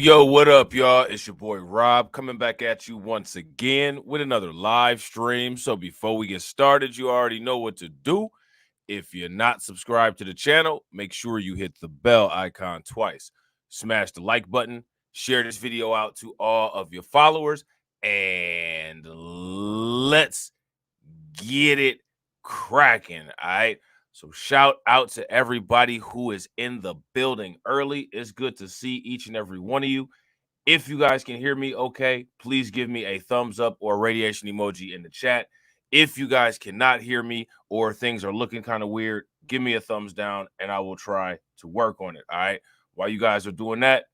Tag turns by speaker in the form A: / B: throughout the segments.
A: Yo, what up, y'all? It's your boy Rob coming back at you once again with another live stream. So before we get started, you already know what to do. If you're not subscribed to the channel, make sure you hit the bell icon twice. Smash the like button, share this video out to all of your followers, and let's get it cracking. All right. So shout out to everybody who is in the building early. It's good to see each and every one of you. If you guys can hear me okay, please give me a thumbs up or a radiation emoji in the chat. If you guys cannot hear me or things are looking kind of weird, give me a thumbs down and I will try to work on it. All right. While you guys are doing that,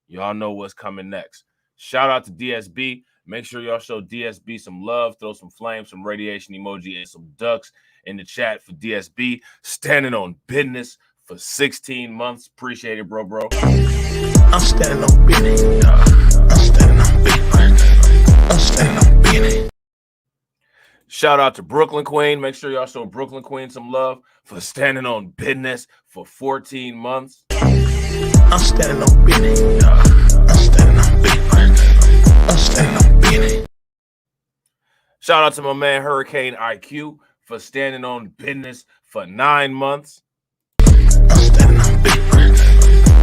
A: y'all know what's coming next. Shout out to DSB. Make sure y'all show DSB some love, throw some flames, some radiation emoji, and some ducks in the chat for DSB. Standing on business for 16 months. Appreciate it, bro.
B: I'm standing on business. I'm standing on business. I'm standing on business.
A: Shout out to Brooklyn Queen. Make sure y'all show Brooklyn Queen some love for standing on business for 14 months.
B: I'm standing on business. I'm standing on business. I'm standing on business.
A: Shout out to my man Hurricane IQ for standing on business for 9 months.
B: I'm standing on business.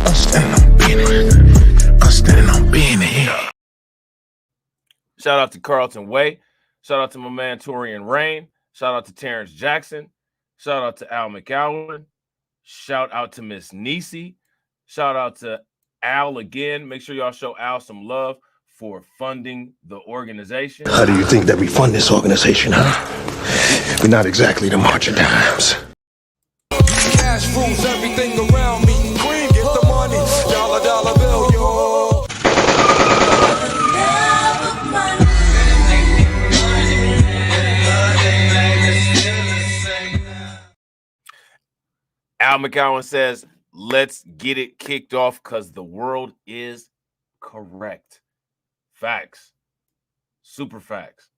B: I'm standing on business. I'm standing on business.
A: Shout out to Carlton Way. Shout out to my man Torian Rain. Shout out to Terrence Jackson. Shout out to Al McAllen. Shout out to Miss Nisi. Shout out to Al again. Make sure y'all show Al some love for funding the organization.
B: How do you think that we fund this organization, huh? We're not exactly the March of Dimes.
C: Cash rules everything around me. Cream, get the money. Dollar bill, yo.
A: Al McCowan says, let's get it kicked off because the world is correct. Facts. Super facts.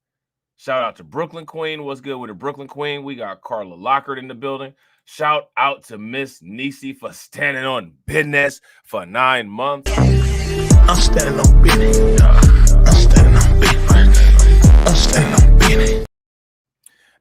A: Shout out to Brooklyn Queen. What's good with the Brooklyn Queen? We got Carla Lockhart in the building. Shout out to Miss Nisi for standing on business for 9 months.
B: I'm standing on business. I'm standing on business. I'm standing on business.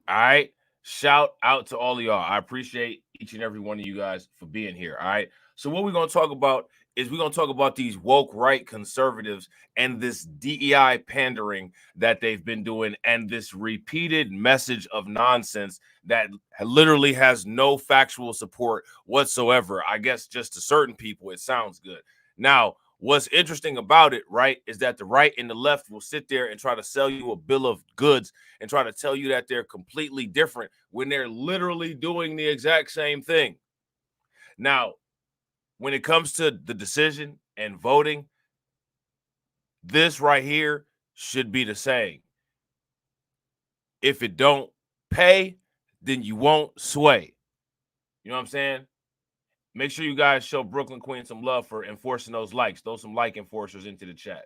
A: All right. Shout out to all of y'all. I appreciate each and every one of you guys for being here. All right. So what we're going to talk about is we're going to talk about these woke right conservatives and this DEI pandering that they've been doing and this repeated message of nonsense that literally has no factual support whatsoever. I guess just to certain people, it sounds good. Now, what's interesting about it, right, is that the right and the left will sit there and try to sell you a bill of goods and try to tell you that they're completely different when they're literally doing the exact same thing. Now, when it comes to the decision and voting, this right here should be the same. If it don't pay, then you won't sway. You know what I'm saying? Make sure you guys show Brooklyn Queen some love for enforcing those likes. Throw some like enforcers into the chat.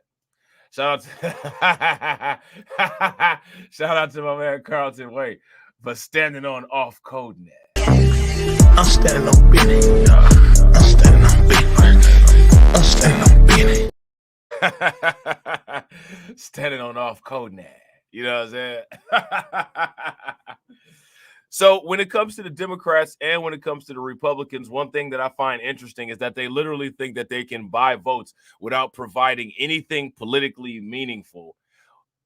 A: Shout out to my man Carlton Way for standing on off code net.
B: I'm standing on business. I'm standing on business. I'm standing on business.
A: Standing on off code net. You know what I'm saying? So when it comes to the Democrats and when it comes to the Republicans, one thing that I find interesting is that they literally think that they can buy votes without providing anything politically meaningful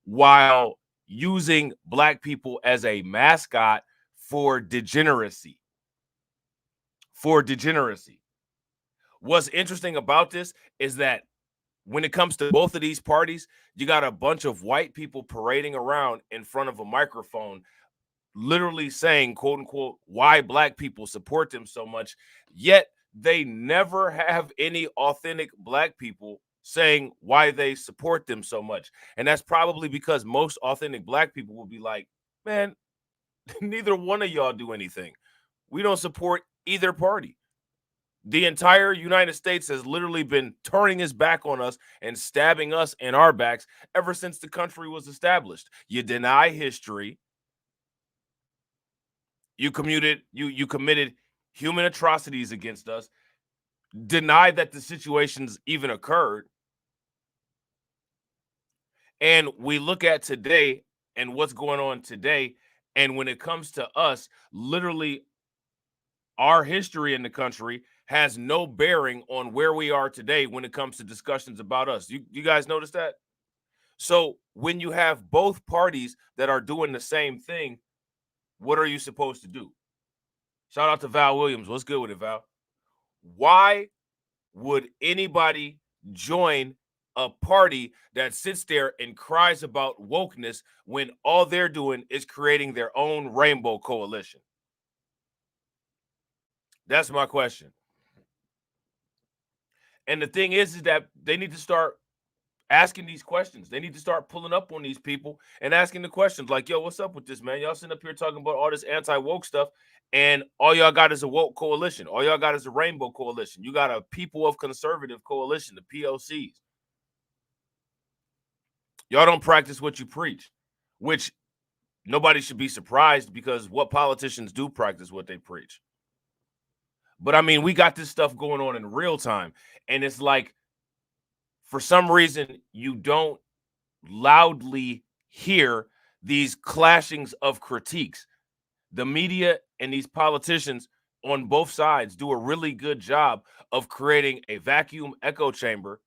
A: while using Black people as a mascot for degeneracy. What's interesting about this is that when it comes to both of these parties, you got a bunch of white people parading around in front of a microphone literally saying, quote unquote, why Black people support them so much, yet they never have any authentic Black people saying why they support them so much. And that's probably because most authentic Black people will be like, man, neither one of y'all do anything. We don't support either party. The entire United States has literally been turning its back on us and stabbing us in our backs ever since the country was established. You deny history. You committed human atrocities against us, deny that the situations even occurred. And we look at today and what's going on today. And when it comes to us, literally our history in the country has no bearing on where we are today when it comes to discussions about us. You guys notice that? So when you have both parties that are doing the same thing, what are you supposed to do? Shout out to Val Williams. What's good with it, Val? Why would anybody join a party that sits there and cries about wokeness when all they're doing is creating their own rainbow coalition? That's my question. And the thing is that they need to start asking these questions. They need to start pulling up on these people and asking the questions like, yo, what's up with this, man? Y'all sitting up here talking about all this anti-woke stuff, and all y'all got is a woke coalition. All y'all got is a rainbow coalition. You got a people of conservative coalition, the POCs. Y'all don't practice what you preach, which nobody should be surprised, because what politicians do practice what they preach. But I mean, we got this stuff going on in real time, and it's like, for some reason, you don't loudly hear these clashings of critiques. The media and these politicians on both sides do a really good job of creating a vacuum echo chamber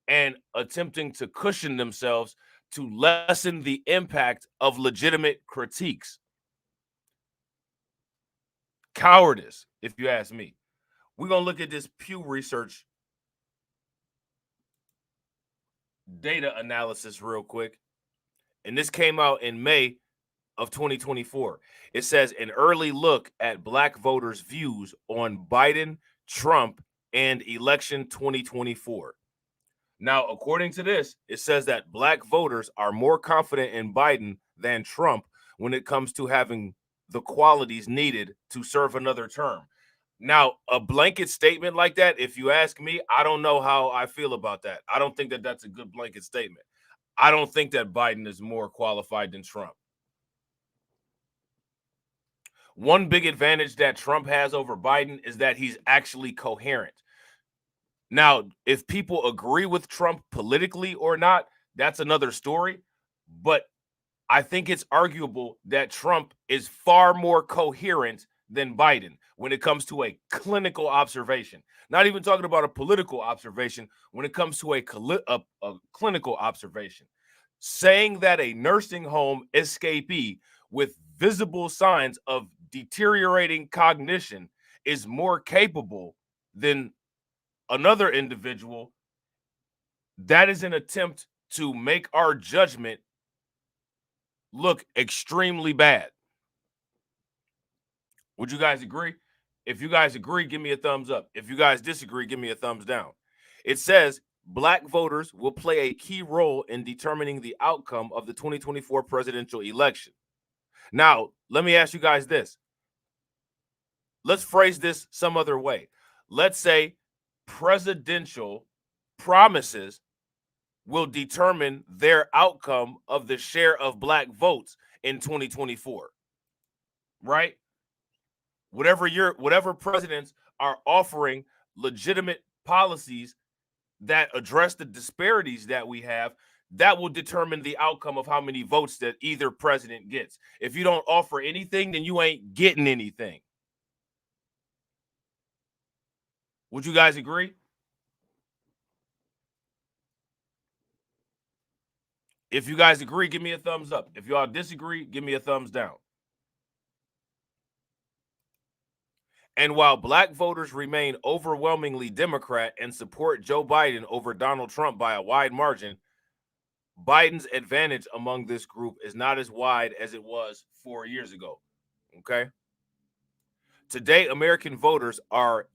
A: and attempting to cushion themselves to lessen the impact of legitimate critiques. Cowardice, if you ask me. We're going to look at this Pew Research data analysis real quick. And this came out in May of 2024. It says an early look at Black voters' views on Biden, Trump, and election 2024. Now, according to this, it says that Black voters are more confident in Biden than Trump when it comes to having the qualities needed to serve another term. Now, a blanket statement like that, if you ask me, I don't know how I feel about that. I don't think that that's a good blanket statement. I don't think that Biden is more qualified than Trump. One big advantage that Trump has over Biden is that he's actually coherent. Now, if people agree with Trump politically or not, that's another story. But I think it's arguable that Trump is far more coherent than Biden when it comes to a clinical observation. Not even talking about a political observation, when it comes to a clinical observation. Saying that a nursing home escapee with visible signs of deteriorating cognition is more capable than another individual, that is an attempt to make our judgment look extremely bad. Would you guys agree? If you guys agree, give me a thumbs up. If you guys disagree, give me a thumbs down. It says Black voters will play a key role in determining the outcome of the 2024 presidential election. Now, let me ask you guys this. Let's phrase this some other way. Let's say presidential promises will determine their outcome of the share of Black votes in 2024, right? Whatever presidents are offering legitimate policies that address the disparities that we have, that will determine the outcome of how many votes that either president gets. If you don't offer anything, then you ain't getting anything. Would you guys agree? If you guys agree, give me a thumbs up. If y'all disagree, give me a thumbs down. And while Black voters remain overwhelmingly Democrat and support Joe Biden over Donald Trump by a wide margin, Biden's advantage among this group is not as wide as it was 4 years ago. Okay? Today, American voters are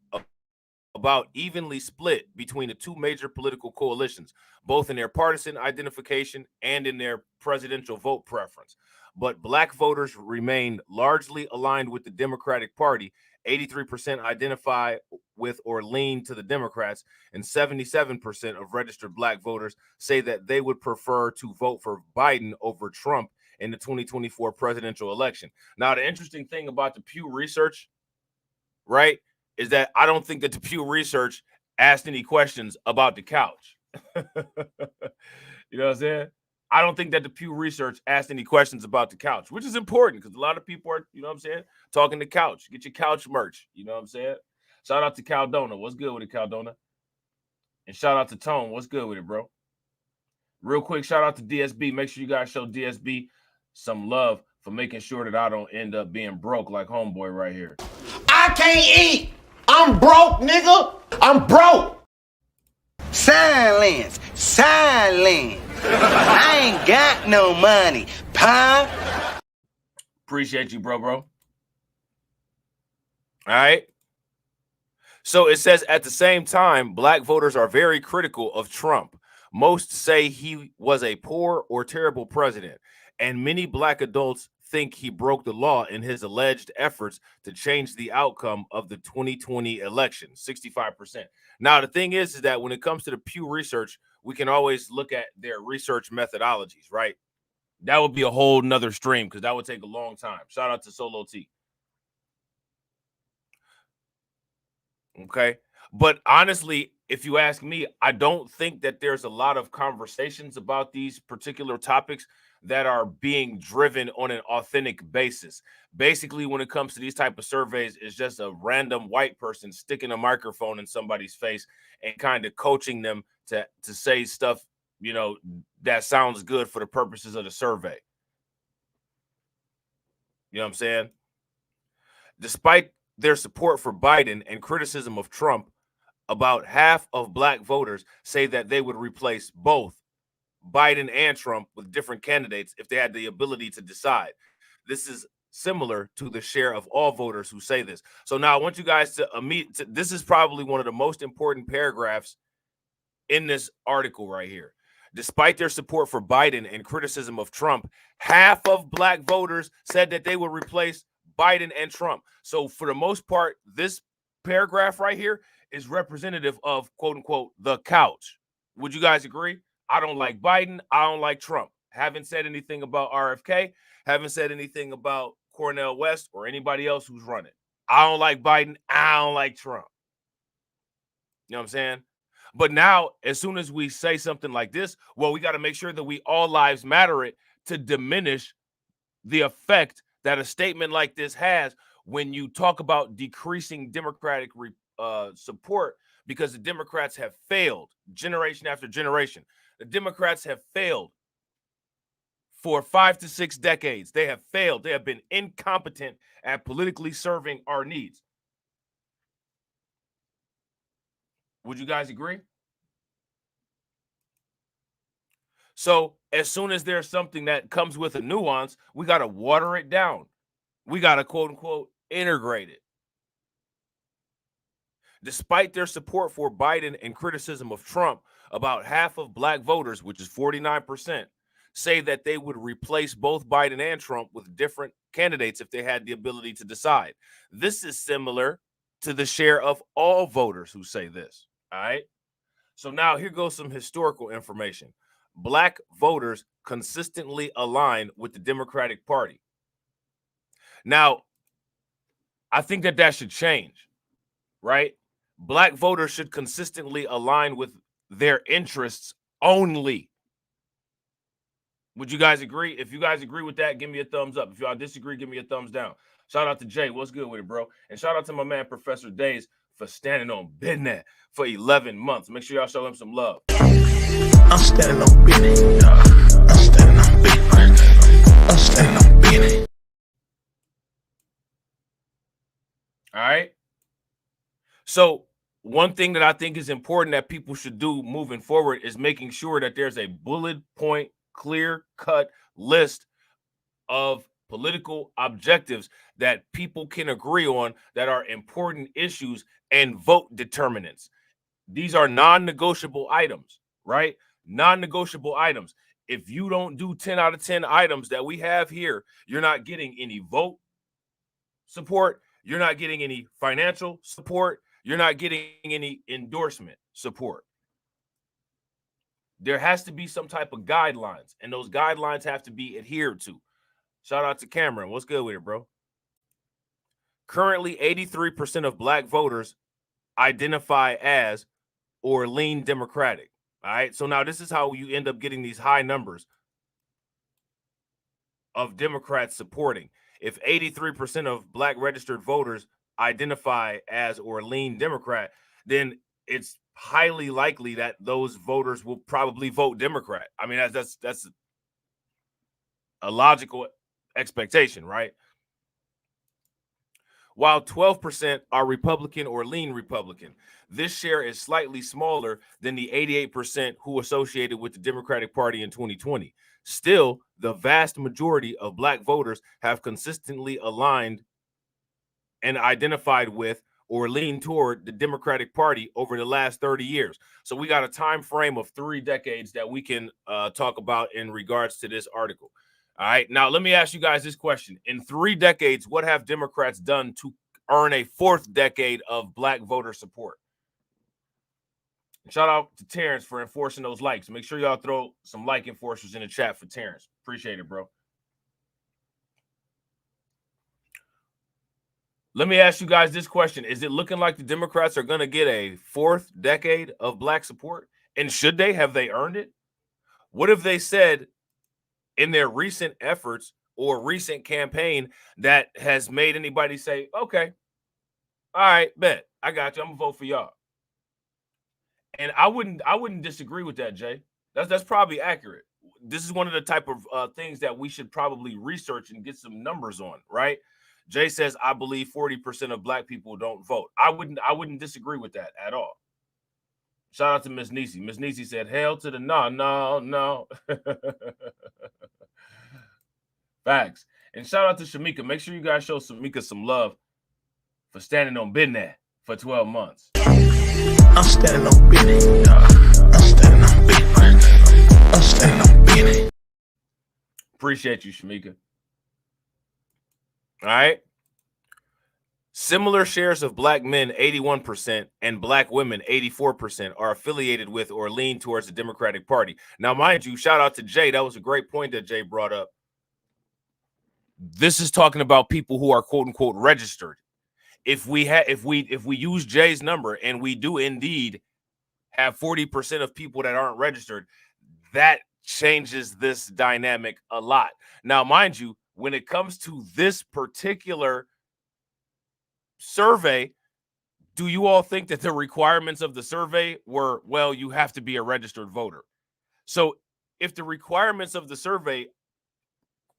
A: about evenly split between the two major political coalitions, both in their partisan identification and in their presidential vote preference. But Black voters remain largely aligned with the Democratic Party. 83% identify with or lean to the Democrats, and 77% of registered Black voters say that they would prefer to vote for Biden over Trump in the 2024 presidential election. Now, the interesting thing about the Pew Research, right, is that I don't think that the Pew Research asked any questions about the couch. You know what I'm saying? I don't think that the Pew Research asked any questions about the couch, which is important because a lot of people are, you know what I'm saying, talking the couch. Get your couch merch. You know what I'm saying? Shout out to Caldona. What's good with it, Caldona? And shout out to Tone. What's good with it, bro? Real quick, shout out to DSB. Make sure you guys show DSB some love for making sure that I don't end up being broke like homeboy right here.
D: I can't eat. I'm broke, nigga. I'm broke. Silence. Silence. I ain't got no money, pie.
A: Appreciate you, bro. All right. So it says at the same time, black voters are very critical of Trump. Most say he was a poor or terrible president, and many black adults think he broke the law in his alleged efforts to change the outcome of the 2020 election, 65%. Now, the thing is that when it comes to the Pew Research, we can always look at their research methodologies, right? That would be a whole nother stream because that would take a long time. Shout out to Solo T. Okay. But honestly, if you ask me, I don't think that there's a lot of conversations about these particular topics that are being driven on an authentic basis. Basically, when it comes to these type of surveys, it's just a random white person sticking a microphone in somebody's face and kind of coaching them to say stuff, you know, that sounds good for the purposes of the survey. You know what I'm saying? Despite their support for Biden and criticism of Trump, about half of black voters say that they would replace both Biden and Trump with different candidates if they had the ability to decide. This is similar to the share of all voters who say this. So now I want you guys to this is probably one of the most important paragraphs in this article right here. Despite their support for Biden and criticism of Trump, half of black voters said that they would replace Biden and Trump. So for the most part, this paragraph right here is representative of, quote unquote, the couch. Would you guys agree? I don't like Biden. I don't like Trump. Haven't said anything about RFK. Haven't said anything about Cornel West or anybody else who's running. I don't like Biden. I don't like Trump. You know what I'm saying? But now, as soon as we say something like this, well, we got to make sure that we all lives matter it to diminish the effect that a statement like this has when you talk about decreasing Democratic support, because the Democrats have failed generation after generation. The Democrats have failed for 5 to 6 decades. They have failed. They have been incompetent at politically serving our needs. Would you guys agree? So as soon as there's something that comes with a nuance, we got to water it down. We got to, quote unquote, integrate it. Despite their support for Biden and criticism of Trump, about half of black voters, which is 49%, say that they would replace both Biden and Trump with different candidates if they had the ability to decide. This is similar to the share of all voters who say this. All right. So now here goes some historical information. Black voters consistently align with the Democratic Party. Now, I think that should change, right? Black voters should consistently align with their interests only. Would you guys agree? If you guys agree with that, give me a thumbs up. If y'all disagree, give me a thumbs down. Shout out to Jay. What's good with it, bro? And shout out to my man, Professor Days, for standing on business for 11 months. Make sure y'all show him some love.
B: I'm standing on business. I'm standing on business. I'm standing on business.
A: All right. So one thing that I think is important that people should do moving forward is making sure that there's a bullet point, clear-cut list of political objectives that people can agree on that are important issues and vote determinants. These are non-negotiable items, right? Non-negotiable items. If you don't do 10 out of 10 items that we have here, you're not getting any vote support. You're not getting any financial support. You're not getting any endorsement support. There has to be some type of guidelines, and those guidelines have to be adhered to. Shout out to Cameron. What's good with it, bro? Currently, 83% of black voters identify as or lean Democratic. All right. So now this is how you end up getting these high numbers of Democrats supporting. If 83% of black registered voters identify as or lean Democrat, then it's highly likely that those voters will probably vote Democrat. I mean, that's a logical expectation, right? While 12% are Republican or lean Republican. This share is slightly smaller than the 88% who associated with the Democratic Party in 2020. Still, the vast majority of Black voters have consistently aligned and identified with or lean toward the Democratic Party over the last 30 years. So we got a time frame of 3 decades that we can talk about in regards to this article. All right, now let me ask you guys this question. In 3 decades, what have Democrats done to earn a 4th decade of Black voter support? And shout out to Terrence for enforcing those likes. Make sure y'all throw some like enforcers in the chat for Terrence. Appreciate it, bro. Let me ask you guys this question. Is it looking like the Democrats are going to get a 4th decade of Black support? And should they? Have they earned it? What if they said in their recent efforts or recent campaign that has made anybody say, okay, all right, bet, I got you, I'm gonna vote for y'all? And I wouldn't disagree with that, Jay. That's probably accurate. This is one of the type of things that we should probably research and get some numbers on, right? Jay says, I believe 40% of Black people don't vote. I wouldn't disagree with that at all. Shout out to Miss Nisi. Miss Nisi said, hell to the no. Facts. And shout out to Shamika. Make sure you guys show Shamika some love for standing on business for 12 months.
B: I'm standing on business. I'm standing on business. I'm standing on business.
A: Appreciate you, Shamika. All right. Similar shares of Black men, 81%, and Black women, 84%, are affiliated with or lean towards the Democratic Party. Now, mind you, shout out to Jay. That was a great point that Jay brought up. This is talking about people who are quote unquote registered. If we use Jay's number and we do indeed have 40% of people that aren't registered, that changes this dynamic a lot. Now, mind you, when it comes to this particular survey, do you all think that the requirements of the survey were, well, you have to be a registered voter? So if the requirements of the survey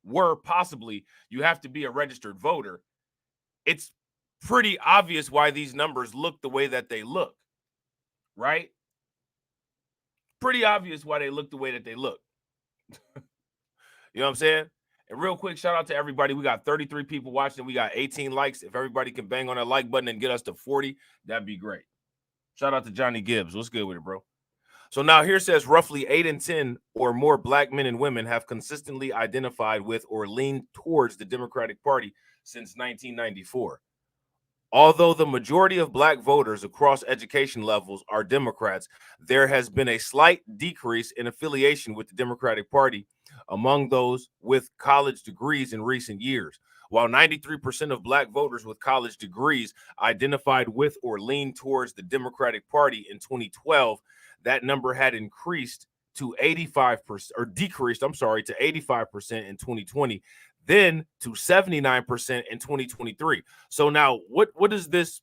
A: were possibly you have to be a registered voter, it's pretty obvious why these numbers look the way that they look, right? Pretty obvious why they look the way that they look. You know what I'm saying? And real quick, shout out to everybody. We got 33 people watching. We got 18 likes. If everybody can bang on that like button and get us to 40, that'd be great. Shout out to Johnny Gibbs. What's good with it, bro? So now here says roughly 8 in 10 or more Black men and women have consistently identified with or leaned towards the Democratic Party since 1994. Although the majority of Black voters across education levels are Democrats, there has been a slight decrease in affiliation with the Democratic Party among those with college degrees in recent years. While 93% of Black voters with college degrees identified with or leaned towards the Democratic Party in 2012, that number had increased to 85% or decreased, to 85% in 2020. Then to 79% in 2023. So now what does this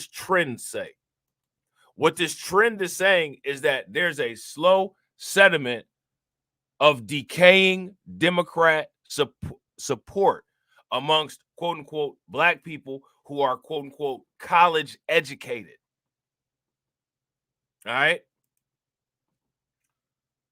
A: trend say? What this trend is saying is that there's a slow sediment of decaying Democrat support amongst quote unquote Black people who are quote unquote college educated. All right.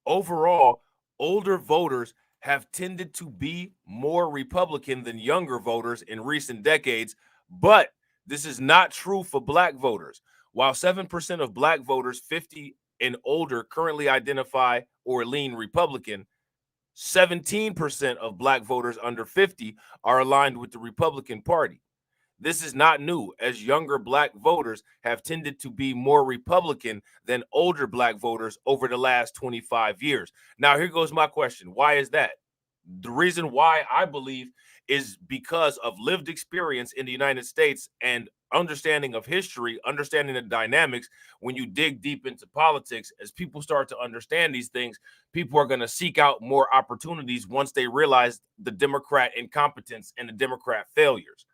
A: Overall, older voters have tended to be more Republican than younger voters in recent decades, but this is not true for Black voters. While 7% of Black voters 50 and older currently identify or lean Republican, 17% of Black voters under 50 are aligned with the Republican Party. This is not new, as younger Black voters have tended to be more Republican than older Black voters over the last 25 years. Now, here goes my question. Why is that? The reason why I believe is because of lived experience in the United States and understanding of history, understanding the dynamics. When you dig deep into politics, as people start to understand these things, people are going to seek out more opportunities once they realize the Democrat incompetence and the Democrat failures.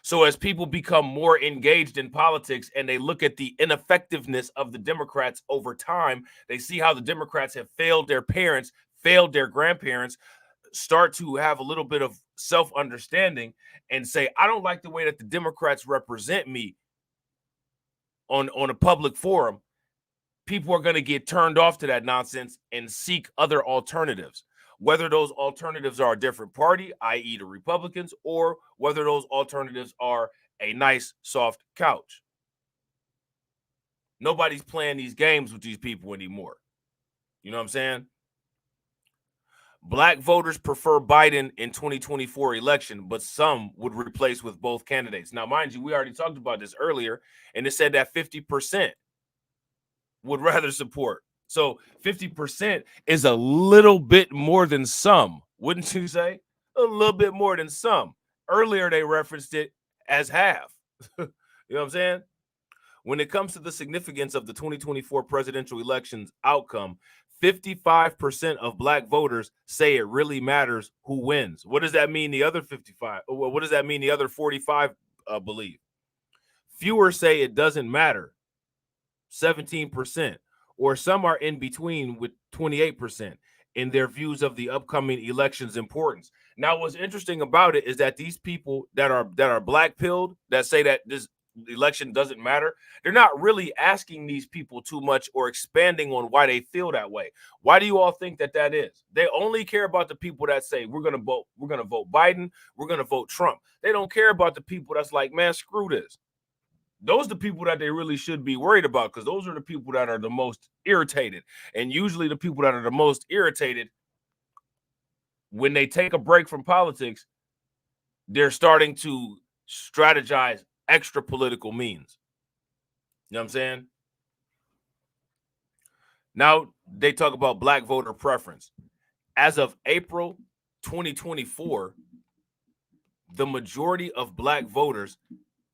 A: So as people become more engaged in politics and they look at the ineffectiveness of the Democrats over time, they see how the Democrats have failed their parents, failed their grandparents, start to have a little bit of self-understanding and say, I don't like the way that the Democrats represent me on a public forum, people are going to get turned off to that nonsense and seek other alternatives, whether those alternatives are a different party, i.e. the Republicans, or whether those alternatives are a nice, soft couch. Nobody's playing these games with these people anymore. You know what I'm saying? Black voters prefer Biden in 2024 election, but some would replace with both candidates. Now, mind you, we already talked about this earlier, and it said that 50% would rather support. So 50% is a little bit more than some, wouldn't you say? A little bit more than some. Earlier, they referenced it as half. You know what I'm saying? When it comes to the significance of the 2024 presidential election's outcome, 55% of Black voters say it really matters who wins. What does that mean? The other 55? What does that mean? The other 45 believe. Fewer say it doesn't matter, 17%, or some are in between with 28% in their views of the upcoming election's importance. Now, what's interesting about it is that these people that are Black pilled, that say that this election doesn't matter, they're not really asking these people too much or expanding on why they feel that way. Why do you all think that is? They only care about the people that say we're gonna vote Biden, we're gonna vote Trump. They don't care about the people that's like, man, screw this. Those are the people that they really should be worried about, because those are the people that are the most irritated. And usually the people that are the most irritated, when they take a break from politics, they're starting to strategize extra political means. You know what I'm saying? Now they talk about Black voter preference. As of April 2024, the majority of Black voters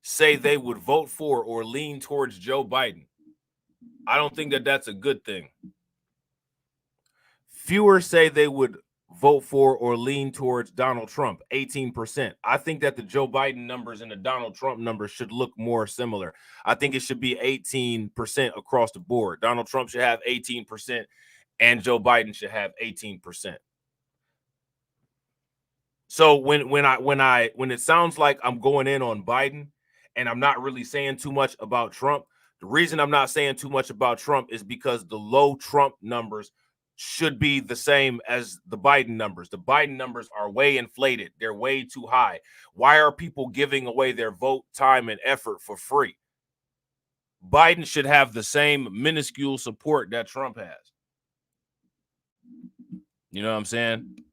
A: say they would vote for or lean towards Joe Biden. I don't think that that's a good thing. Fewer say they would vote for or lean towards Donald Trump, 18%. I think that the Joe Biden numbers and the Donald Trump numbers should look more similar. I think it should be 18% across the board. Donald Trump should have 18% and Joe Biden should have 18%. So when it sounds like I'm going in on Biden and I'm not really saying too much about Trump, the reason I'm not saying too much about Trump is because the low Trump numbers should be the same as the Biden numbers. The Biden numbers are way inflated. They're way too high. Why are people giving away their vote time and effort for free? Biden should have the same minuscule support that Trump has. You know what I'm saying?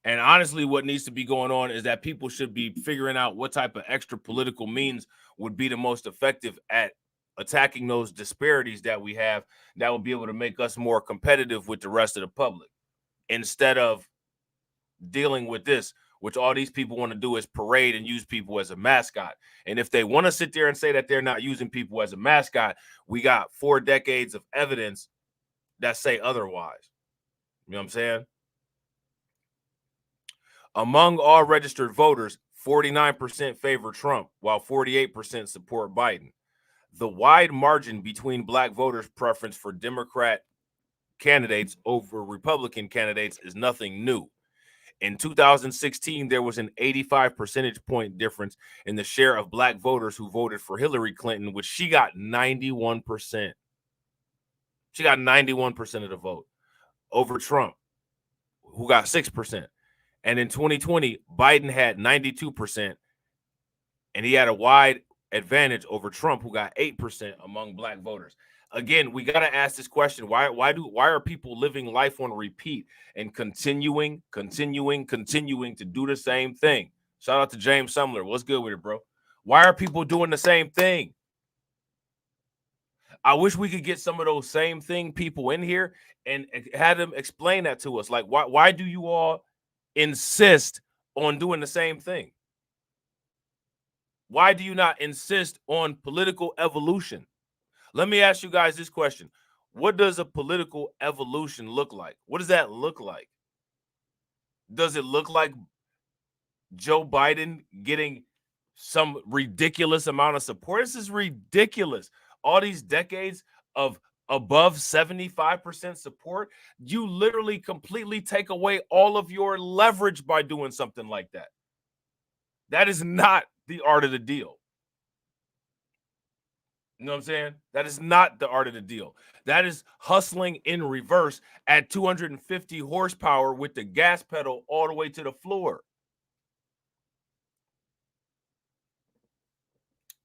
A: And honestly, what needs to be going on is that people should be figuring out what type of extra political means would be the most effective at attacking those disparities that we have, that will be able to make us more competitive with the rest of the public, instead of dealing with this, which all these people want to do is parade and use people as a mascot. And if they want to sit there and say that they're not using people as a mascot, we got 4 decades of evidence that say otherwise. You know what I'm saying? Among all registered voters, 49% favor Trump, while 48% support Biden. The wide margin between Black voters' preference for Democrat candidates over Republican candidates is nothing new. In 2016, there was an 85 percentage point difference in the share of Black voters who voted for Hillary Clinton, which she got 91%. She got 91% of the vote over Trump, who got 6%. And in 2020, Biden had 92%, and he had a wide advantage over Trump, who got 8% among Black voters. Again, we got to ask this question: why are people living life on repeat and continuing to do the same thing? Shout out to James Sumler. What's good with it, bro? Why are people doing the same thing? I wish we could get some of those same thing people in here and have them explain that to us. Like, why do you all insist on doing the same thing? Why do you not insist on political evolution? Let me ask you guys this question. What does a political evolution look like? What does that look like? Does it look like Joe Biden getting some ridiculous amount of support? This is ridiculous. All these decades of above 75% support, you literally completely take away all of your leverage by doing something like that. That is not the art of the deal. You know what I'm saying? That is not the art of the deal. That is hustling in reverse at 250 horsepower with the gas pedal all the way to the floor.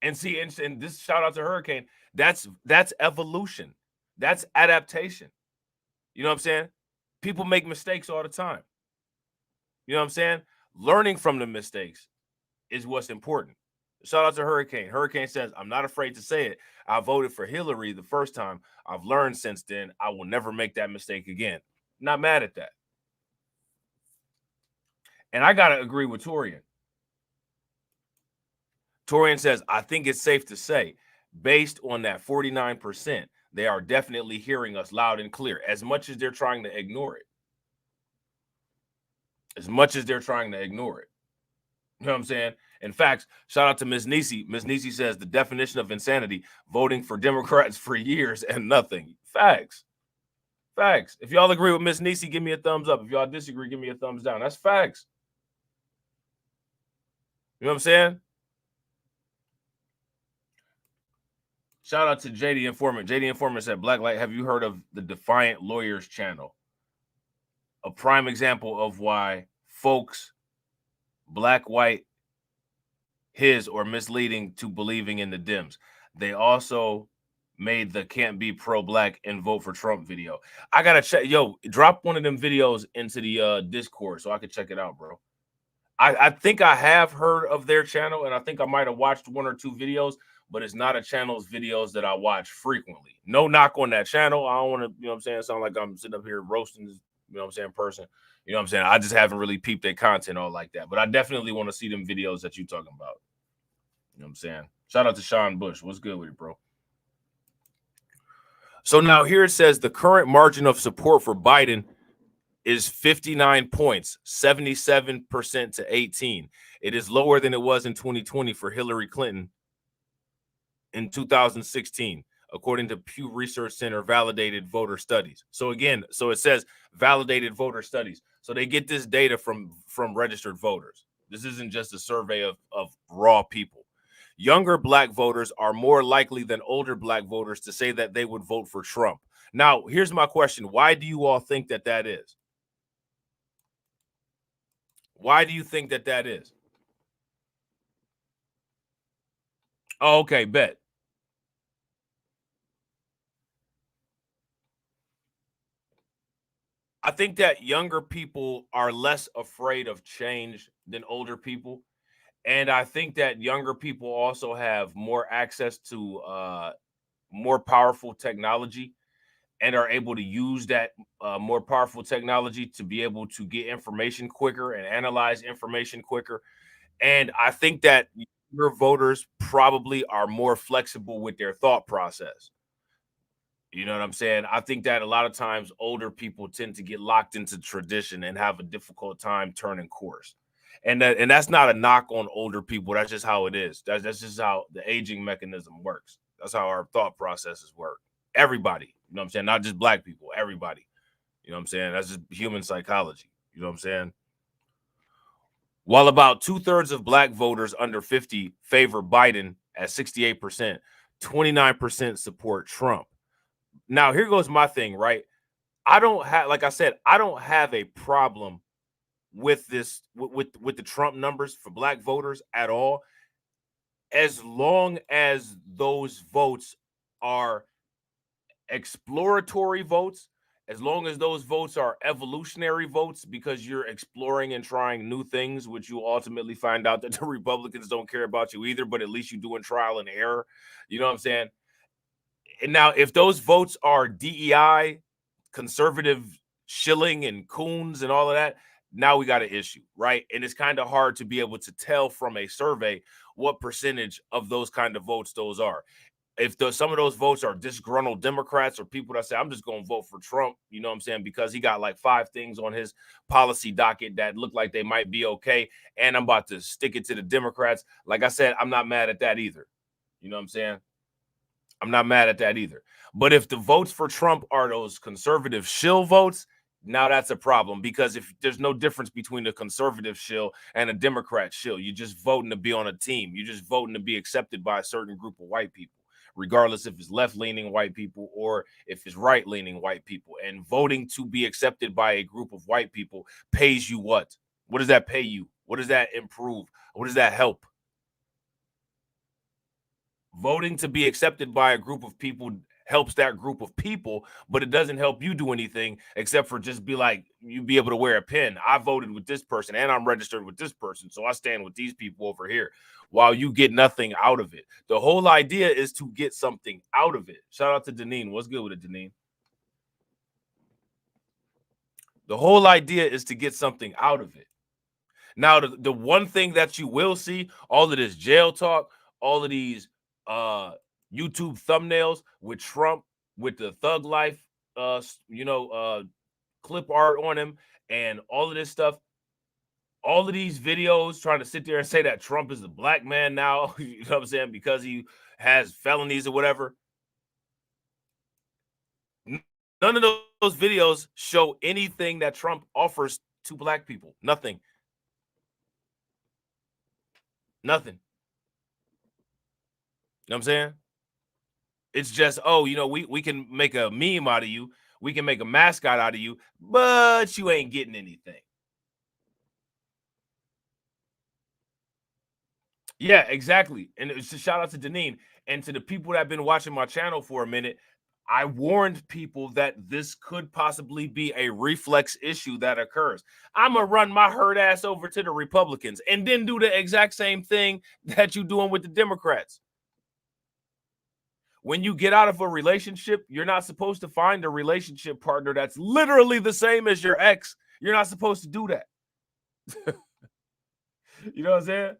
A: And see, and this shout out to Hurricane, that's evolution. That's adaptation. You know what I'm saying? People make mistakes all the time. You know what I'm saying? Learning from the mistakes is what's important. Shout out to Hurricane. Hurricane says, I'm not afraid to say it. I voted for Hillary the first time. I've learned since then. I will never make that mistake again. Not mad at that. And I got to agree with Torian. Torian says, I think it's safe to say, based on that 49%, they are definitely hearing us loud and clear, as much as they're trying to ignore it. As much as they're trying to ignore it. You know what I'm saying? In fact, shout out to Ms. Nisi. Ms. Nisi says the definition of insanity, voting for Democrats for years and nothing. Facts. Facts. If y'all agree with Ms. Nisi, give me a thumbs up. If y'all disagree, give me a thumbs down. That's facts. You know what I'm saying? Shout out to JD Informant. JD Informant said, Blacklight, have you heard of the Defiant Lawyers channel? A prime example of why folks, black, white, his or misleading to believing in the Dems. They also made the can't be pro-black and vote for Trump video. I gotta check. Yo, drop one of them videos into the Discord so I can check it out, bro. I think I have heard of their channel, and I think I might have watched one or two videos, but it's not a channel's videos that I watch frequently. No knock on that channel. I don't want to, you know what I'm saying, sound like I'm sitting up here roasting this, you know what I'm saying, person. You know what I'm saying? I just haven't really peeped their content all like that. But I definitely want to see them videos that you're talking about. You know what I'm saying? Shout out to Sean Bush. What's good with it, bro? So now here it says the current margin of support for Biden is 59 points, 77% to 18. It is lower than it was in 2020 for Hillary Clinton in 2016, according to Pew Research Center validated voter studies. So again, so it says validated voter studies. So they get this data from registered voters. This isn't just a survey of raw people. Younger black voters are more likely than older black voters to say that they would vote for Trump. Now, here's my question. Why do you all think that that is? Why do you think that that is? Oh, okay, bet. I think that younger people are less afraid of change than older people. And I think that younger people also have more access to more powerful technology and are able to use that more powerful technology to be able to get information quicker and analyze information quicker. And I think that your voters probably are more flexible with their thought process. You know what I'm saying? I think that a lot of times older people tend to get locked into tradition and have a difficult time turning course. And that's not a knock on older people. That's just how it is. That's just how the aging mechanism works. That's how our thought processes work. Everybody, you know what I'm saying? Not just black people, everybody. You know what I'm saying? That's just human psychology. You know what I'm saying? While about 2/3 of black voters under 50 favor Biden at 68%, 29% support Trump. Now, here goes my thing, right? I don't have, like I said, I don't have a problem with this, with the Trump numbers for black voters at all, as long as those votes are exploratory votes, as long as those votes are evolutionary votes, because you're exploring and trying new things, which you ultimately find out that the Republicans don't care about you either, but at least you're doing trial and error. You know what I'm saying? And now, if those votes are DEI, conservative shilling and coons and all of that, now we got an issue, right? And it's kind of hard to be able to tell from a survey what percentage of those kind of votes those are. If some of those votes are disgruntled Democrats or people that say, I'm just going to vote for Trump, you know what I'm saying, because he got like 5 things on his policy docket that look like they might be okay, and I'm about to stick it to the Democrats. Like I said, I'm not mad at that either. You know what I'm saying? I'm not mad at that either. But if the votes for Trump are those conservative shill votes, now that's a problem, because if there's no difference between a conservative shill and a Democrat shill, you're just voting to be on a team. You're just voting to be accepted by a certain group of white people, regardless if it's left-leaning white people or if it's right-leaning white people. And voting to be accepted by a group of white people pays you what? What does that pay you? What does that improve? What does that help? Voting to be accepted by a group of people helps that group of people, but it doesn't help you do anything except for just be like, you be able to wear a pin. I voted with this person and I'm registered with this person, so I stand with these people over here, while you get nothing out of it. The whole idea is to get something out of it. Shout out to Deneen. What's good with it, Deneen? The whole idea is to get something out of it. Now, the one thing that you will see, all of this jail talk, all of these YouTube thumbnails with Trump, with the thug life, clip art on him, and all of this stuff, all of these videos trying to sit there and say that Trump is a black man now, you know what I'm saying, because he has felonies or whatever. None of those videos show anything that Trump offers to black people. Nothing. Nothing. You know what I'm saying? It's just, oh, we can make a meme out of you. We can make a mascot out of you, but you ain't getting anything. Yeah, exactly. And it's a shout out to Deneen and to the people that have been watching my channel for a minute. I warned people that this could possibly be a reflex issue that occurs. I'm going to run my herd ass over to the Republicans and then do the exact same thing that you're doing with the Democrats. When you get out of a relationship, you're not supposed to find a relationship partner that's literally the same as your ex. You're not supposed to do that. You know what I'm saying?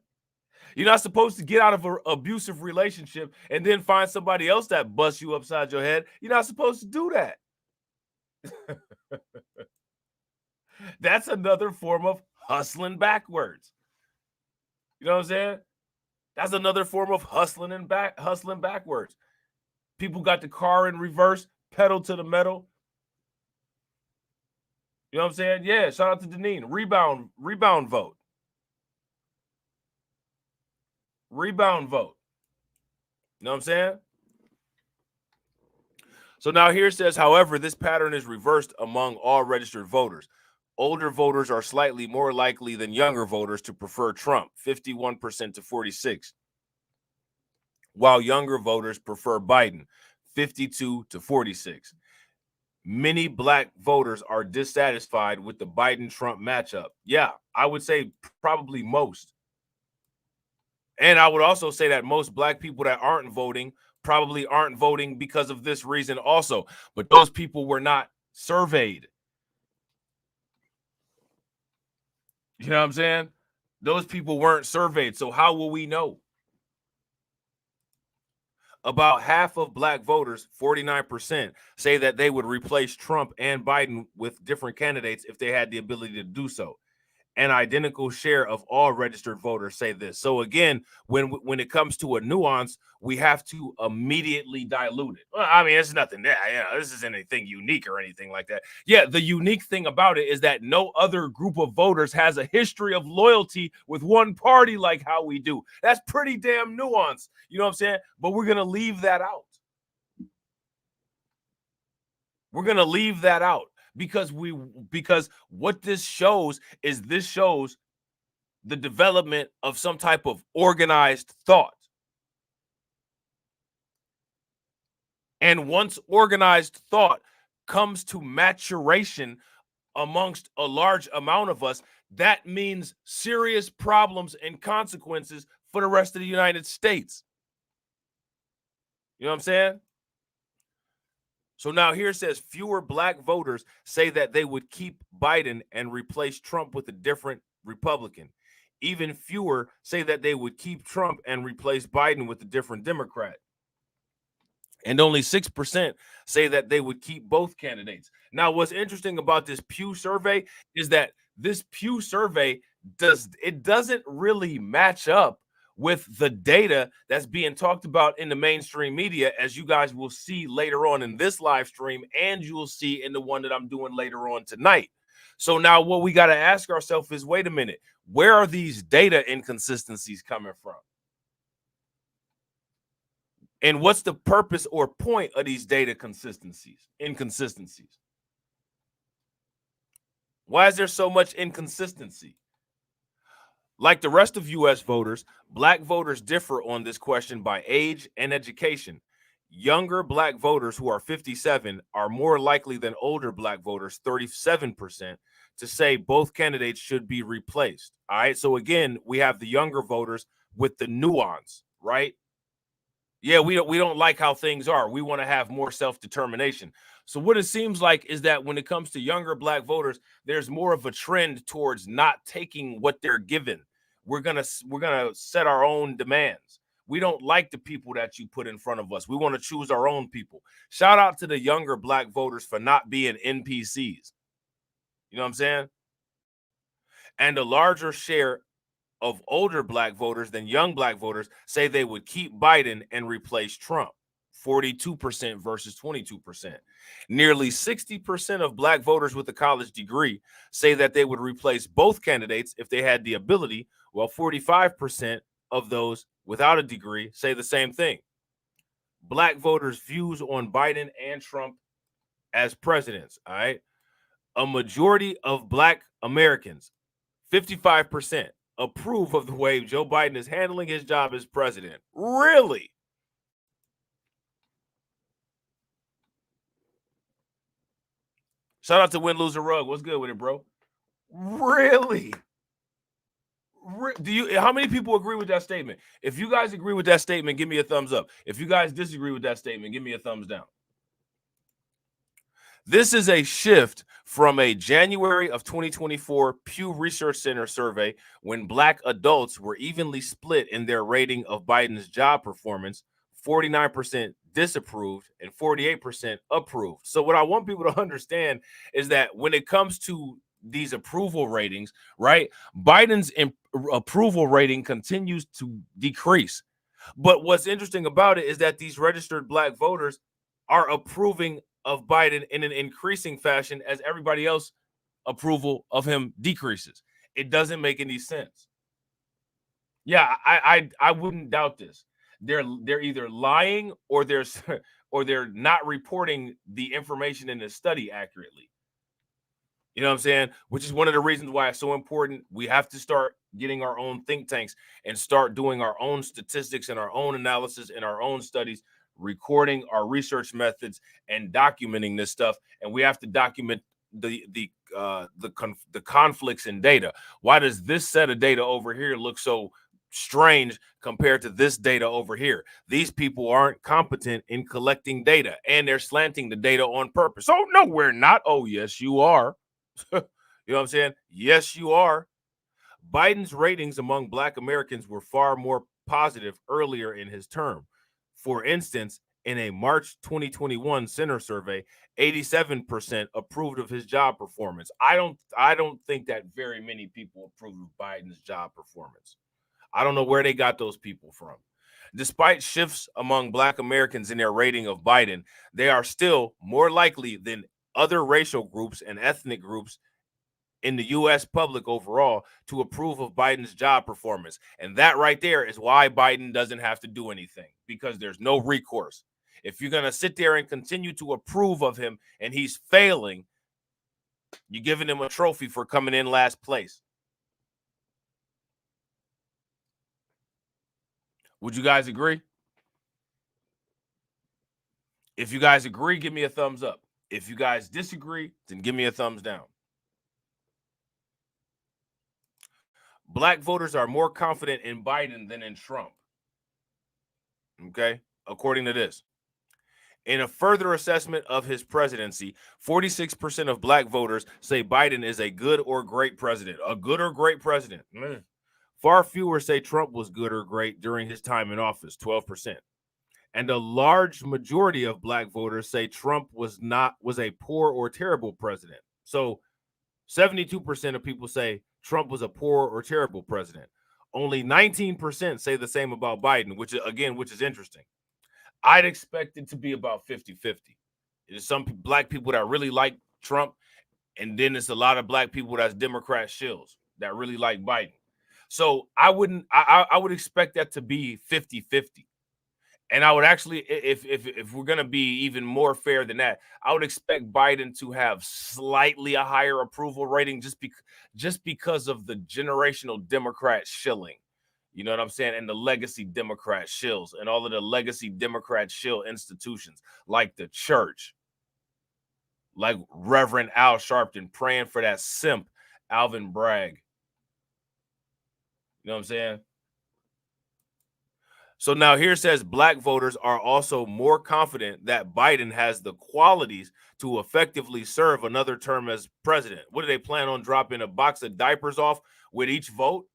A: You're not supposed to get out of an abusive relationship and then find somebody else that busts you upside your head. You're not supposed to do that. That's another form of hustling backwards. You know what I'm saying? That's another form of hustling backwards. People got the car in reverse, pedal to the metal. You know what I'm saying? Yeah, shout out to Deneen. Rebound vote. Rebound vote. You know what I'm saying? So now here it says, however, this pattern is reversed among all registered voters. Older voters are slightly more likely than younger voters to prefer Trump, 51% to 46%, while younger voters prefer Biden, 52% to 46%. Many black voters are dissatisfied with the Biden-Trump matchup. Yeah, I would say probably most. And I would also say that most black people that aren't voting probably aren't voting because of this reason also. But those people were not surveyed. You know what I'm saying? Those people weren't surveyed. So how will we know? About half of black voters, 49%, say that they would replace Trump and Biden with different candidates if they had the ability to do so. An identical share of all registered voters say this. So again, when it comes to a nuance, we have to immediately dilute it. Well, I mean, it's nothing there. This isn't anything unique or anything like that. Yeah, the unique thing about it is that no other group of voters has a history of loyalty with one party like how we do. That's pretty damn nuanced. You know what I'm saying? But we're going to leave that out. We're going to leave that out. Because what this shows is the development of some type of organized thought. And once organized thought comes to maturation amongst a large amount of us, that means serious problems and consequences for the rest of the United States. You know what I'm saying? So now here it says fewer black voters say that they would keep Biden and replace Trump with a different Republican. Even fewer say that they would keep Trump and replace Biden with a different Democrat. And only 6% say that they would keep both candidates. Now, what's interesting about this Pew survey is that this Pew survey doesn't really match up with the data that's being talked about in the mainstream media, as you guys will see later on in this live stream, and you will see in the one that I'm doing later on tonight. So now what we got to ask ourselves is, wait a minute, where are these data inconsistencies coming from? And what's the purpose or point of these data inconsistencies? Why is there so much inconsistency? Like the rest of U.S. voters, black voters differ on this question by age and education. Younger black voters who are 57 are more likely than older black voters, 37%, to say both candidates should be replaced. All right. So again, we have the younger voters with the nuance, right? Yeah, we don't like how things are. We want to have more self-determination. So what it seems like is that when it comes to younger black voters, there's more of a trend towards not taking what they're given. We're gonna set our own demands. We don't like the people that you put in front of us. We want to choose our own people. Shout out to the younger black voters for not being NPCs. You know what I'm saying? And a larger share of older black voters than young black voters say they would keep Biden and replace Trump. 42% versus 22%. Nearly 60% of black voters with a college degree say that they would replace both candidates if they had the ability, while 45% of those without a degree say the same thing. Black voters' views on Biden and Trump as presidents, all right? A majority of black Americans, 55%, approve of the way Joe Biden is handling his job as president. Really? Shout out to Win, Lose, or Rug. What's good with it, bro? Really? How many people agree with that statement? If you guys agree with that statement, give me a thumbs up. If you guys disagree with that statement, give me a thumbs down. This is a shift from a January of 2024 Pew Research Center survey when black adults were evenly split in their rating of Biden's job performance, 49% disapproved and 48% approved. So what I want people to understand is that when it comes to these approval ratings, right, Biden's approval rating continues to decrease. But what's interesting about it is that these registered black voters are approving of Biden in an increasing fashion as everybody else approval of him decreases. It doesn't make any sense. Yeah, I wouldn't doubt this. They're either lying or they're not reporting the information in the study accurately. You know what I'm saying? Which is one of the reasons why it's so important. We have to start getting our own think tanks and start doing our own statistics and our own analysis and our own studies, recording our research methods and documenting this stuff. And we have to document the conflicts in data. Why does this set of data over here look so strange compared to this data over here? These people aren't competent in collecting data, and they're slanting the data on purpose. Oh, no, we're not. Oh, yes, you are. You know what I'm saying? Yes, you are. Biden's ratings among black Americans were far more positive earlier in his term. For instance, in a March 2021 Center survey, 87% approved of his job performance. I don't think that very many people approved of Biden's job performance. I don't know where they got those people from. Despite shifts among black Americans in their rating of Biden, they are still more likely than other racial groups and ethnic groups in the U.S. public overall to approve of Biden's job performance. And that right there is why Biden doesn't have to do anything, because there's no recourse. If you're going to sit there and continue to approve of him and he's failing, you're giving him a trophy for coming in last place. Would you guys agree? If you guys agree, give me a thumbs up. If you guys disagree, then give me a thumbs down. Black voters are more confident in Biden than in Trump. Okay, according to this. In a further assessment of his presidency, 46% of black voters say Biden is a good or great president. A good or great president. Far fewer say Trump was good or great during his time in office, 12%. And a large majority of black voters say Trump was a poor or terrible president. So 72% of people say Trump was a poor or terrible president. Only 19% say the same about Biden, which is interesting. I'd expect it to be about 50-50. There's some black people that really like Trump, and then it's a lot of black people that's Democrat shills that really like Biden. So I would expect that to be 50-50. And I would actually, if we're gonna be even more fair than that, I would expect Biden to have slightly a higher approval rating just because of the generational Democrat shilling. You know what I'm saying? And the legacy Democrat shills and all of the legacy Democrat shill institutions like the church, like Reverend Al Sharpton praying for that simp Alvin Bragg. You know what I'm saying? So now here says black voters are also more confident that Biden has the qualities to effectively serve another term as president. What do they plan on dropping a box of diapers off with each vote?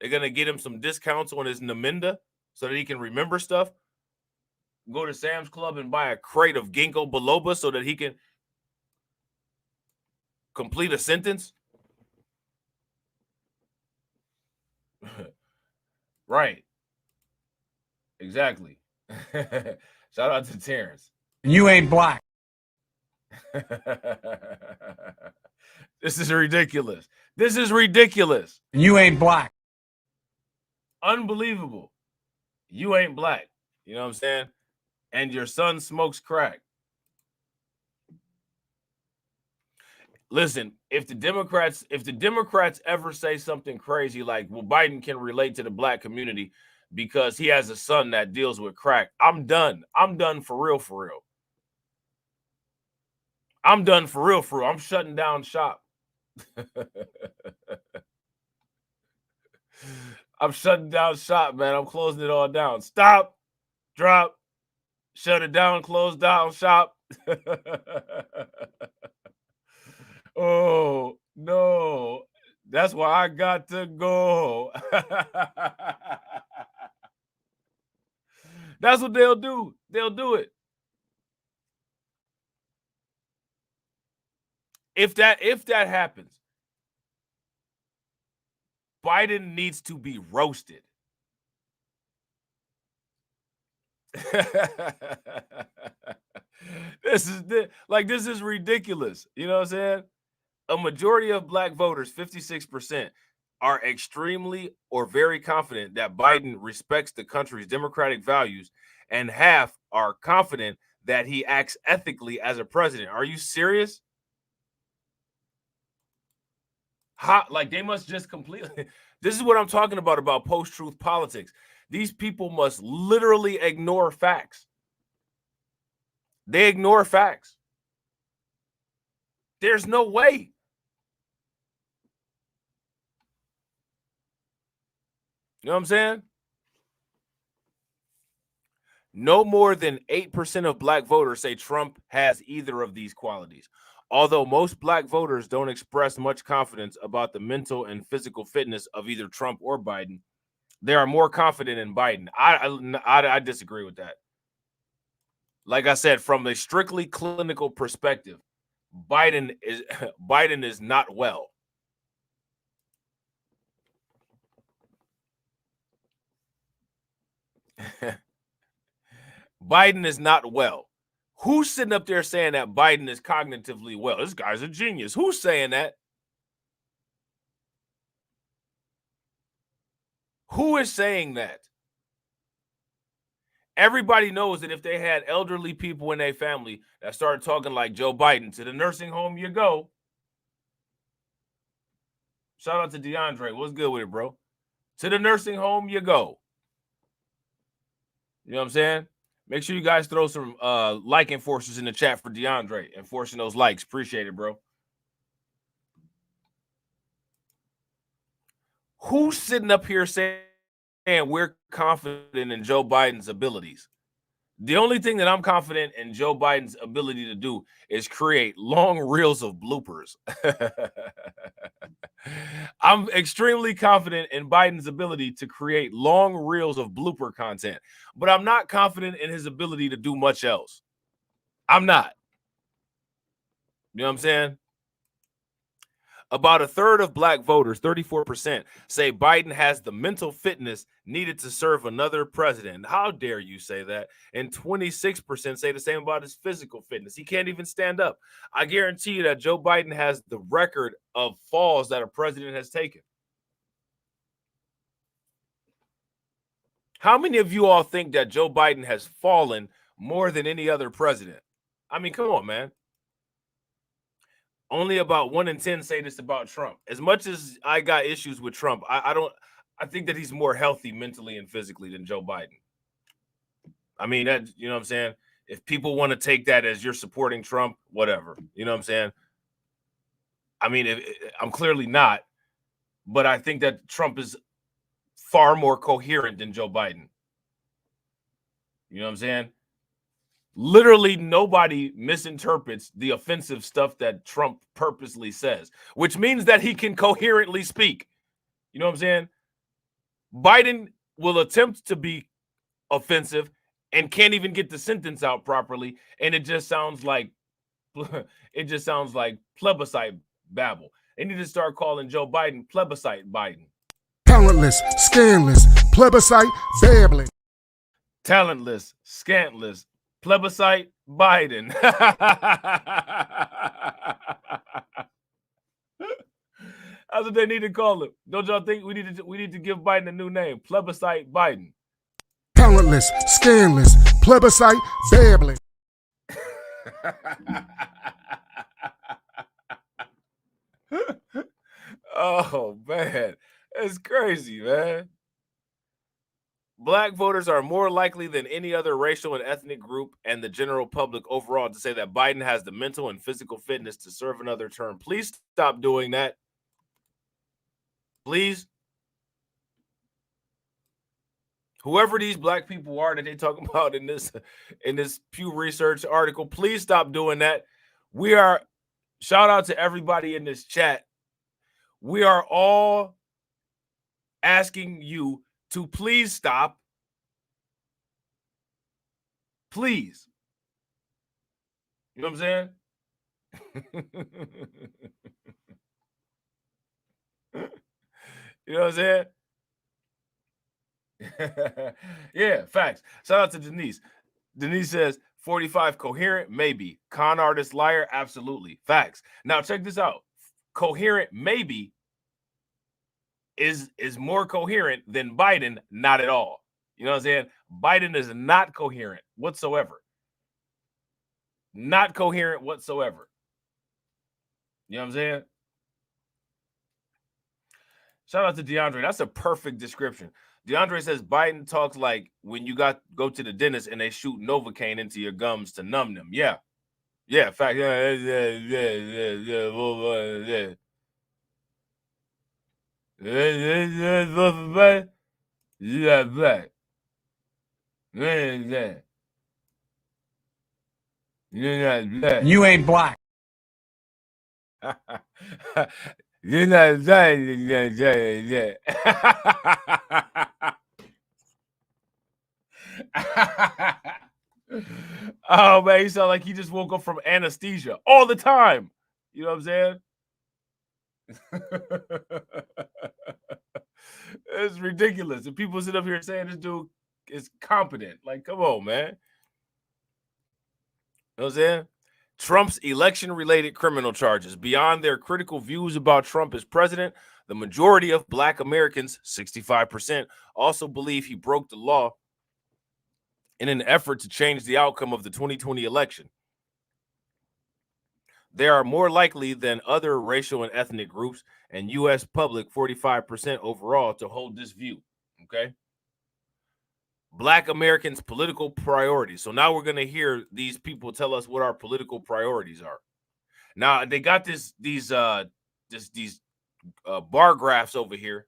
A: They're going to get him some discounts on his Naminda so that he can remember stuff. Go to Sam's Club and buy a crate of ginkgo biloba so that he can complete a sentence. Right. Exactly. Shout out to Terrence.
E: You ain't black.
A: This is ridiculous. This is ridiculous.
E: You ain't black.
A: Unbelievable. You ain't black. You know what I'm saying? And your son smokes crack. Listen, if the Democrats ever say something crazy like, well, Biden can relate to the black community because he has a son that deals with crack, I'm done. I'm done for real, for real. I'm done for real, for real. I'm shutting down shop. I'm shutting down shop, man. I'm closing it all down. Stop, drop, shut it down, close down shop. Oh, no. That's why I got to go. That's what they'll do. They'll do it. If that happens, Biden needs to be roasted. This is ridiculous. You know what I'm saying? A majority of black voters, 56%, are extremely or very confident that Biden respects the country's democratic values, and half are confident that he acts ethically as a president. Are you serious? Like they must just completely. This is what I'm talking about post-truth politics. These people must literally ignore facts. They ignore facts. There's no way. You know what I'm saying? No more than 8% of black voters say Trump has either of these qualities. Although most black voters don't express much confidence about the mental and physical fitness of either Trump or Biden, they are more confident in Biden. I disagree with that. Like I said, from a strictly clinical perspective, Biden is not well. Biden is not well. Who's sitting up there saying that Biden is cognitively well? This guy's a genius. Who's saying that? Who is saying that? Everybody knows that if they had elderly people in their family that started talking like Joe Biden, to the nursing home you go. Shout out to DeAndre. What's good with it, bro? To the nursing home you go. You know what I'm saying? Make sure you guys throw some like enforcers in the chat for DeAndre. Enforcing those likes. Appreciate it, bro. Who's sitting up here saying we're confident in Joe Biden's abilities? The only thing that I'm confident in Joe Biden's ability to do is create long reels of bloopers. I'm extremely confident in Biden's ability to create long reels of blooper content, but I'm not confident in his ability to do much else. I'm not. You know what I'm saying? About a third of black voters, 34%, say Biden has the mental fitness needed to serve another president. How dare you say that? And 26% say the same about his physical fitness. He can't even stand up. I guarantee you that Joe Biden has the record of falls that a president has taken. How many of you all think that Joe Biden has fallen more than any other president? I mean, come on, man. Only about 1 in 10 say this about Trump. As much as I got issues with Trump, I think that he's more healthy mentally and physically than Joe Biden. I mean, that, you know what I'm saying? If people want to take that as you're supporting Trump, whatever. You know what I'm saying? I mean, I'm clearly not, but I think that Trump is far more coherent than Joe Biden. You know what I'm saying? Literally nobody misinterprets the offensive stuff that Trump purposely says, which means that he can coherently speak. You know what I'm saying? Biden will attempt to be offensive and can't even get the sentence out properly, and it just sounds like plebiscite babble. They need to start calling Joe Biden plebiscite Biden.
F: Talentless, scandalous, plebiscite babbling.
A: Talentless, scantless, plebiscite Biden. That's what they need to call him. Don't y'all think we need to give Biden a new name? Plebiscite Biden.
F: Talentless, scandalous, plebiscite babbling.
A: Oh man, it's crazy, man. Black voters are more likely than any other racial and ethnic group and the general public overall to say that Biden has the mental and physical fitness to serve another term. Please stop doing that. Please. Whoever these black people are that they talking about in this Pew Research article, please stop doing that. Shout out to everybody in this chat. We are all asking you to please stop. Please. You know what I'm saying? You know what I'm saying? Yeah, facts. Shout out to Denise. Denise says 45 coherent, maybe. Con artist, liar, absolutely. Facts. Now check this out. Coherent, maybe, is more coherent than Biden, not at all. You know what I'm saying? Biden is not coherent whatsoever. Not coherent whatsoever. You know what I'm saying? Shout out to DeAndre. That's a perfect description. DeAndre says Biden talks like when you go to the dentist and they shoot Novocaine into your gums to numb them. Yeah. Yeah, fact. Yeah.
E: You ain't black.
A: You're not saying. Oh man, he sound like he just woke up from anesthesia all the time. You know what I'm saying? It's ridiculous. And people sit up here saying this dude is competent. Like, come on, man. You know what I'm saying? Trump's election-related criminal charges. Beyond their critical views about Trump as president, the majority of Black Americans, 65%, also believe he broke the law in an effort to change the outcome of the 2020 election. They are more likely than other racial and ethnic groups and U.S. public, 45% overall, to hold this view. Okay? Black Americans' political priorities. So now we're going to hear these people tell us what our political priorities are. Now they got these bar graphs over here.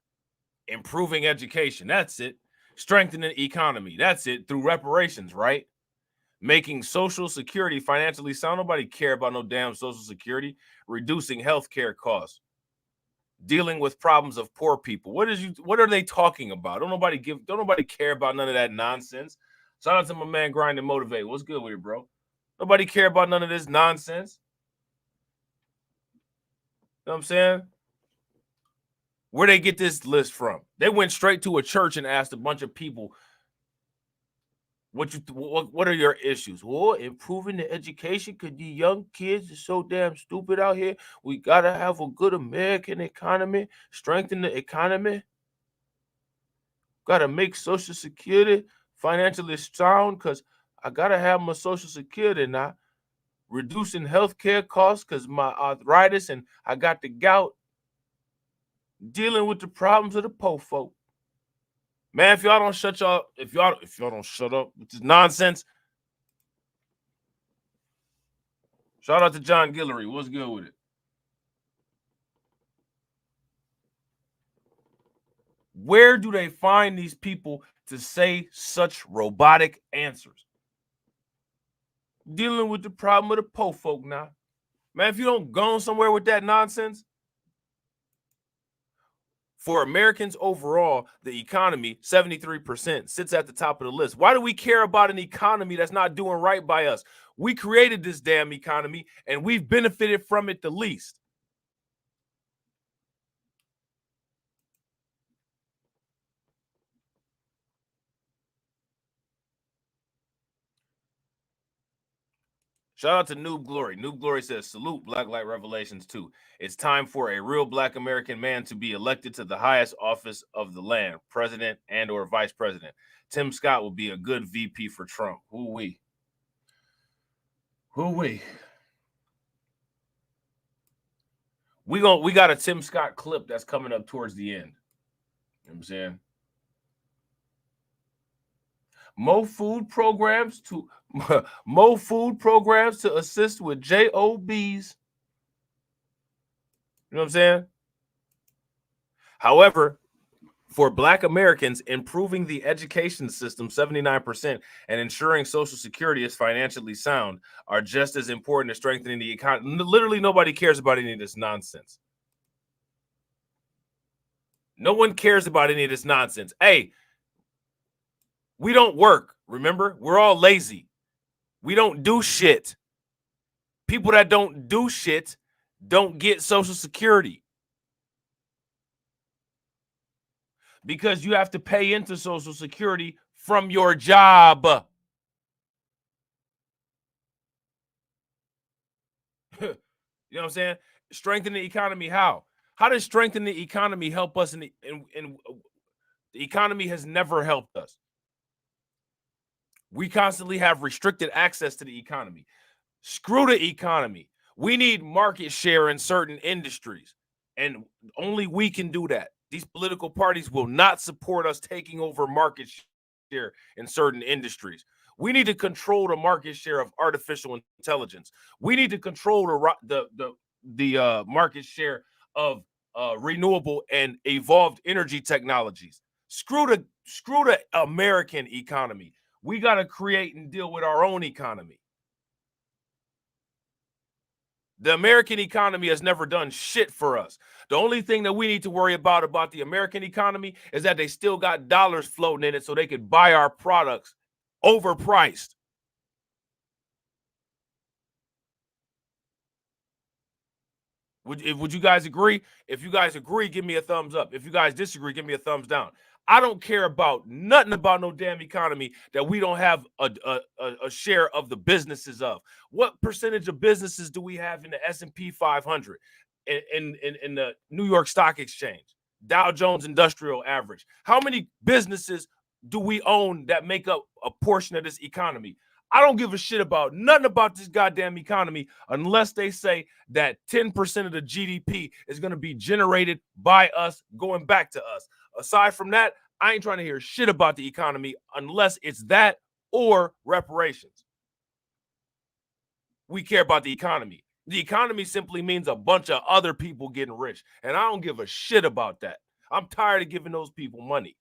A: Improving education. That's it. Strengthening economy. That's it. Through reparations, right? Making Social Security financially sound. Nobody care about no damn Social Security. Reducing healthcare costs. Dealing with problems of poor people. What are they talking about? Don't nobody care about none of that nonsense. Shout out to my man Grind and Motivate. What's good with you, bro? Nobody care about none of this nonsense. know what I'm saying? Where they get this list from? They went straight to a church and asked a bunch of people, what are your issues? Well, improving the education because the young kids are so damn stupid out here. We got to have a good American economy, strengthen the economy. Got to make Social Security financially sound because I got to have my Social Security now. Reducing healthcare costs because my arthritis and I got the gout. Dealing with the problems of the poor folk. Man, if y'all don't shut y'all, if y'all don't shut up with this nonsense. Shout out to John Guillory. What's good with it? Where do they find these people to say such robotic answers? Dealing with the problem of the poor folk now. Man, if you don't go somewhere with that nonsense. For Americans overall, the economy, 73%, sits at the top of the list. Why do we care about an economy that's not doing right by us? We created this damn economy, and we've benefited from it the least. Shout out to Noob Glory. Noob Glory says, salute Black Light Revelations 2. It's time for a real Black American man to be elected to the highest office of the land, president and or vice president. Tim Scott will be a good VP for Trump. Who-wee. Who-wee. We got a Tim Scott clip that's coming up towards the end. You know what I'm saying? More food programs to assist with JOBs. You know what I'm saying? However, for Black Americans, improving the education system, 79%, and ensuring Social Security is financially sound are just as important as strengthening the economy. Literally, nobody cares about any of this nonsense. No one cares about any of this nonsense. Hey, we don't work, remember? We're all lazy. We don't do shit. People that don't do shit don't get Social Security. Because you have to pay into Social Security from your job. You know what I'm saying? Strengthen the economy, how? How does strengthen the economy help us? The economy has never helped us. We constantly have restricted access to the economy. Screw the economy. We need market share in certain industries, and only we can do that. These political parties will not support us taking over market share in certain industries. We need to control the market share of artificial intelligence. We need to control the market share of renewable and evolved energy technologies. Screw the American economy. We got to create and deal with our own economy. The American economy has never done shit for us. The only thing that we need to worry about the American economy is that they still got dollars floating in it so they could buy our products overpriced. Would you guys agree? If you guys agree, give me a thumbs up. If you guys disagree, give me a thumbs down. I don't care about nothing about no damn economy that we don't have a share of the businesses of. What percentage of businesses do we have in the S&P 500, in the New York Stock Exchange, Dow Jones Industrial Average? How many businesses do we own that make up a portion of this economy? I don't give a shit about nothing about this goddamn economy unless they say that 10% of the GDP is going to be generated by us, going back to us. Aside from that, I ain't trying to hear shit about the economy unless it's that or reparations. We care about the economy. The economy simply means a bunch of other people getting rich, and I don't give a shit about that. I'm tired of giving those people money.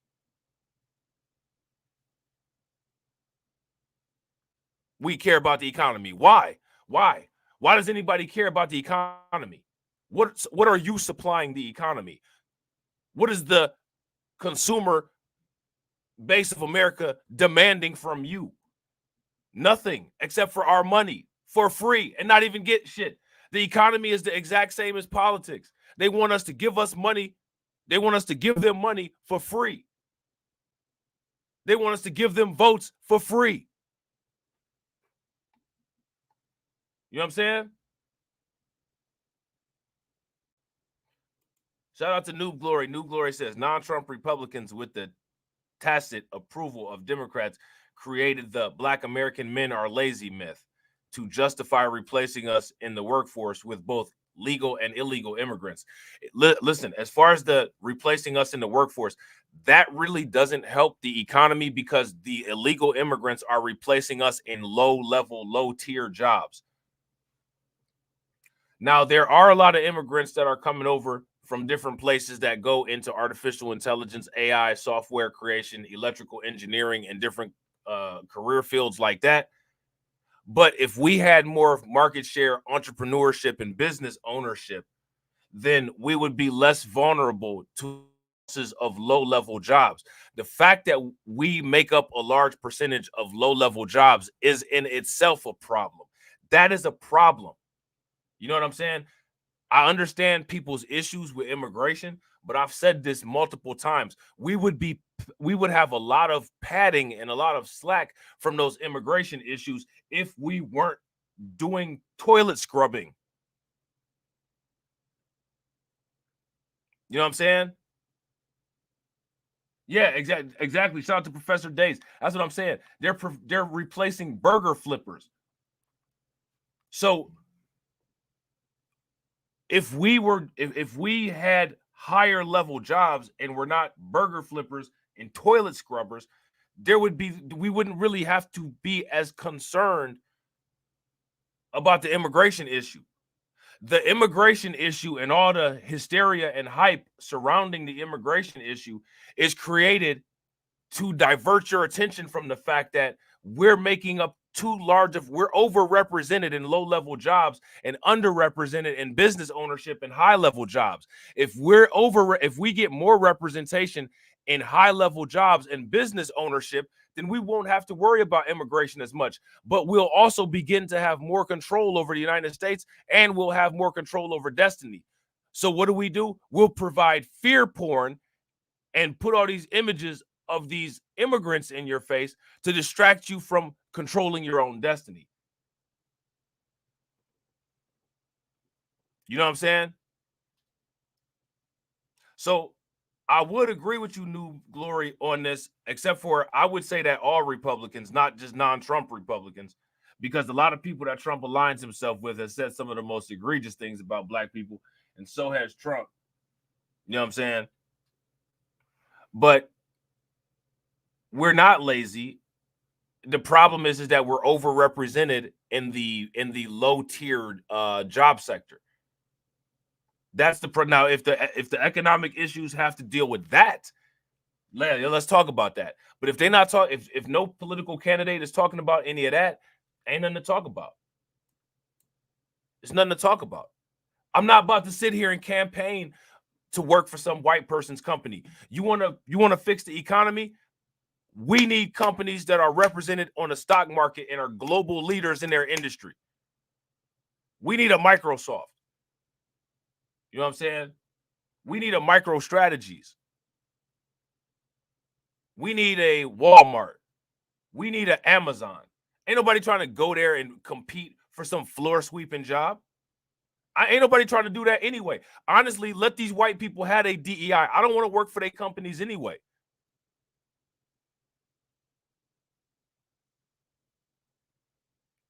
A: We care about the economy. Why? Why does anybody care about the economy? What are you supplying the economy? What is the consumer base of America demanding from you? Nothing except for our money for free and not even get shit. The economy is the exact same as politics. They want us to give us money. They want us to give them money for free. They want us to give them votes for free. You know what I'm saying? Shout out to Noob Glory. Noob Glory says non-Trump Republicans with the tacit approval of Democrats created the Black American men are lazy myth to justify replacing us in the workforce with both legal and illegal immigrants. Listen, as far as the replacing us in the workforce, that really doesn't help the economy because the illegal immigrants are replacing us in low-level, low-tier jobs. Now, there are a lot of immigrants that are coming over from different places that go into artificial intelligence, AI, software creation, electrical engineering, and different career fields like that. But if we had more market share, entrepreneurship, and business ownership, then we would be less vulnerable to of low-level jobs. The fact that we make up a large percentage of low-level jobs is in itself a problem. That is a problem. You know what I'm saying? I understand people's issues with immigration, but I've said this multiple times. We would have a lot of padding and a lot of slack from those immigration issues if we weren't doing toilet scrubbing. You know what I'm saying? Yeah, exactly. Shout out to Professor Days. That's what I'm saying. They're replacing burger flippers. So if we had higher level jobs and we're not burger flippers and toilet scrubbers, we wouldn't really have to be as concerned about the immigration issue. The immigration issue and all the hysteria and hype surrounding the immigration issue is created to divert your attention from the fact that we're making up we're overrepresented in low-level jobs and underrepresented in business ownership and high-level jobs. If we get more representation in high-level jobs and business ownership, then we won't have to worry about immigration as much. But we'll also begin to have more control over the United States, and we'll have more control over destiny. So what do? We'll provide fear porn and put all these images of these immigrants in your face to distract you from controlling your own destiny. You know what I'm saying? So I would agree with you, New Glory, on this, except for I would say that all Republicans, not just non-Trump Republicans, because a lot of people that Trump aligns himself with have said some of the most egregious things about black people, and so has Trump. You know what I'm saying? But we're not lazy. The problem is that we're overrepresented in the low-tiered job sector. That's the now. If the economic issues have to deal with that, let's talk about that. But if they're not talking, if no political candidate is talking about any of that, ain't nothing to talk about. It's nothing to talk about. I'm not about to sit here and campaign to work for some white person's company. You want to fix the economy? We need companies that are represented on the stock market and are global leaders in their industry. We need a Microsoft. You know what I'm saying? We need a MicroStrategies. We need a Walmart. We need an Amazon. Ain't nobody trying to go there and compete for some floor sweeping job. Ain't nobody trying to do that anyway. Honestly, let these white people have a DEI. I don't want to work for their companies anyway.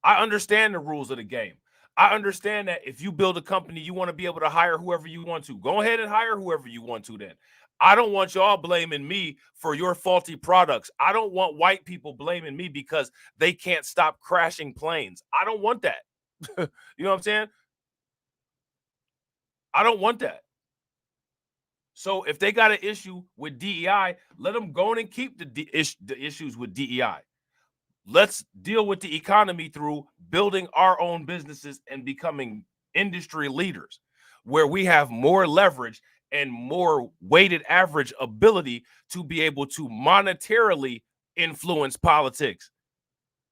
A: I understand the rules of the game. I understand that if you build a company, you want to be able to hire whoever you want to. Go ahead and hire whoever you want to then. I don't want y'all blaming me for your faulty products. I don't want white people blaming me because they can't stop crashing planes. I don't want that. You know what I'm saying? I don't want that. So if they got an issue with DEI, let them go in and keep the issues with DEI. Let's deal with the economy through building our own businesses and becoming industry leaders where we have more leverage and more weighted average ability to be able to monetarily influence politics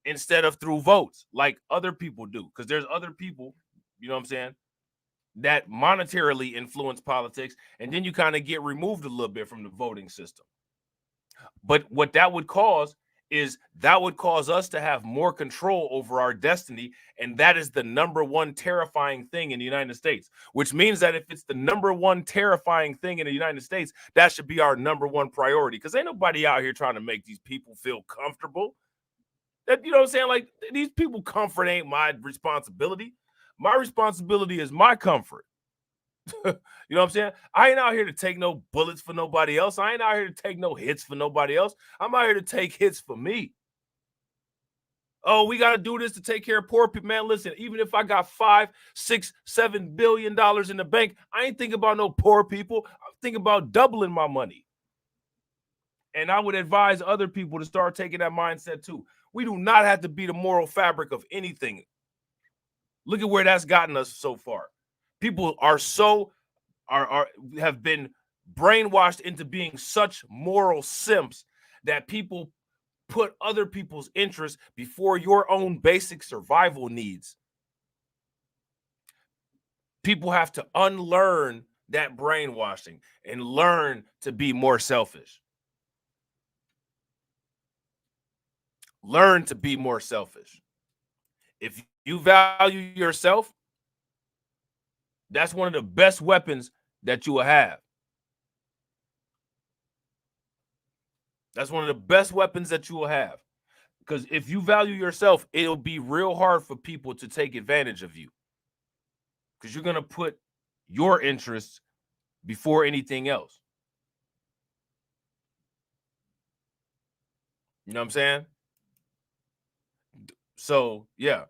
A: instead of through votes like other people do. Because there's other people, you know what I'm saying, that monetarily influence politics, and then you kind of get removed a little bit from the voting system. But what that would cause is that would cause us to have more control over our destiny, and that is the number one terrifying thing in the United States, which means that if it's the number one terrifying thing in the United States, that should be our number one priority, because ain't nobody out here trying to make these people feel comfortable. That, you know what I'm saying? Like, these people comfort ain't my responsibility. My responsibility is my comfort. You know what I'm saying? I ain't out here to take no bullets for nobody else. I ain't out here to take no hits for nobody else. I'm out here to take hits for me. Oh, we got to do this to take care of poor people. Man, listen, even if I got $5, $6, $7 billion in the bank, I ain't thinking about no poor people. I'm thinking about doubling my money. And I would advise other people to start taking that mindset too. We do not have to be the moral fabric of anything. Look at where that's gotten us so far. People have been brainwashed into being such moral simps that people put other people's interests before your own basic survival needs. People have to unlearn that brainwashing and learn to be more selfish. Learn to be more selfish. If you value yourself, that's one of the best weapons that you will have. That's one of the best weapons that you will have. Because if you value yourself, it'll be real hard for people to take advantage of you. Because you're going to put your interests before anything else. You know what I'm saying? So, yeah.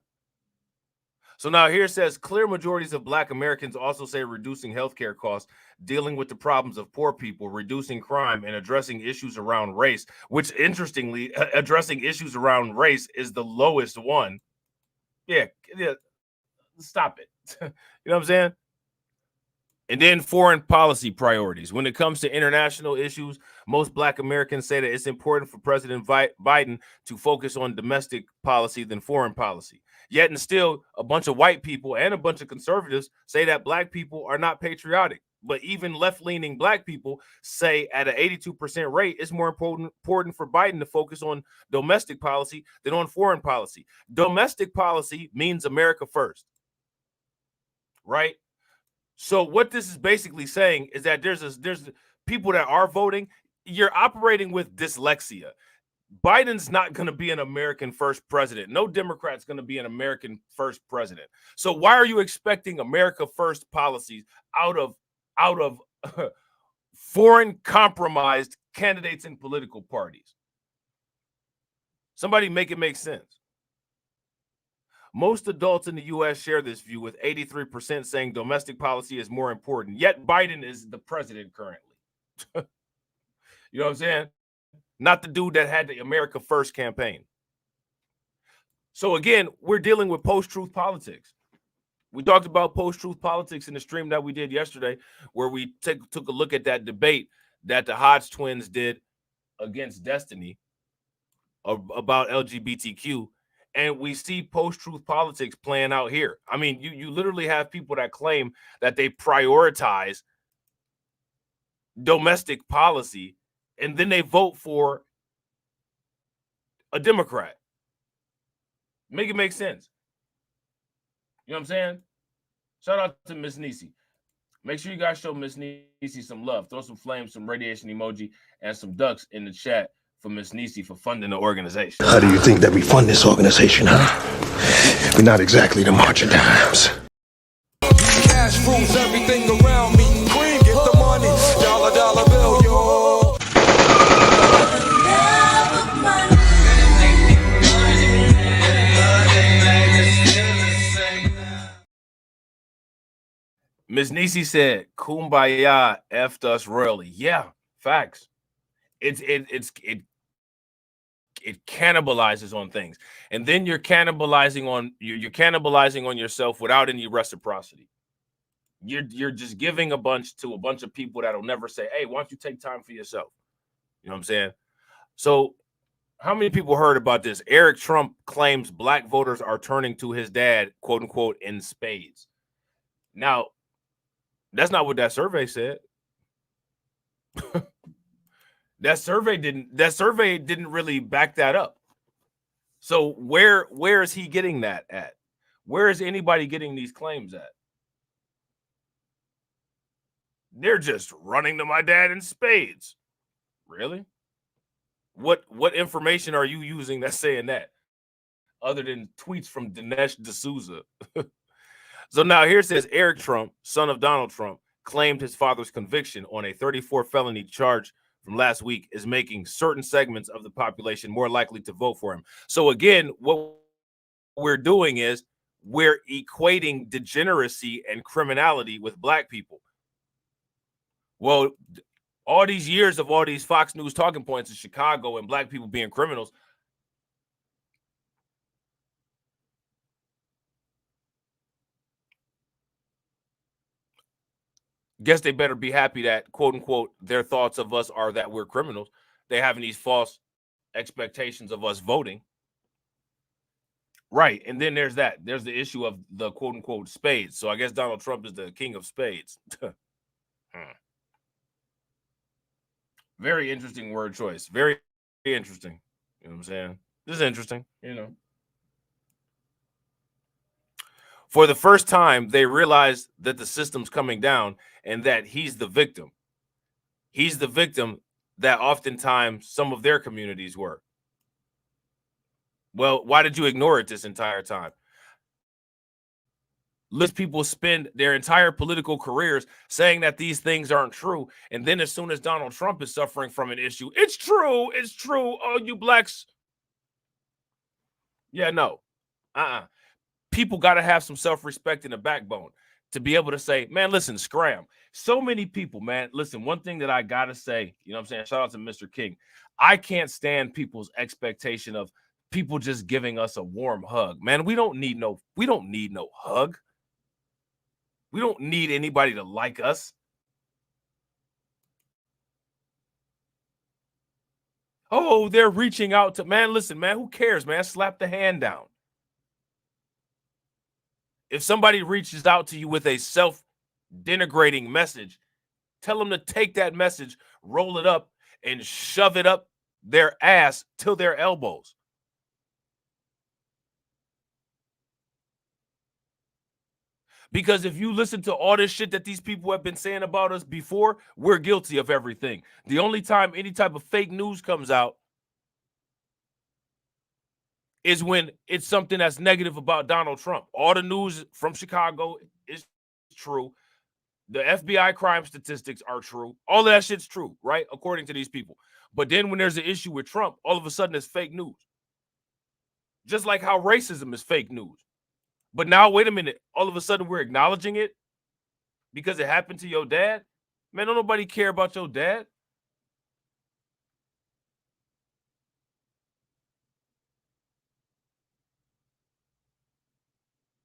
A: So now here it says, clear majorities of Black Americans also say reducing healthcare costs, dealing with the problems of poor people, reducing crime, and addressing issues around race, which interestingly, addressing issues around race is the lowest one. Yeah, stop it. You know what I'm saying? And then foreign policy priorities. When it comes to international issues, most Black Americans say that it's important for President Biden to focus on domestic policy than foreign policy. Yet and still, a bunch of white people and a bunch of conservatives say that Black people are not patriotic. But even left-leaning Black people say at an 82% rate, it's more important for Biden to focus on domestic policy than on foreign policy. Domestic policy means America first, right? So what this is basically saying is that there's people that are voting, you're operating with dyslexia. Biden's not going to be an American first president. No Democrat's going to be an American first president. So why are you expecting America first policies out of foreign compromised candidates and political parties? Somebody make it make sense. Most adults in the U.S. share this view, with 83% saying domestic policy is more important. Yet Biden is the president currently. You know what I'm saying? Not the dude that had the America First campaign. So again, we're dealing with post-truth politics. We talked about post-truth politics in the stream that we did yesterday, where we took a look at that debate that the Hodge twins did against Destiny about LGBTQ. And we see post-truth politics playing out here. I mean, you literally have people that claim that they prioritize domestic policy, and then they vote for a Democrat. Make it make sense. You know what I'm saying? Shout out to Miss Nisi. Make sure you guys show Miss Nisi some love. Throw some flames, some radiation emoji, and some ducks in the chat for Miss Nisi for funding the organization.
B: How do you think that we fund this organization, huh? We're not exactly the March of Dimes.
C: Cash rules everything around me. Cream, get the money. Dollar, dollar bill, yo.
A: Miss Nisi said, "Kumbaya effed us royally." Yeah, facts. It cannibalizes on things, and then you're cannibalizing on yourself without any reciprocity. You're just giving a bunch of people that'll never say, "Hey, why don't you take time for yourself?" You know what I'm saying? So, how many people heard about this? Eric Trump claims Black voters are turning to his dad, quote unquote, in spades. Now, That's not what that survey said. That survey didn't really back that up. So where is he getting that at? Where is anybody getting these claims at? They're just running to my dad in spades. Really? What information are you using that's saying that? Other than tweets from Dinesh D'Souza. So now here it says Eric Trump, son of Donald Trump, claimed his father's conviction on a 34 felony charge from last week is making certain segments of the population more likely to vote for him. So again, what we're doing is we're equating degeneracy and criminality with black people. Well, all these years of all these Fox News talking points in Chicago and black people being criminals, guess they better be happy that, quote unquote, their thoughts of us are that we're criminals. They having these false expectations of us voting. Right. And then there's that. There's the issue of the quote unquote spades. So I guess Donald Trump is the king of spades. Very interesting word choice. Very interesting. You know what I'm saying? This is interesting, you know. For the first time, they realized that the system's coming down and that he's the victim. He's the victim that oftentimes some of their communities were. Well, why did you ignore it this entire time? Let people spend their entire political careers saying that these things aren't true. And then as soon as Donald Trump is suffering from an issue, it's true. It's true. Oh, you blacks. Yeah, no. People got to have some self-respect and a backbone to be able to say, man, listen, scram. So many people, man, listen, one thing that I got to say, you know what I'm saying? Shout out to Mr. King. I can't stand people's expectation of people just giving us a warm hug. Man, we don't need no hug. We don't need anybody to like us. Oh, they're reaching out to, man, listen, man, who cares, man? Slap the hand down. If somebody reaches out to you with a self-denigrating message, tell them to take that message, roll it up, and shove it up their ass till their elbows. Because if you listen to all this shit that these people have been saying about us before, we're guilty of everything. The only time any type of fake news comes out is when it's something that's negative about Donald Trump. All the news from Chicago is true. The FBI crime statistics are true. All of that shit's true, right? According to these people. But then when there's an issue with Trump, all of a sudden it's fake news. Just like how racism is fake news. But now, wait a minute. All of a sudden, we're acknowledging it because it happened to your dad? Man, don't nobody care about your dad.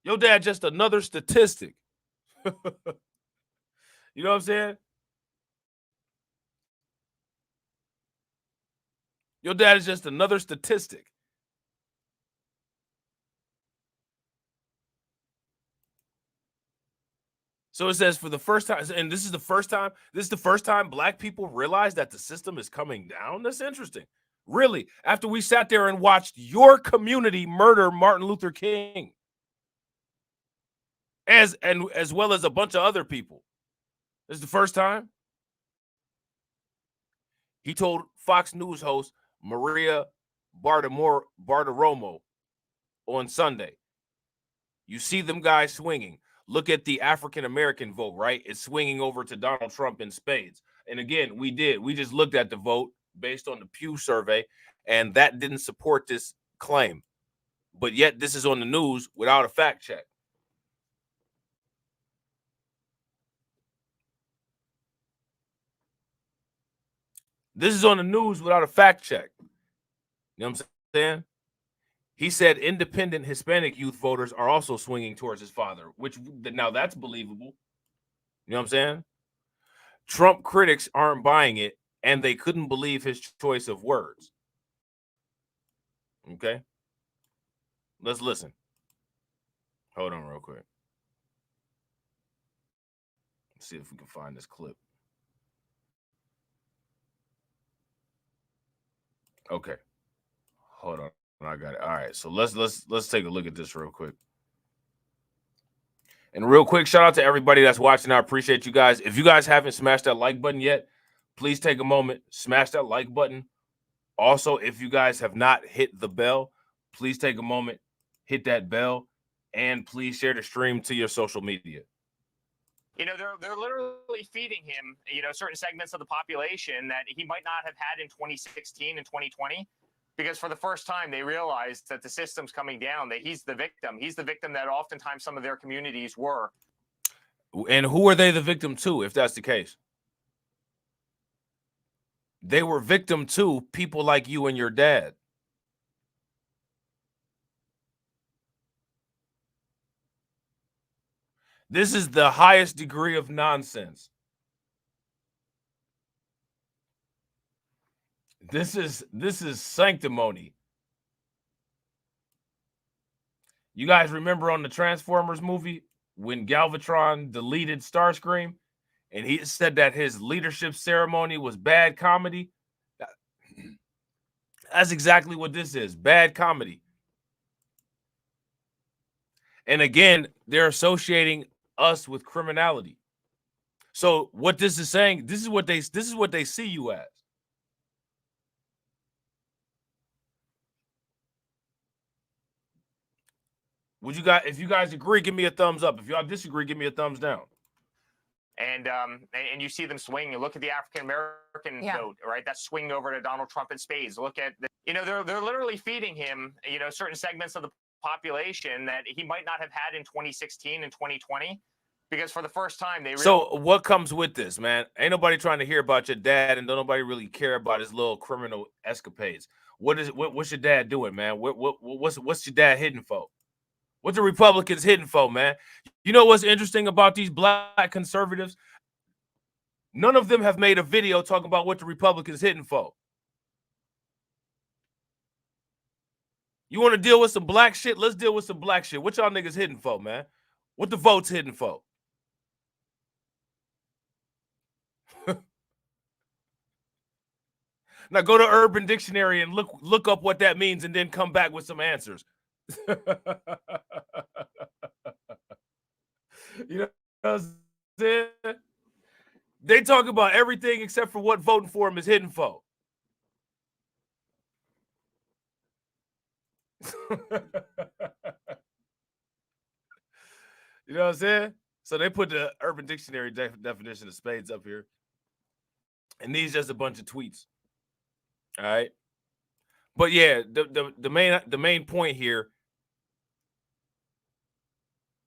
A: Your dad just another statistic. You know what I'm saying? Your dad is just another statistic. So it says for the first time, and this is the first time black people realize that the system is coming down. That's interesting. Really, after we sat there and watched your community murder Martin Luther King, as well as a bunch of other people. This is the first time. He told Fox News host Maria Bartiromo on Sunday, you see them guys swinging. Look at the African-American vote, right? It's swinging over to Donald Trump in spades. And again, we just looked at the vote based on the Pew survey, and that didn't support this claim. But yet this is on the news without a fact check. This is on the news without a fact check. You know what I'm saying? He said independent Hispanic youth voters are also swinging towards his father, which now that's believable. You know what I'm saying? Trump critics aren't buying it, and they couldn't believe his choice of words. Okay? Let's listen. Hold on real quick. see if we can find this clip. Okay. Hold on. I got it. All right. So let's take a look at this real quick. And real quick, shout out to everybody that's watching. I appreciate you guys. If you guys haven't smashed that like button yet, please take a moment, smash that like button. Also, if you guys have not hit the bell, please take a moment, hit that bell, and please share the stream to your social media.
G: You know, they're literally feeding him, you know, certain segments of the population that he might not have had in 2016 and 2020, because for the first time they realized that the system's coming down, that he's the victim. He's the victim that oftentimes some of their communities were.
A: And who are they the victim to, if that's the case? They were victim to people like you and your dad. This is the highest degree of nonsense. This is sanctimony. You guys remember on the Transformers movie when Galvatron deleted Starscream and he said that his leadership ceremony was bad comedy? That's exactly what this is, bad comedy. And again, they're associating us with criminality. So what this is saying, this is what they see you as. Would you guys, if you guys agree, give me a thumbs up. If y'all disagree, give me a thumbs down.
G: And you see them swing. You look at the African American vote, right? That's swinging over to Donald Trump in spades. Look at the, you know, they're literally feeding him, you know, certain segments of the population that he might not have had in 2016 and 2020, because for the first time they.
A: So what comes with this, man? Ain't nobody trying to hear about your dad, and don't nobody really care about his little criminal escapades. What's your dad doing, man? What's your dad hitting for? What the Republicans hitting for, man? You know what's interesting about these black conservatives? None of them have made a video talking about what the Republicans hitting for. You want to deal with some black shit? Let's deal with some black shit. What y'all niggas hitting for, man? What the votes hitting for? Now go to Urban Dictionary and look up what that means and then come back with some answers. You know what I'm saying? They talk about everything except for what voting for him is hitting for. You know what I'm saying? So they put the Urban Dictionary definition of spades up here. And these just a bunch of tweets. All right. But yeah, the main point here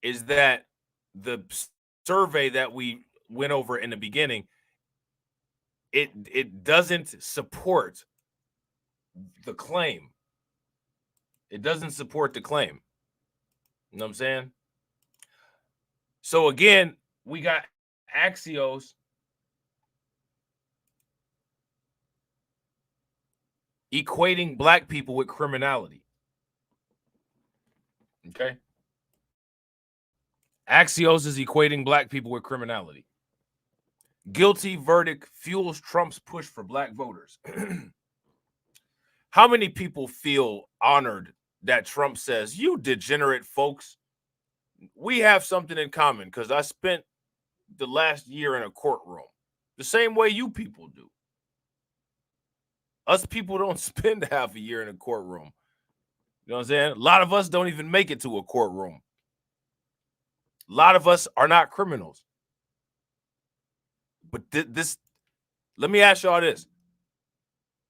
A: is that the survey that we went over in the beginning, it doesn't support the claim. It doesn't support the claim. You know what I'm saying? So again, we got Axios equating black people with criminality. Okay? Axios is equating black people with criminality. Guilty verdict fuels Trump's push for black voters. How many people feel honored that Trump says, you degenerate folks, we have something in common because I spent the last year in a courtroom the same way you people do. Us people don't spend half a year in a courtroom. You know what I'm saying? A lot of us don't even make it to a courtroom. A lot of us are not criminals. But this, let me ask y'all this.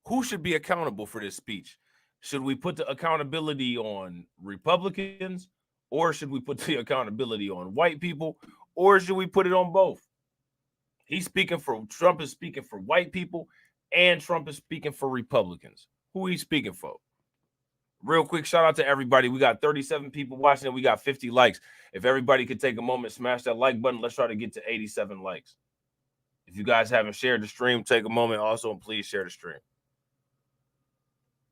A: Who should be accountable for this speech? Should we put the accountability on Republicans, or should we put the accountability on white people, or should we put it on both? Trump is speaking for white people, and Trump is speaking for Republicans. Who he's speaking for? Real quick, shout out to everybody. We got 37 people watching, and we got 50 likes. If everybody could take a moment, smash that like button. Let's try to get to 87 likes. If you guys haven't shared the stream, take a moment also, and please share the stream.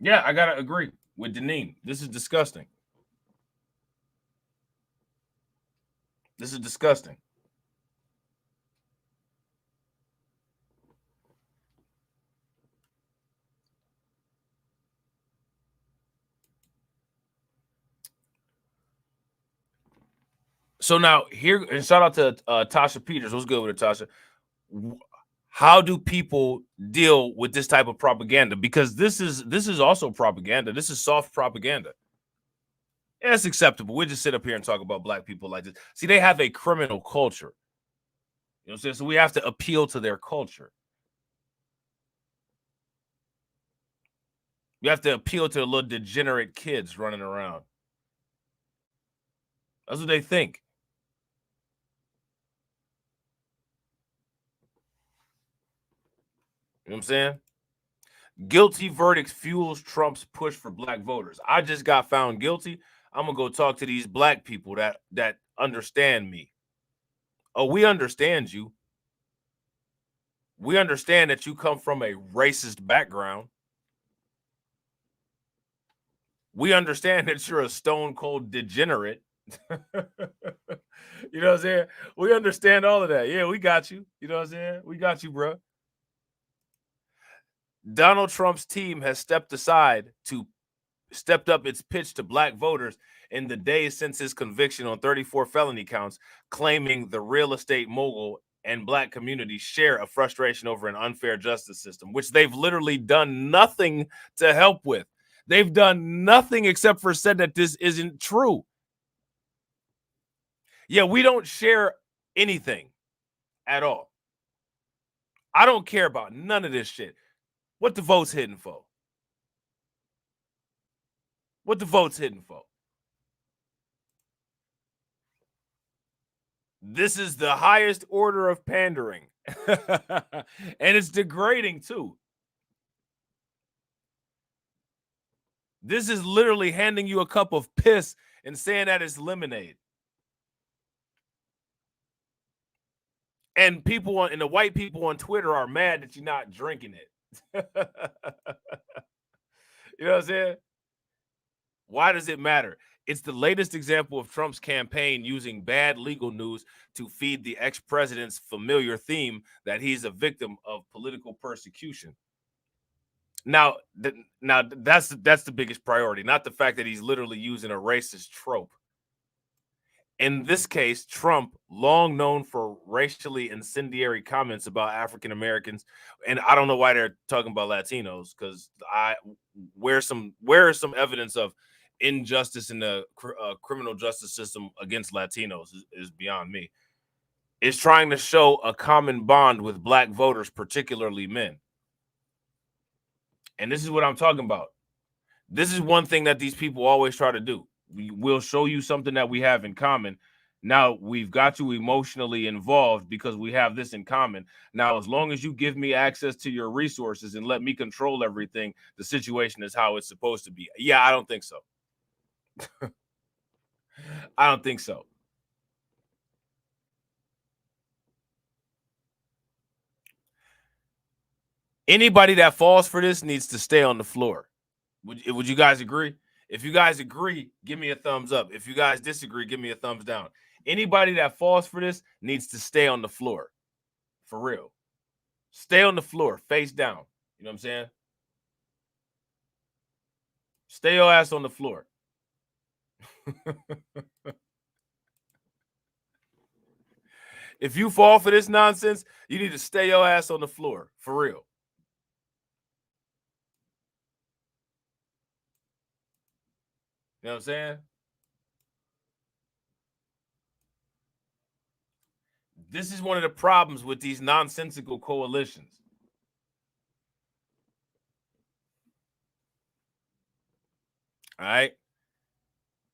A: Yeah, I got to agree with Deneen. This is disgusting. This is disgusting. So now here, and shout out to Tasha Peters. What's good with it, Tasha? How do people deal with this type of propaganda? Because this is also propaganda. This is soft propaganda. Yeah, it's acceptable. We just sit up here and talk about black people like this. See, they have a criminal culture. You know what I'm saying? So we have to appeal to their culture. You have to appeal to the little degenerate kids running around. That's what they think. You know what I'm saying? Guilty verdicts fuels Trump's push for black voters. I just got found guilty. I'm gonna go talk to these black people that understand me. Oh, we understand you. We understand that you come from a racist background. We understand that you're a stone cold degenerate. You know what I'm saying? We understand all of that. Yeah, we got you. You know what I'm saying? We got you, bro. Donald Trump's team has stepped up its pitch to black voters in the days since his conviction on 34 felony counts, claiming the real estate mogul and black communities share a frustration over an unfair justice system, which they've literally done nothing to help with. They've done nothing except for said that this isn't true. Yeah, we don't share anything at all. I don't care about none of this shit. What the vote's hitting for? What the vote's hitting for? This is the highest order of pandering. And it's degrading too. This is literally handing you a cup of piss and saying that it's lemonade. And people and the white people on Twitter are mad that you're not drinking it. You know what I'm saying? Why does it matter? It's the latest example of Trump's campaign using bad legal news to feed the ex-president's familiar theme that he's a victim of political persecution. Now that's the biggest priority, not the fact that he's literally using a racist trope. In this case, Trump, long known for racially incendiary comments about African Americans, and I don't know why they're talking about Latinos, because where is some evidence of injustice in the criminal justice system against Latinos is beyond me. Is trying to show a common bond with black voters, particularly men. And this is what I'm talking about. This is one thing that these people always try to do. We'll show you something that we have in common. Now we've got you emotionally involved because we have this in common. Now, as long as you give me access to your resources and let me control everything, the situation is how it's supposed to be. Yeah, I don't think so. I don't think so. Anybody that falls for this needs to stay on the floor. Would you guys agree? If you guys agree, give me a thumbs up. If you guys disagree, give me a thumbs down. Anybody that falls for this needs to stay on the floor. For real. Stay on the floor, face down. You know what I'm saying? Stay your ass on the floor. If you fall for this nonsense, you need to stay your ass on the floor. For real. You know what I'm saying? This is one of the problems with these nonsensical coalitions. All right.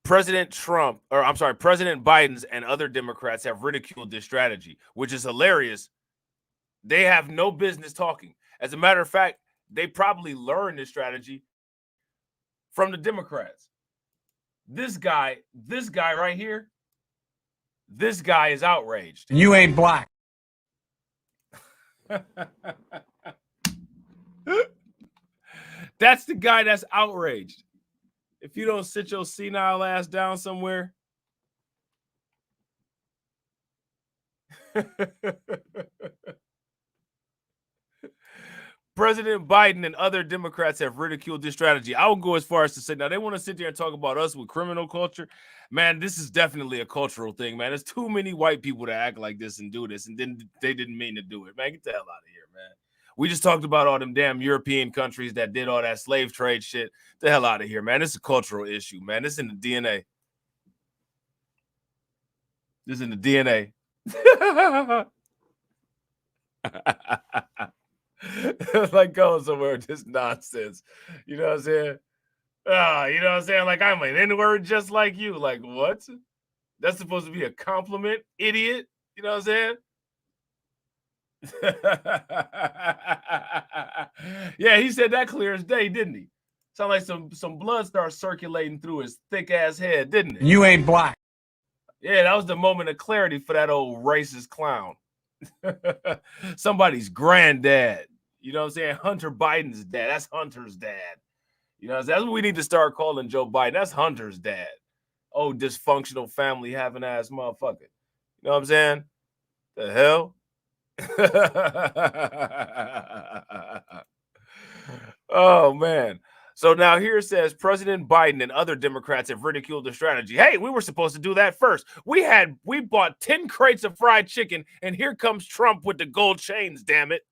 A: President Biden's and other Democrats have ridiculed this strategy, which is hilarious. They have no business talking. As a matter of fact, they probably learned this strategy from the Democrats. This guy right here, this guy is outraged.
E: You ain't black.
A: That's the guy that's outraged. If you don't sit your senile ass down somewhere. President Biden and other Democrats have ridiculed this strategy. I would go as far as to say, now they want to sit there and talk about us with criminal culture. Man, this is definitely a cultural thing, man. There's too many white people to act like this and do this, and then they didn't mean to do it. Man, get the hell out of here, man. We just talked about all them damn European countries that did all that slave trade shit. Get the hell out of here, man. This is a cultural issue, man. This is in the DNA. This is in the DNA. Like going somewhere with this nonsense. You know what I'm saying? You know what I'm saying? Like, I'm an N-word just like you. Like, what? That's supposed to be a compliment, idiot. You know what I'm saying? Yeah, he said that clear as day, didn't he? Sound like some blood started circulating through his thick ass head, didn't it?
E: You ain't black.
A: Yeah, that was the moment of clarity for that old racist clown. Somebody's granddad. You know what I'm saying? Hunter Biden's dad. That's Hunter's dad. You know, that's what we need to start calling Joe Biden. That's Hunter's dad. Oh, dysfunctional family having ass motherfucker. You know what I'm saying? The hell? Oh, man. So now here it says President Biden and other Democrats have ridiculed the strategy. Hey, we were supposed to do that first. We bought 10 crates of fried chicken, and here comes Trump with the gold chains, damn it.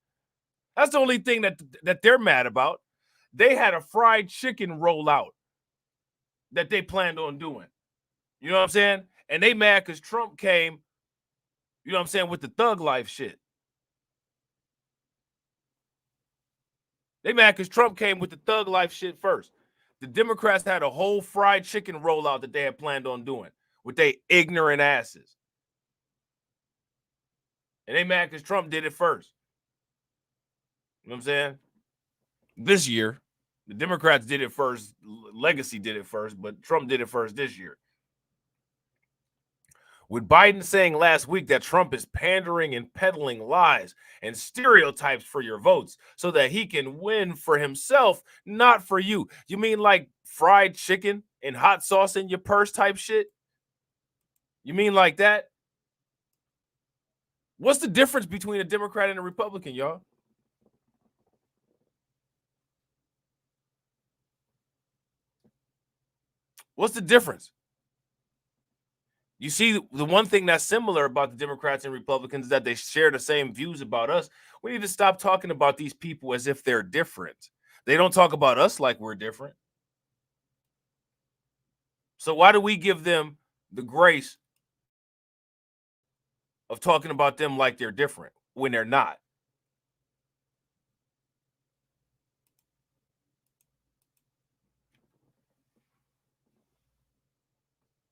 A: That's the only thing that they're mad about. They had a fried chicken rollout that they planned on doing. You know what I'm saying? And they mad because Trump came, you know what I'm saying, with the thug life shit. They mad because Trump came with the thug life shit first. The Democrats had a whole fried chicken rollout that they had planned on doing with their ignorant asses. And they mad because Trump did it first. You know what I'm saying? This year, the Democrats did it first. Legacy did it first, but Trump did it first this year. With Biden saying last week that Trump is pandering and peddling lies and stereotypes for your votes so that he can win for himself, not for you. You mean like fried chicken and hot sauce in your purse type shit? You mean like that? What's the difference between a Democrat and a Republican, y'all? What's the difference? You see, the one thing that's similar about the Democrats and Republicans is that they share the same views about us. We need to stop talking about these people as if they're different. They don't talk about us like we're different. So why do we give them the grace of talking about them like they're different when they're not?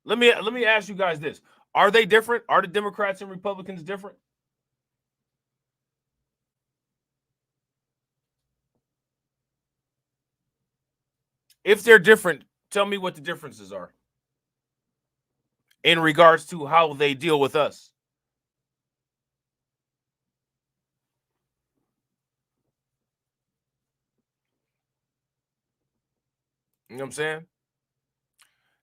A: Let me ask you guys this. Are they different? Are the Democrats and Republicans different? If they're different, tell me what the differences are in regards to how they deal with us. You know what I'm saying?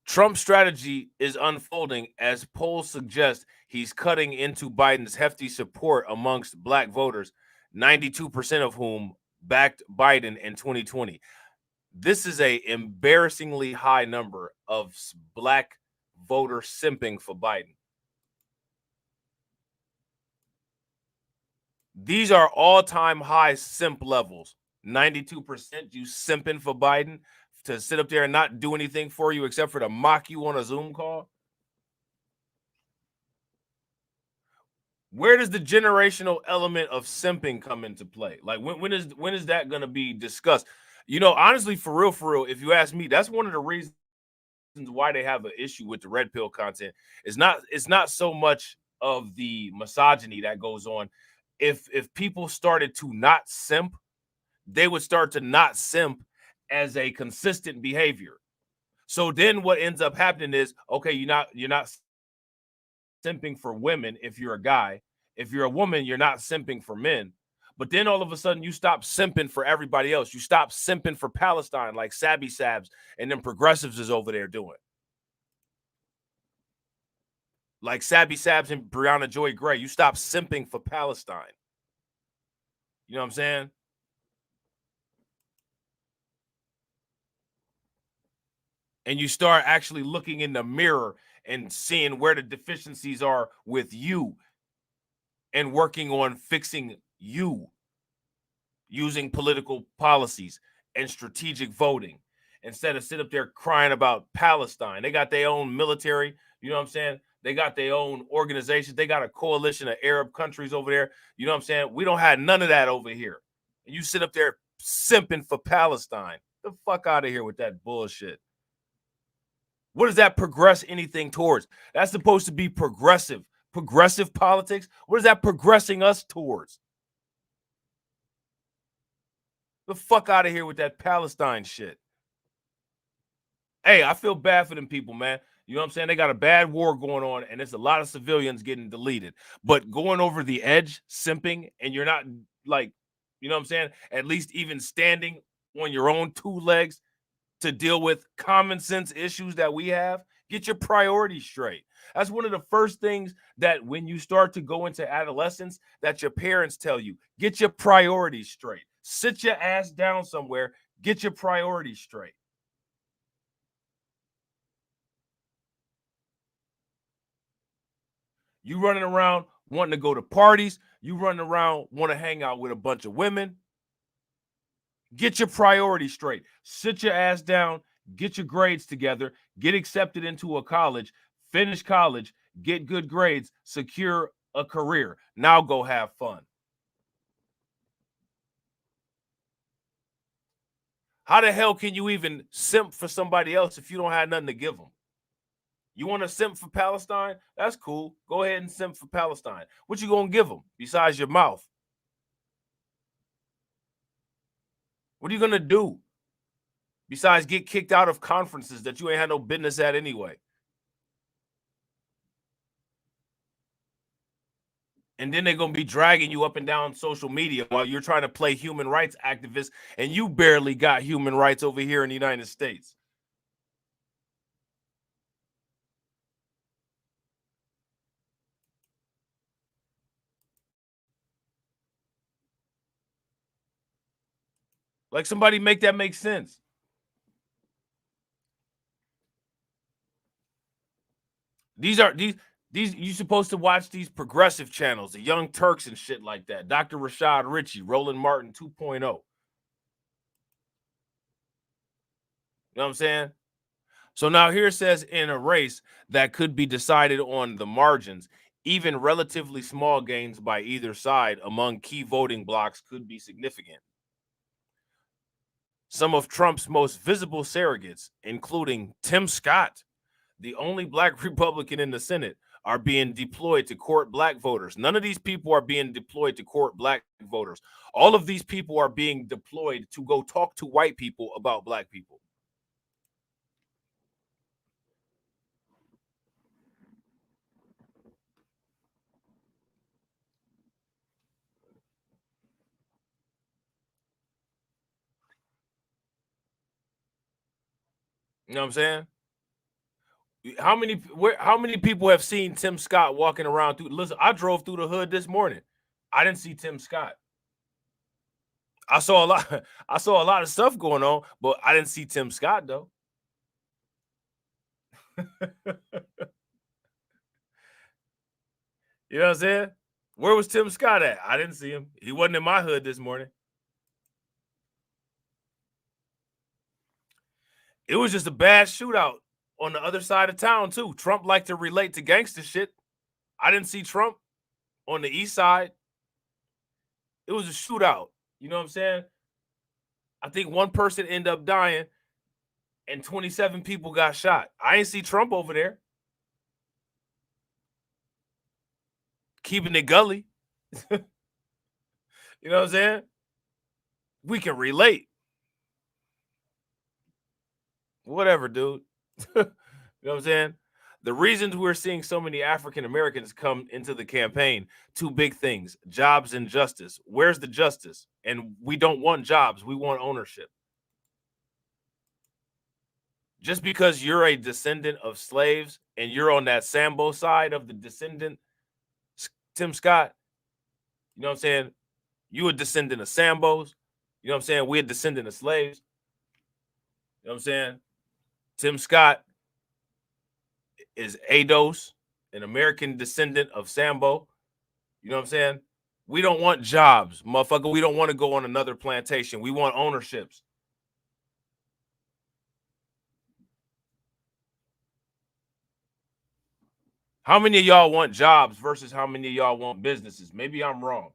A: Trump's strategy is unfolding as polls suggest he's cutting into Biden's hefty support amongst black voters, 92% of whom backed Biden in 2020. This is an embarrassingly high number of black voters simping for Biden. These are all-time high simp levels. 92% you simping for Biden to sit up there and not do anything for you except for to mock you on a Zoom call? Where does the generational element of simping come into play? Like when is that going to be discussed? You know, honestly, for real, if you ask me, that's one of the reasons why they have an issue with the red pill content. It's not so much of the misogyny that goes on. If people started to not simp, they would start to not simp as a consistent behavior. So then what ends up happening is, okay, you're not simping for women if you're a guy. If you're a woman, you're not simping for men. But then all of a sudden you stop simping for everybody else. You stop simping for Palestine like Sabby Sabs and then progressives is over there doing. Like Sabby Sabs and Breonna Joy Gray. You stop simping for Palestine. You know what I'm saying? and you start actually looking in the mirror and seeing where the deficiencies are with you and working on fixing you using political policies and strategic voting instead of sit up there crying about Palestine. They got their own military, you know what I'm saying? They got their own organizations. They got a coalition of Arab countries over there. You know what I'm saying? We don't have none of that over here. And you sit up there simping for Palestine. The fuck out of here with that bullshit. What does that progress anything towards? That's supposed to be progressive politics. What is that progressing us towards? The fuck out of here with that Palestine shit. Hey, I feel bad for them people, man. You know what I'm saying? They got a bad war going on, and there's a lot of civilians getting deleted. But going over the edge, simping, and you're not, like, you know what I'm saying? At least even standing on your own two legs to deal with common sense issues that we have, get your priorities straight. That's one of the first things that when you start to go into adolescence, that your parents tell you, get your priorities straight. Sit your ass down somewhere, get your priorities straight. You running around wanting to go to parties, you running around want to hang out with a bunch of women. Get your priorities straight. Sit your ass down, get your grades together, get accepted into a college, finish college, get good grades, secure a career. Now go have fun. How the hell can you even simp for somebody else if you don't have nothing to give them? You want to simp for Palestine? That's cool. Go ahead and simp for Palestine. What you going to give them besides your mouth? What are you going to do besides get kicked out of conferences that you ain't had no business at anyway? And then they're going to be dragging you up and down social media while you're trying to play human rights activist, and you barely got human rights over here in the United States. Like, somebody make that make sense. These you supposed to watch these progressive channels, the Young Turks and shit like that. Dr. Rashad Ritchie, Roland Martin 2.0. You know what I'm saying? So now here it says, in a race that could be decided on the margins, even relatively small gains by either side among key voting blocks could be significant. Some of Trump's most visible surrogates, including Tim Scott, the only black Republican in the Senate, are being deployed to court black voters. None of these people are being deployed to court black voters. All of these people are being deployed to go talk to white people about black people. You know what I'm saying? How many people have seen Tim Scott walking around through? Listen, I drove through the hood this morning. I didn't see Tim Scott. I saw a lot of stuff going on, but I didn't see Tim Scott though. You know what I'm saying? Where was Tim Scott at? I didn't see him. He wasn't in my hood this morning. It was just a bad shootout on the other side of town too. Trump liked to relate to gangster shit. I didn't see Trump on the east side. It was a shootout. You know what I'm saying? I think one person ended up dying and 27 people got shot. I ain't see Trump over there. Keeping it gully. You know what I'm saying? We can relate. Whatever, dude. You know what I'm saying? The reasons we're seeing so many African Americans come into the campaign, two big things: jobs and justice. Where's the justice? And we don't want jobs. We want ownership. Just because you're a descendant of slaves and you're on that Sambo side of the descendant, Tim Scott, you know what I'm saying? You a descendant of Sambos. You know what I'm saying? We're a descendant of slaves. You know what I'm saying? Tim Scott is ADOS, an American descendant of Sambo. You know what I'm saying? We don't want jobs, motherfucker. We don't want to go on another plantation. We want ownerships. How many of y'all want jobs versus how many of y'all want businesses? Maybe I'm wrong.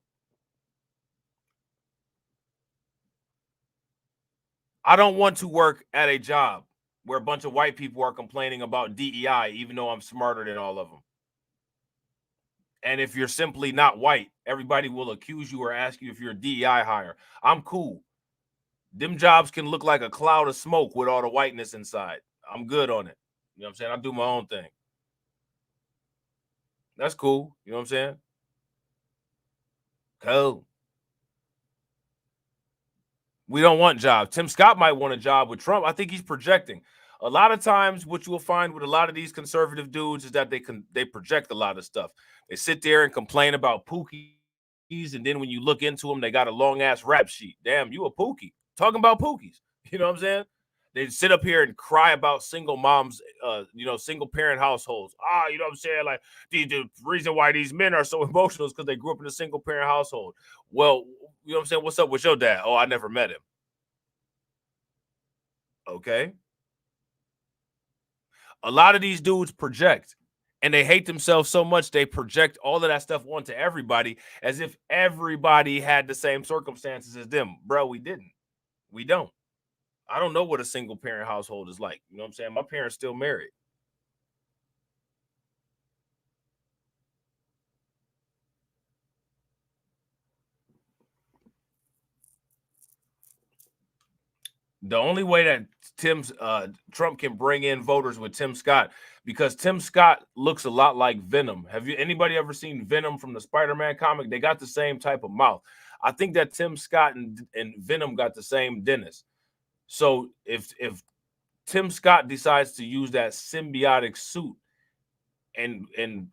A: I don't want to work at a job where a bunch of white people are complaining about DEI, even though I'm smarter than all of them. And if you're simply not white, everybody will accuse you or ask you if you're a DEI hire. I'm cool. Them jobs can look like a cloud of smoke with all the whiteness inside. I'm good on it. You know what I'm saying? I do my own thing. That's cool. You know what I'm saying? Cool. We don't want jobs. Tim Scott might want a job with Trump. I think he's projecting. A lot of times what you will find with a lot of these conservative dudes is that they project a lot of stuff. They sit there and complain about pookies, and then when you look into them, they got a long-ass rap sheet. Damn, you a pookie. Talking about pookies. You know what I'm saying? They sit up here and cry about single moms, single parent households. You know what I'm saying? Like, the reason why these men are so emotional is because they grew up in a single parent household. Well, you know what I'm saying? What's up with your dad? Oh, I never met him. Okay. A lot of these dudes project, and they hate themselves so much they project all of that stuff onto everybody as if everybody had the same circumstances as them. Bro, we didn't. We don't. I don't know what a single parent household is like. You know what I'm saying? My parents still married. The only way that Trump can bring in voters with Tim Scott, because Tim Scott looks a lot like Venom. Have anybody ever seen Venom from the Spider-Man comic? They got the same type of mouth. I think that Tim Scott and Venom got the same dentist. So if Tim Scott decides to use that symbiotic suit and you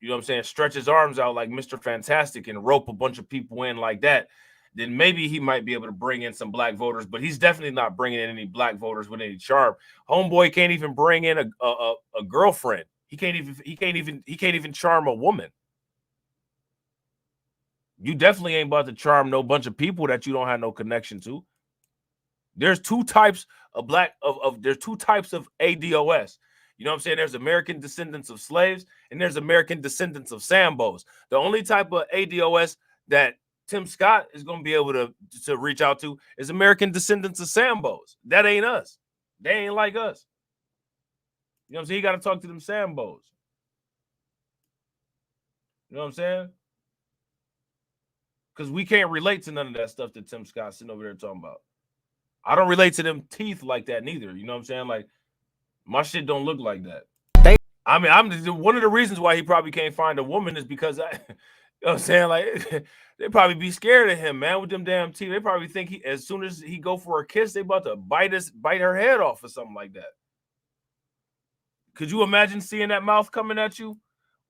A: know what I'm saying, stretch his arms out like Mr. Fantastic and rope a bunch of people in like that, then maybe he might be able to bring in some black voters, but he's definitely not bringing in any black voters with any charm. Homeboy can't even bring in a girlfriend. He can't even charm a woman. You definitely ain't about to charm no bunch of people that you don't have no connection to. There's two types of there's two types of ADOS. You know what I'm saying? There's American descendants of slaves and there's American descendants of Sambos. The only type of ADOS that Tim Scott is going to be able to reach out to is American descendants of Sambos. That ain't us. They ain't like us. You know what I'm saying? You got to talk to them Sambos. You know what I'm saying? Because we can't relate to none of that stuff that Tim Scott's sitting over there talking about. I don't relate to them teeth like that neither. You know what I'm saying? Like, my shit don't look like that. I mean, one of the reasons why he probably can't find a woman is because you know what I'm saying? Like, they probably be scared of him, man, with them damn teeth. They probably think as soon as he go for a kiss, they about to bite her head off or something like that. Could you imagine seeing that mouth coming at you?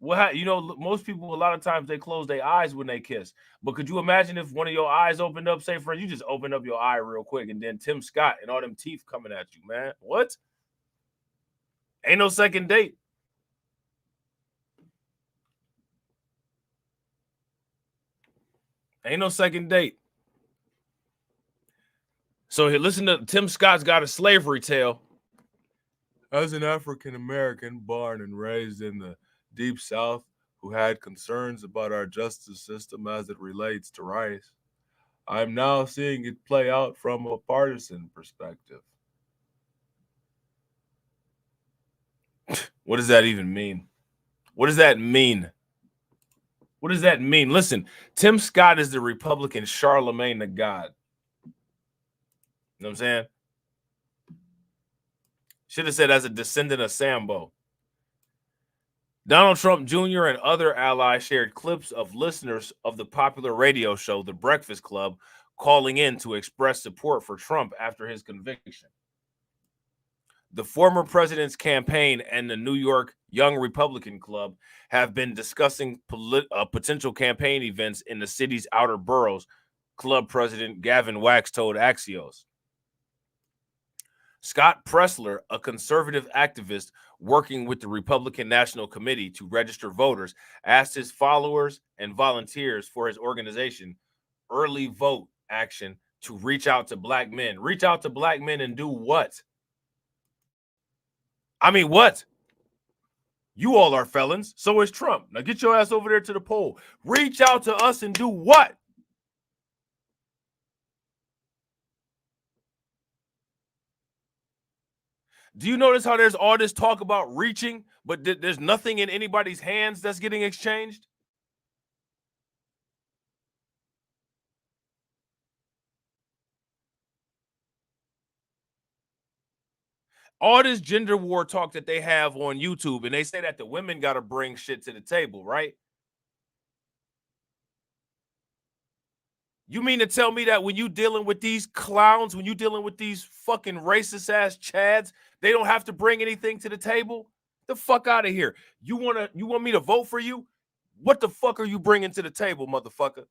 A: Well, you know, most people, a lot of times they close their eyes when they kiss. But could you imagine if one of your eyes opened up, say, friend, you just open up your eye real quick, and then Tim Scott and all them teeth coming at you, man? What? Ain't no second date. Ain't no second date. So here, listen to Tim Scott's got a slavery tale. As an African-American born and raised in the Deep South who had concerns about our justice system as it relates to rice, I'm now seeing it play out from a partisan perspective. What does that even mean? What does that mean? What does that mean? Listen, Tim Scott is the Republican Charlemagne the God. You know what I'm saying? Should have said as a descendant of Sambo. Donald Trump Jr. and other allies shared clips of listeners of the popular radio show, The Breakfast Club, calling in to express support for Trump after his conviction. The former president's campaign and the New York Young Republican Club have been discussing potential campaign events in the city's outer boroughs, club president Gavin Wax told Axios. Scott Pressler, a conservative activist working with the Republican National Committee to register voters, asked his followers and volunteers for his organization, Early Vote Action, to reach out to black men. Reach out to black men and do what? I mean, what? You all are felons. So is Trump. Now get your ass over there to the poll. Reach out to us and do what? Do you notice how there's all this talk about reaching, but there's nothing in anybody's hands that's getting exchanged? All this gender war talk that they have on YouTube, and they say that the women got to bring shit to the table, right? You mean to tell me that when you dealing with these clowns, when you dealing with these fucking racist ass chads, they don't have to bring anything to the table? The fuck out of here. You want me to vote for you? What the fuck are you bringing to the table, motherfucker?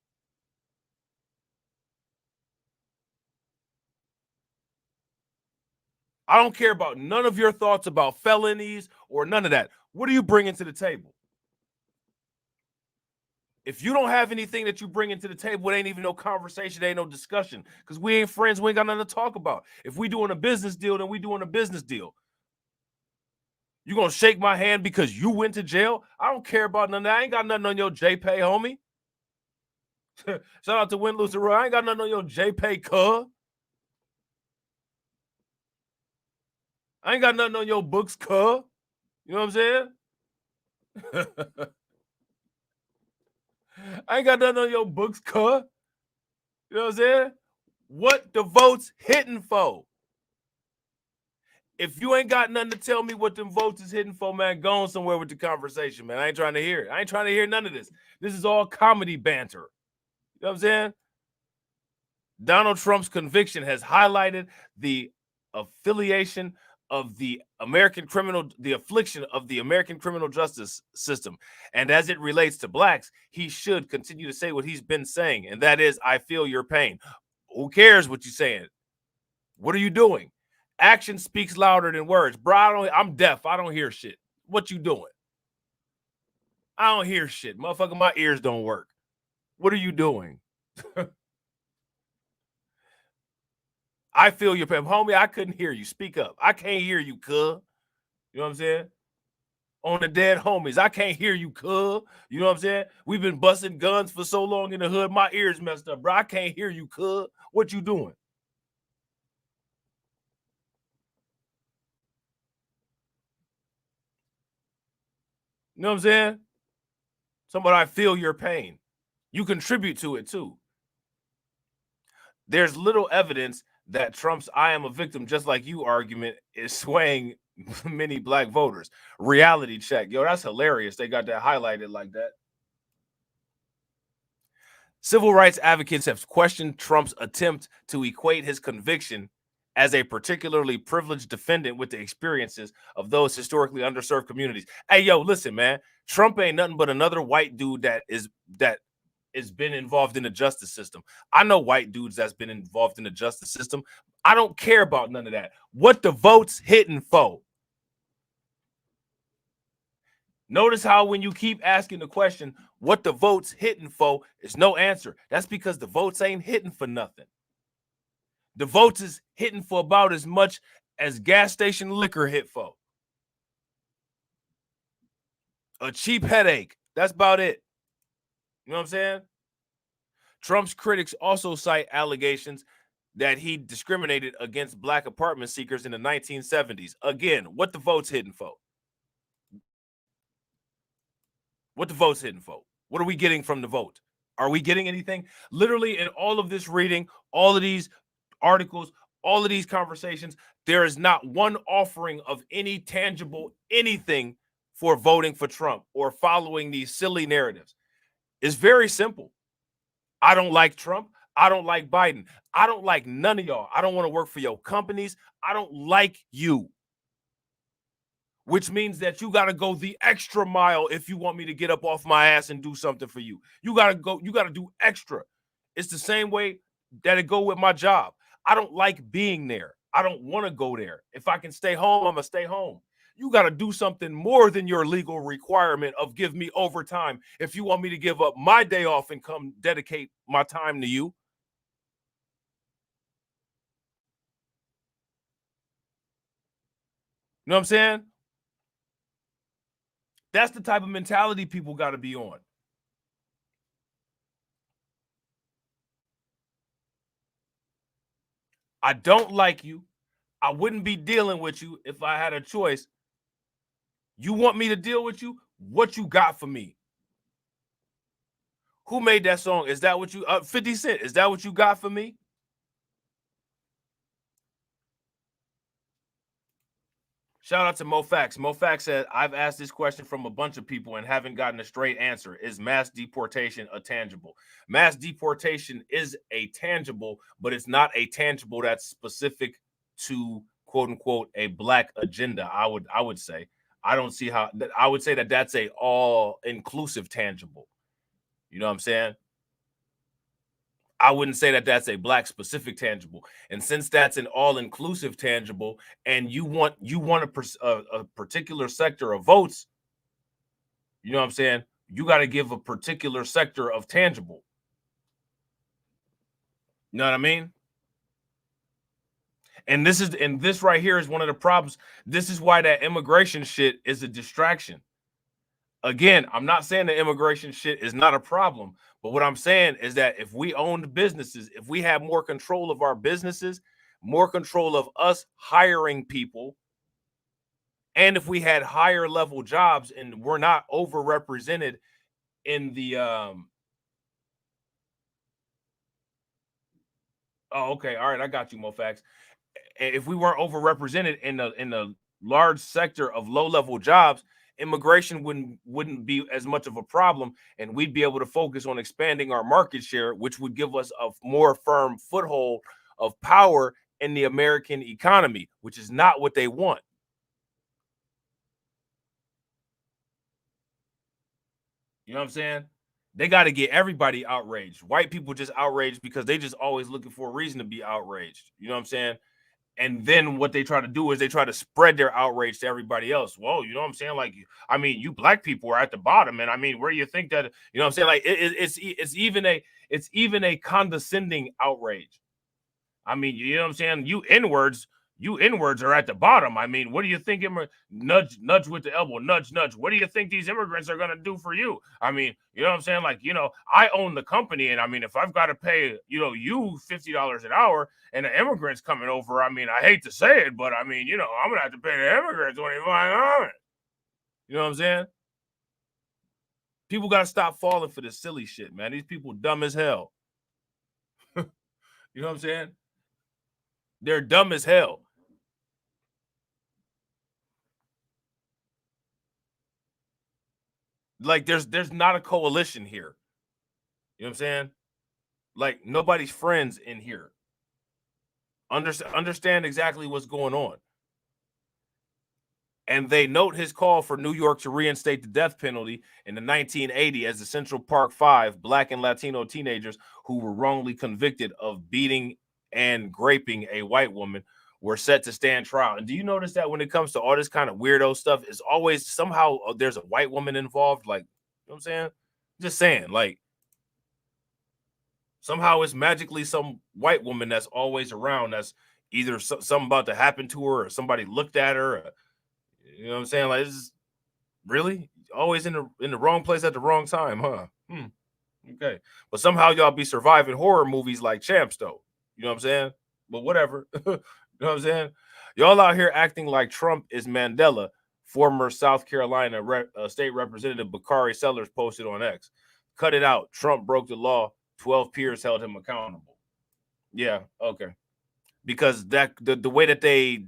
A: I don't care about none of your thoughts about felonies or none of that. What are you bringing to the table? If you don't have anything that you bring into the table, it ain't even no conversation, it ain't no discussion, because we ain't friends, we ain't got nothing to talk about. If we doing a business deal, then we doing a business deal. You gonna shake my hand because you went to jail? I don't care about none of that. I ain't got nothing on your JPay, homie. Shout out to Win, Lose, or Roy. I ain't got nothing on your JPay, cuh. I ain't got nothing on your books, cuh. You know what I'm saying? I ain't got nothing on your books, cuh. You know what I'm saying? What the votes hitting for? If you ain't got nothing to tell me what them votes is hitting for, man, go on somewhere with the conversation, man. I ain't trying to hear it. I ain't trying to hear none of this. This is all comedy banter. You know what I'm saying? Donald Trump's conviction has highlighted the affiliation of the affliction of the American criminal justice system. And as it relates to blacks, he should continue to say what he's been saying. And that is, I feel your pain. Who cares what you're saying? What are you doing? Action speaks louder than words. Bro, I'm deaf. I don't hear shit. What you doing? I don't hear shit. Motherfucker, my ears don't work. What are you doing? I feel your pain. Homie, I couldn't hear you. Speak up. I can't hear you, cuh. You know what I'm saying? On the dead homies. I can't hear you, cuh. You know what I'm saying? We've been busting guns for so long in the hood. My ears messed up, bro. I can't hear you, cuh. What you doing? You know what I'm saying? Somebody, I feel your pain. You contribute to it too. There's little evidence that Trump's I am a victim just like you argument is swaying many black voters. Reality check. Yo, that's hilarious. They got that highlighted like that. Civil rights advocates have questioned Trump's attempt to equate his conviction as a particularly privileged defendant with the experiences of those historically underserved communities. Hey, yo, listen, man. Trump ain't nothing but another white dude that is been involved in the justice system. I know white dudes that's been involved in the justice system. I don't care about none of that. What the votes hitting for? Notice how when you keep asking the question, what the votes hitting for, is no answer. That's because the votes ain't hitting for nothing. The votes is hitting for about as much as gas station liquor hit for. A cheap headache. That's about it. You know what I'm saying? Trump's critics also cite allegations that he discriminated against black apartment seekers in the 1970s. Again, what the votes hitting for? What the votes hitting for? What are we getting from the vote? Are we getting anything? Literally in all of this reading, all of these articles, all of these conversations, there is not one offering of any tangible anything for voting for Trump or following these silly narratives. It's very simple. I don't like Trump. I don't like Biden. I don't like none of y'all. I don't want to work for your companies. I don't like you. Which means that you got to go the extra mile if you want me to get up off my ass and do something for you. You got to do extra. It's the same way that it go with my job. I don't like being there. I don't want to go there. If I can stay home, I'm going to stay home. You got to do something more than your legal requirement of give me overtime if you want me to give up my day off and come dedicate my time to you. You know what I'm saying? That's the type of mentality people got to be on. I don't like you. I wouldn't be dealing with you if I had a choice. You want me to deal with you? What you got for me? Who made that song? Is that what you 50 Cent? Is that what you got for me? Shout out to MoFax. MoFax said, I've asked this question from a bunch of people and haven't gotten a straight answer. Is mass deportation a tangible? Mass deportation is a tangible, but it's not a tangible that's specific to quote unquote a black agenda. I would say. I don't see how. I would say that that's a all inclusive tangible. You know what I'm saying? I wouldn't say that that's a black specific tangible. And since that's an all inclusive tangible, and you want a particular sector of votes, you know what I'm saying? You got to give a particular sector of tangible. You know what I mean? And this right here is one of the problems. This is why that immigration shit is a distraction. Again, I'm not saying the immigration shit is not a problem, but what I'm saying is that if we owned businesses, if we had more control of our businesses, more control of us hiring people, and if we had higher level jobs and we're not overrepresented in the oh, okay, all right, I got you, MoFax. If we weren't overrepresented in the large sector of low-level jobs, immigration wouldn't be as much of a problem, and we'd be able to focus on expanding our market share, which would give us a more firm foothold of power in the American economy, which is not what they want. You know what I'm saying? They got to get everybody outraged. White people just outraged because they just always looking for a reason to be outraged. You know what I'm saying? And then what they try to do is they try to spread their outrage to everybody else. Whoa, you know what I'm saying? Like, I mean, you black people are at the bottom, and I mean, where do you think that? You know what I'm saying? Like, it's even a condescending outrage. I mean, you know what I'm saying? You N-words are at the bottom. I mean, what do you think? Nudge with the elbow, nudge. What do you think these immigrants are gonna do for you? I mean, you know what I'm saying? Like, you know, I own the company, and I mean, if I've got to pay, you know, you $50 an hour, and the immigrants coming over, I mean, I hate to say it, but I mean, you know, I'm gonna have to pay the immigrants $25. You know what I'm saying? People gotta stop falling for this silly shit, man. These people dumb as hell. You know what I'm saying? They're dumb as hell. Like, there's not a coalition here. You know what I'm saying? Like, nobody's friends in here. Understand exactly what's going on. And they note his call for New York to reinstate the death penalty in the 1980 as the Central Park Five, black and Latino teenagers who were wrongly convicted of beating and graping a white woman were set to stand trial. And do you notice that when it comes to all this kind of weirdo stuff, it's always somehow there's a white woman involved? Like, you know what I'm saying? Just saying, like, somehow it's magically some white woman that's always around that's either something about to happen to her or somebody looked at her. Or, you know what I'm saying? Like, it's really always in the wrong place at the wrong time, huh? Okay. But somehow y'all be surviving horror movies like Champs, though. You know what I'm saying? But whatever. You know what I'm saying? Y'all out here acting like Trump is Mandela. Former South Carolina State Representative Bakari Sellers posted on X. Cut it out. Trump broke the law. 12 peers held him accountable. Yeah, okay. Because that the way that they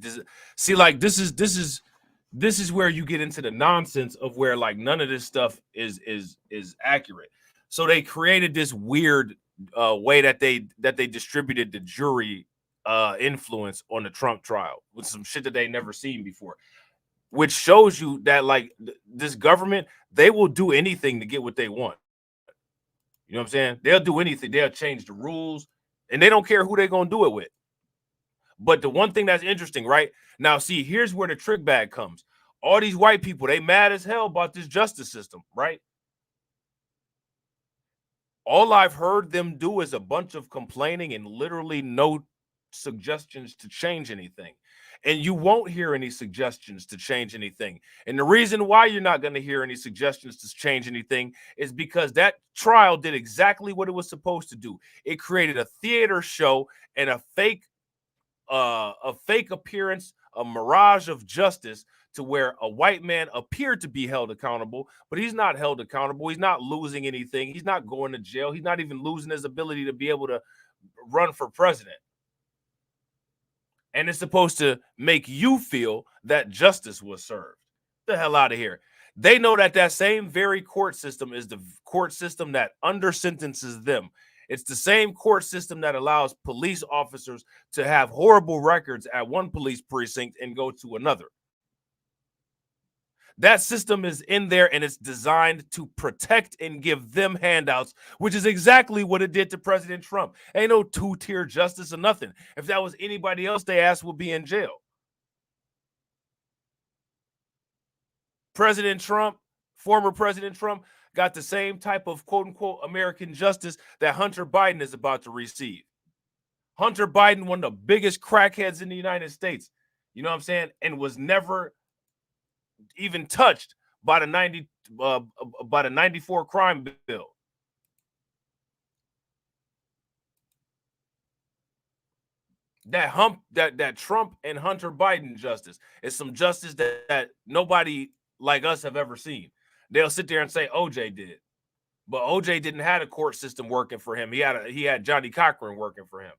A: see, like, this is where you get into the nonsense of where, like, none of this stuff is accurate. So they created this weird way that they distributed the jury influence on the Trump trial with some shit that they never seen before, which shows you that, like, this government, they will do anything to get what they want. You know what I'm saying? They'll do anything. They'll change the rules, and they don't care who they're gonna do it with. But the one thing that's interesting, right? Now, see, here's where the trick bag comes. All these white people, they mad as hell about this justice system, right? All I've heard them do is a bunch of complaining and literally no suggestions to change anything. And you won't hear any suggestions to change anything. And the reason why you're not going to hear any suggestions to change anything is because that trial did exactly what it was supposed to do. It created a theater show and a fake appearance, a mirage of justice, to where a white man appeared to be held accountable, but he's not held accountable. He's not losing anything. He's not going to jail. He's not even losing his ability to be able to run for president. And it's supposed to make you feel that justice was served. The hell out of here. They know that that same very court system is the court system that under-sentences them. It's the same court system that allows police officers to have horrible records at one police precinct and go to another. That system is in there, and it's designed to protect and give them handouts, which is exactly what it did to President Trump. Ain't no two-tier justice or nothing. If that was anybody else, they ass would be in jail. President Trump, former President Trump, got the same type of quote-unquote American justice that Hunter Biden is about to receive. Hunter Biden, one of the biggest crackheads in the United States, you know what I'm saying, and was never even touched by the 94 crime bill. That Trump and Hunter Biden justice is some justice that nobody like us have ever seen. They'll sit there and say OJ did, but OJ didn't have a court system working for him. He had Johnny Cochran working for him.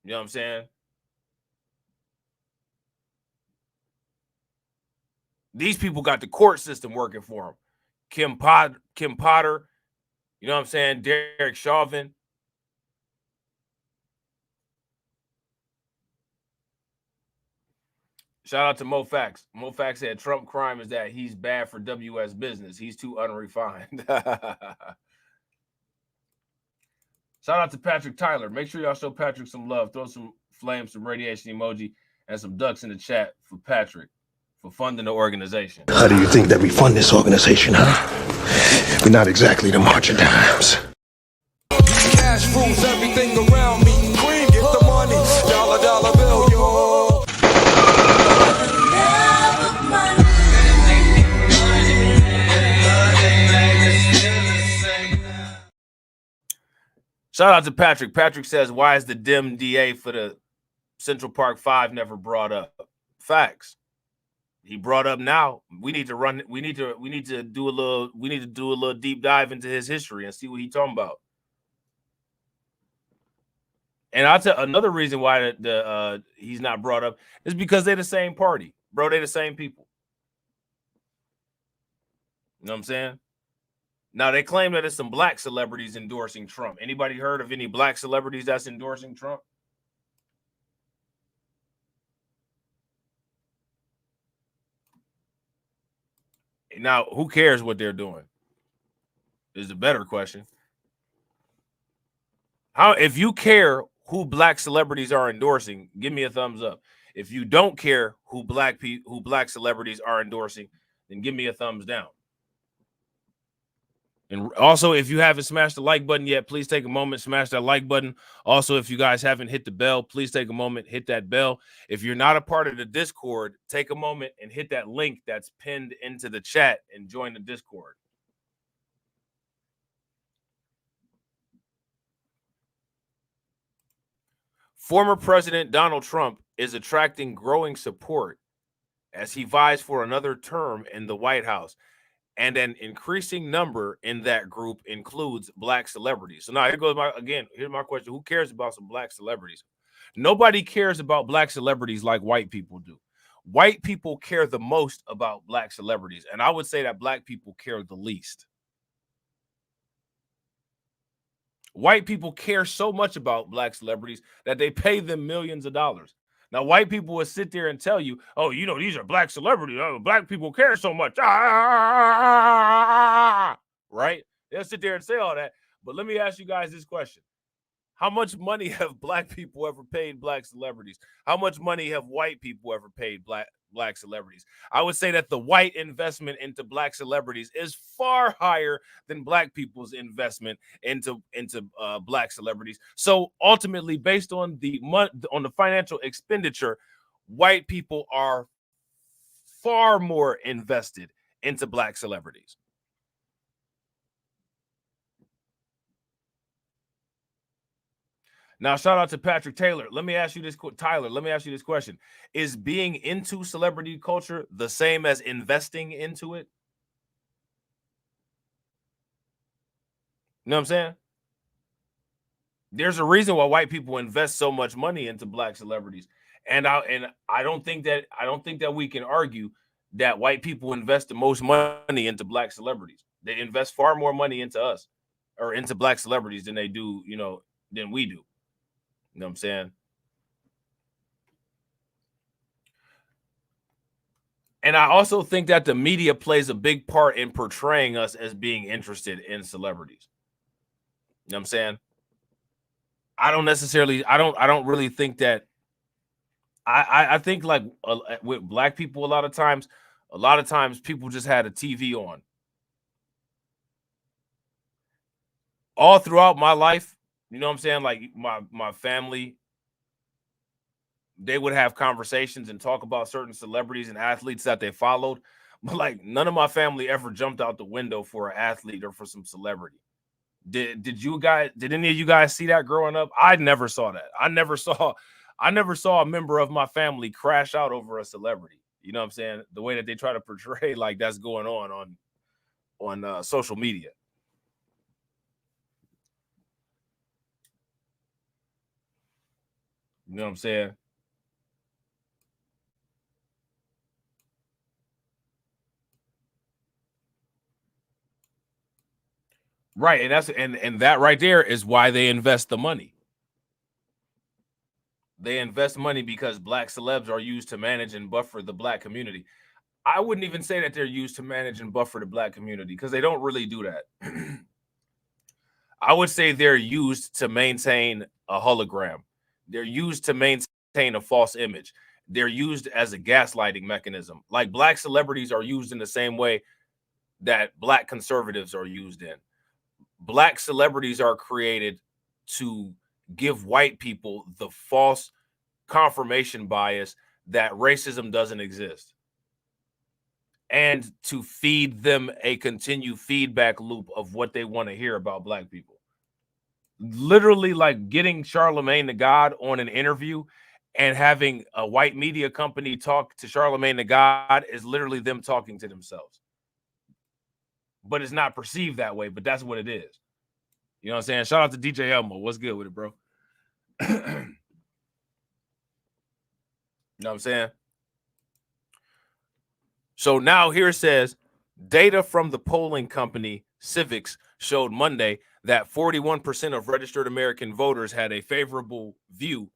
A: You know what I'm saying? These people got the court system working for them. Kim Potter, you know what I'm saying? Derek Chauvin. Shout out to MoFax. MoFax said Trump crime is that he's bad for WS business. He's too unrefined. Shout out to Patrick Tyler. Make sure y'all show Patrick some love. Throw some flames, some radiation emoji, and some ducks in the chat for Patrick for funding the organization.
B: How do you think that we fund this organization, huh? We're not exactly the March of Dimes.
C: Cash rules everything around me. Cream, get the money. Dollar, dollar bill, yo.
A: Shout out to Patrick. Patrick says, why is the dim DA for the Central Park 5 never brought up? Facts. He brought up now. We need to do a little deep dive into his history and see what he's talking about. And I'll tell another reason why he's not brought up is because they're the same party. Bro, they're the same people. You know what I'm saying? Now, they claim that it's some black celebrities endorsing Trump. Anybody heard of any black celebrities that's endorsing Trump? Now, who cares what they're doing? Is the better question. If you care who black celebrities are endorsing, give me a thumbs up. If you don't care who black celebrities are endorsing, then give me a thumbs down. And also, if you haven't smashed the like button yet, please take a moment, smash that like button. Also, if you guys haven't hit the bell, please take a moment, hit that bell. If you're not a part of the Discord, take a moment and hit that link that's pinned into the chat and join the Discord. Former President Donald Trump is attracting growing support as he vies for another term in the White House. And an increasing number in that group includes black celebrities. So now here's my question. Who cares about some black celebrities? Nobody cares about black celebrities like white people do. White people care the most about black celebrities. And I would say that black people care the least. White people care so much about black celebrities that they pay them millions of dollars. Now, white people will sit there and tell you, oh, you know, these are black celebrities. Oh, black people care so much. Right? They'll sit there and say all that. But let me ask you guys this question. How much money have black people ever paid black celebrities? How much money have white people ever paid black celebrities? I would say that the white investment into black celebrities is far higher than black people's investment into black celebrities. So ultimately, based on the financial expenditure, white people are far more invested into black celebrities. Now, shout out to Patrick Taylor. Let me ask you this, Tyler. Let me ask you this question: is being into celebrity culture the same as investing into it? You know what I'm saying? There's a reason why white people invest so much money into black celebrities, and I don't think that we can argue that white people invest the most money into black celebrities. They invest far more money into us or into black celebrities than they do, than we do. You know what I'm saying? And I also think that the media plays a big part in portraying us as being interested in celebrities. You know what I'm saying? I don't really think that. I think like with black people, a lot of times people just had a TV on. All throughout my life, you know what I'm saying? Like my family, they would have conversations and talk about certain celebrities and athletes that they followed. But like none of my family ever jumped out the window for an athlete or for some celebrity. Did any of you guys see that growing up? I never saw that. I never saw a member of my family crash out over a celebrity. You know what I'm saying? The way that they try to portray like that's going on social media. You know what I'm saying? Right, and that right there is why they invest the money. They invest money because black celebs are used to manage and buffer the black community. I wouldn't even say that they're used to manage and buffer the black community because they don't really do that. I would say they're used to maintain a hologram. They're used to maintain a false image. They're used as a gaslighting mechanism. Like black celebrities are used in the same way that black conservatives are used in. Black celebrities are created to give white people the false confirmation bias that racism doesn't exist and to feed them a continued feedback loop of what they want to hear about black people. Literally like getting Charlemagne the God on an interview and having a white media company talk to Charlemagne the God is literally them talking to themselves. But it's not perceived that way, but that's what it is. You know what I'm saying? Shout out to DJ Elmo. What's good with it, bro? You know what I'm saying? So now here it says, data from the polling company Civics showed Monday that 41% of registered American voters had a favorable view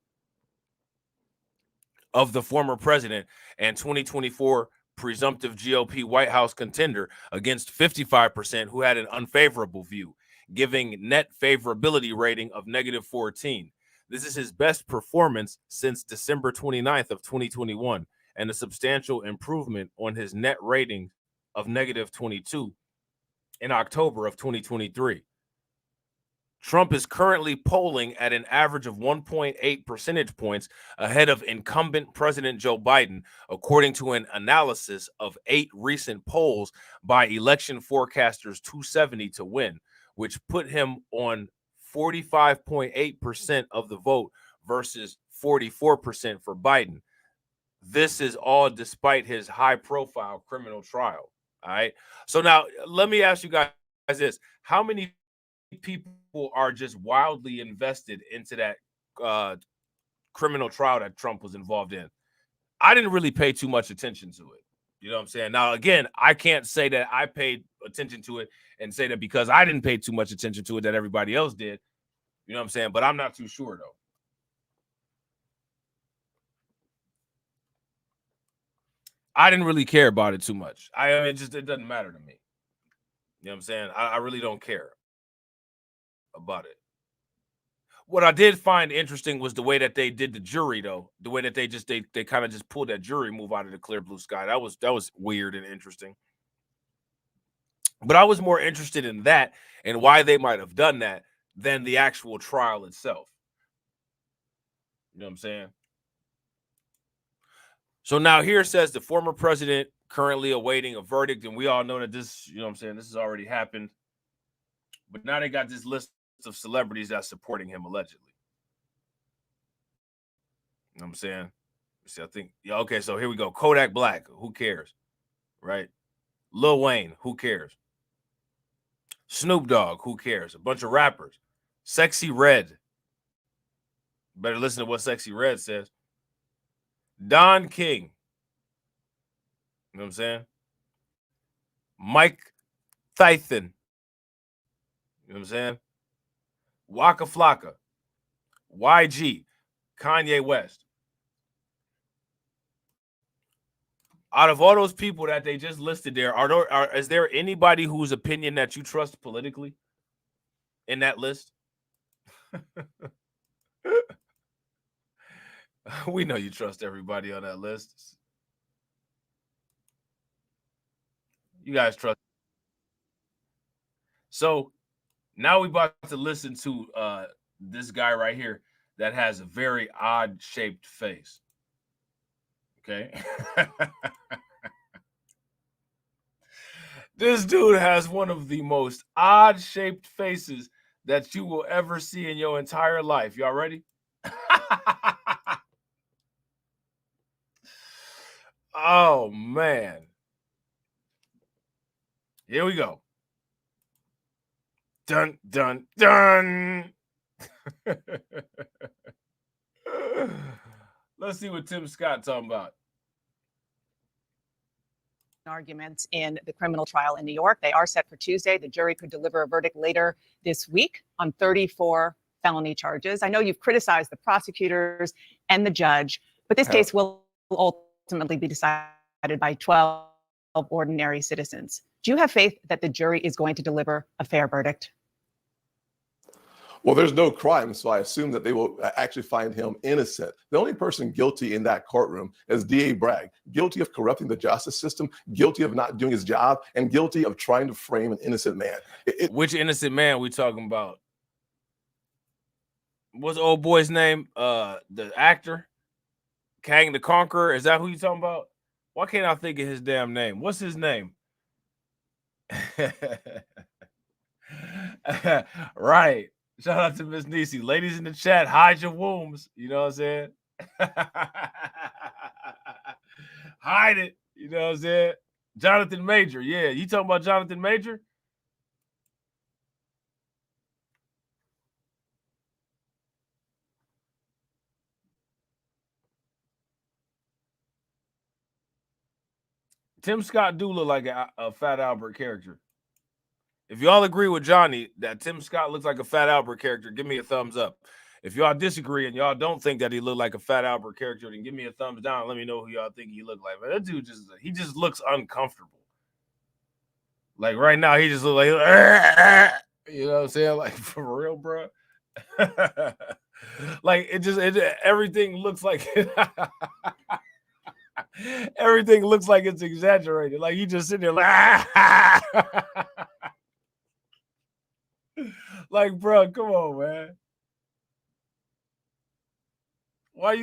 A: of the former president and 2024 presumptive GOP White House contender against 55% who had an unfavorable view, giving net favorability rating of -14. This is his best performance since December 29th of 2021 and a substantial improvement on his net rating of -22 in October of 2023. Trump is currently polling at an average of 1.8 percentage points ahead of incumbent President Joe Biden, according to an analysis of 8 recent polls by election forecasters 270 to win, which put him on 45.8% of the vote versus 44% for Biden. This is all despite his high-profile criminal trial. All right. So now let me ask you guys this. How many people are just wildly invested into that criminal trial that Trump was involved in? I didn't really pay too much attention to it. You know what I'm saying? Now, again, I can't say that I paid attention to it and say that because I didn't pay too much attention to it that everybody else did. You know what I'm saying? But I'm not too sure, though. I didn't really care about it too much. I mean, it doesn't matter to me. You know what I'm saying? I really don't care about it. What I did find interesting was the way that they did the jury, though. The way that they kind of just pulled that jury move out of the clear blue sky. That was weird and interesting. But I was more interested in that and why they might have done that than the actual trial itself. You know what I'm saying? So now here says the former president currently awaiting a verdict, and we all know that this, you know what I'm saying, this has already happened. But now they got this list of celebrities that's supporting him allegedly. You know what I'm saying? See, I think, yeah, okay, so here we go. Kodak Black, who cares? Right? Lil Wayne, who cares? Snoop Dogg, who cares? A bunch of rappers. Sexy Red. Better listen to what Sexy Red says. Don King. You know what I'm saying? Mike Tyson. You know what I'm saying? Waka Flocka. YG. Kanye West. Out of all those people that they just listed there, is there anybody whose opinion that you trust politically in that list? We know you trust everybody on that list. You guys trust. So now we're about to listen to this guy right here that has a very odd shaped face. Okay. This dude has one of the most odd shaped faces that you will ever see in your entire life. Y'all ready? Oh, man. Here we go. Dun, dun, dun. Let's see what Tim Scott talking about.
H: Arguments in the criminal trial in New York. They are set for Tuesday. The jury could deliver a verdict later this week on 34 felony charges. I know you've criticized the prosecutors and the judge, but this case will ultimately be decided by 12 ordinary citizens. Do you have faith that the jury is going to deliver a fair verdict?
I: Well, there's no crime, so I assume that they will actually find him innocent. The only person guilty in that courtroom is D.A. Bragg, guilty of corrupting the justice system, guilty of not doing his job, and guilty of trying to frame an innocent man.
A: Which innocent man we talking about? What's the old boy's name? The actor? Kang the Conqueror? Is that who you talking about? Why can't I think of his damn name? What's his name? Right. Shout out to Miss Niecy. Ladies in the chat, hide your wombs. You know what I'm saying? Hide it. You know what I'm saying? Jonathan Major. Yeah, you talking about Jonathan Major? Tim Scott do look like a Fat Albert character. If y'all agree with Johnny that Tim Scott looks like a Fat Albert character, give me a thumbs up. If y'all disagree and y'all don't think that he looked like a Fat Albert character, then give me a thumbs down. Let me know who y'all think he looked like. But that dude just looks uncomfortable. Like right now, he just looks like, you know what I'm saying? Like for real, bro. Like everything looks like everything looks like it's exaggerated. Like he just sitting there like, like, bro, come on, man. Why?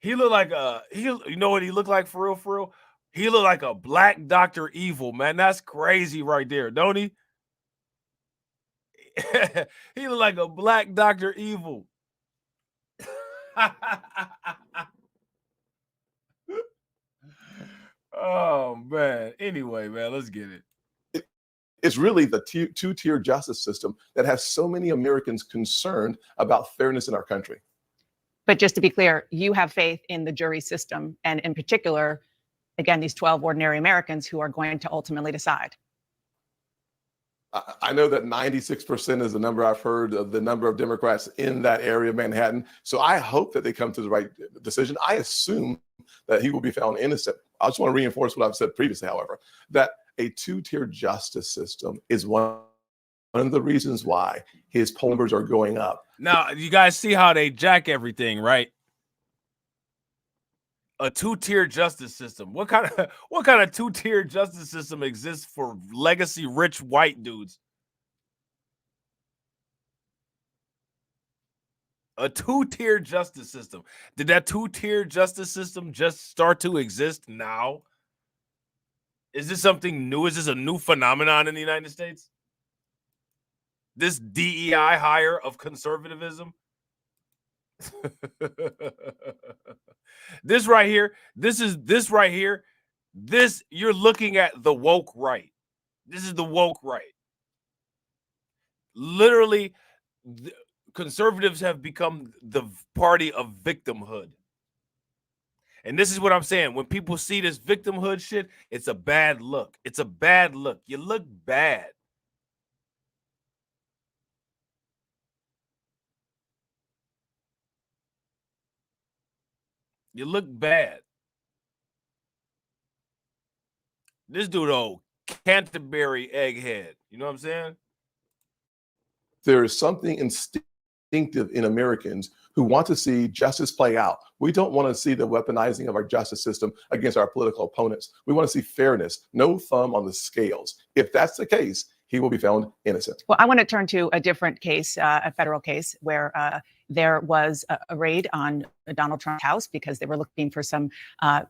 A: He looked like you know what he looked like for real? He looked like a black Dr. Evil, man. That's crazy right there, don't he? He looked like a black Dr. Evil. Oh, man. Anyway, man, let's get it.
I: It's really the two-tier justice system that has so many Americans concerned about fairness in our country.
H: But just to be clear, you have faith in the jury system, and in particular, again, these 12 ordinary Americans who are going to ultimately decide.
I: I know that 96% is the number I've heard of the number of Democrats in that area of Manhattan. So I hope that they come to the right decision. I assume that he will be found innocent. I just want to reinforce what I've said previously, however, that a two-tier justice system is one of the reasons why his poll numbers are going up.
A: Now, you guys see how they jack everything, right? A two-tier justice system. What kind of two-tier justice system exists for legacy rich white dudes? A two-tier justice system. Did that two-tier justice system just start to exist now? Is this something new? Is this a new phenomenon in the United States? This DEI hire of conservatism? This right here, you're looking at the woke right. This is the woke right. Literally, conservatives have become the party of victimhood. And this is what I'm saying. When people see this victimhood shit, it's a bad look. It's a bad look. You look bad. You look bad. This dude, Canterbury egghead. You know what I'm saying?
I: There is something instinctive in Americans who want to see justice play out. We don't want to see the weaponizing of our justice system against our political opponents. We want to see fairness, no thumb on the scales. If that's the case, he will be found innocent.
H: Well, I want to turn to a different case, a federal case where there was a raid on Donald Trump's house because they were looking for some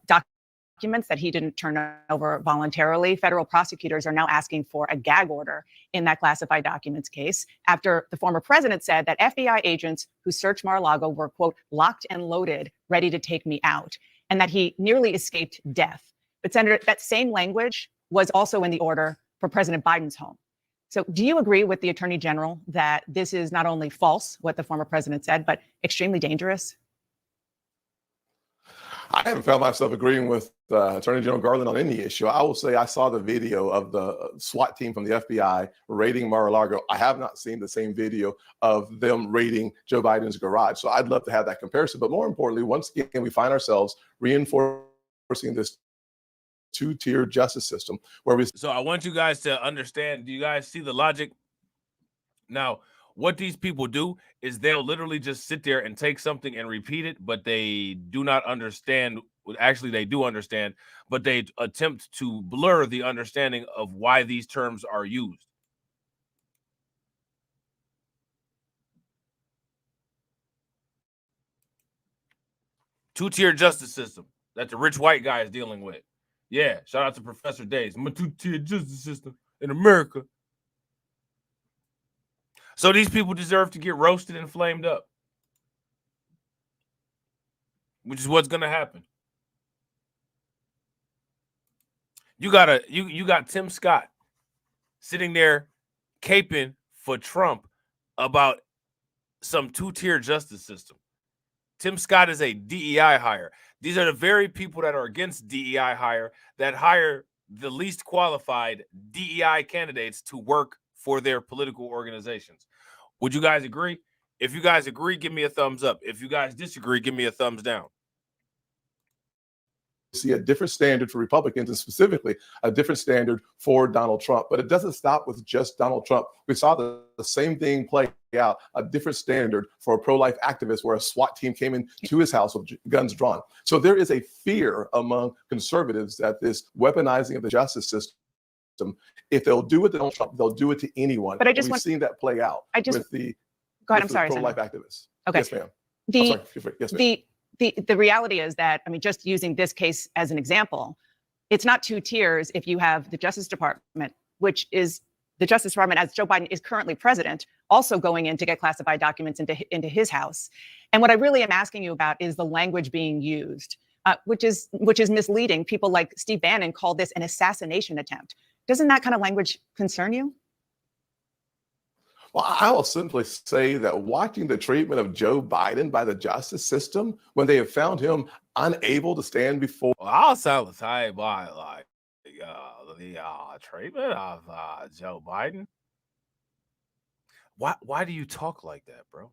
H: documents that he didn't turn over voluntarily. Federal prosecutors are now asking for a gag order in that classified documents case after the former president said that FBI agents who searched Mar-a-Lago were, quote, locked and loaded, ready to take me out, and that he nearly escaped death. But Senator, that same language was also in the order for President Biden's home. So do you agree with the Attorney General that this is not only false, what the former president said, but extremely dangerous?
I: I haven't found myself agreeing with Attorney General Garland on any issue. I will say I saw the video of the SWAT team from the FBI raiding Mar-a-Lago. I have not seen the same video of them raiding Joe Biden's garage. So I'd love to have that comparison. But more importantly, once again, we find ourselves reinforcing this two-tier justice system where we.
A: So I want you guys to understand. Do you guys see the logic? Now, what these people do is they'll literally just sit there and take something and repeat it, but they do not understand. Actually, they do understand, but they attempt to blur the understanding of why these terms are used. Two-tier justice system that the rich white guy is dealing with. Yeah, shout out to Professor Days. I'm a two-tier justice system in America. So these people deserve to get roasted and flamed up, which is what's going to happen. You got Tim Scott sitting there caping for Trump about some two-tier justice system. Tim Scott is a DEI hire. These are the very people that are against DEI hire that hire the least qualified DEI candidates to work for their political organizations. Would you guys agree? If you guys agree, give me a thumbs up. If you guys disagree, give me a thumbs down.
I: See a different standard for Republicans and specifically a different standard for Donald Trump. But it doesn't stop with just Donald Trump. We saw the same thing play out, a different standard for a pro-life activist where a SWAT team came into his house with guns drawn. So there is a fear among conservatives that this weaponizing of the justice system, if they'll do it to Donald Trump, they'll do it to anyone.
H: But
I: we've seen that play out with the pro-life activists.
H: Okay.
I: Yes, ma'am. Yes, ma'am.
H: The reality is that, I mean, just using this case as an example, it's not two tiers if you have the Justice Department, which is the Justice Department, as Joe Biden is currently president, also going in to get classified documents into his house. And what I really am asking you about is the language being used, which is misleading. People like Steve Bannon called this an assassination attempt. Doesn't that kind of language concern you?
I: Well, I will simply say that watching the treatment of Joe Biden by the justice system, when they have found him unable to stand before.
A: Well, I'll say by like the treatment of Joe Biden. Why do you talk like that, bro?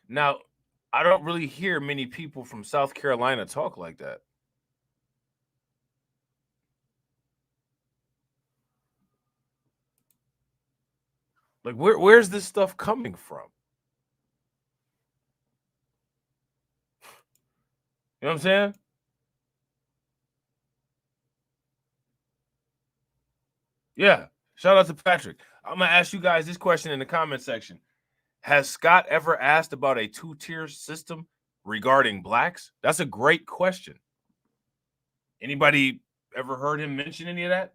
A: Now, I don't really hear many people from South Carolina talk like that. Like, where's this stuff coming from? You know what I'm saying? Yeah. Shout out to Patrick. I'm going to ask you guys this question in the comment section. Has Scott ever asked about a two-tier system regarding blacks? That's a great question. Anybody ever heard him mention any of that?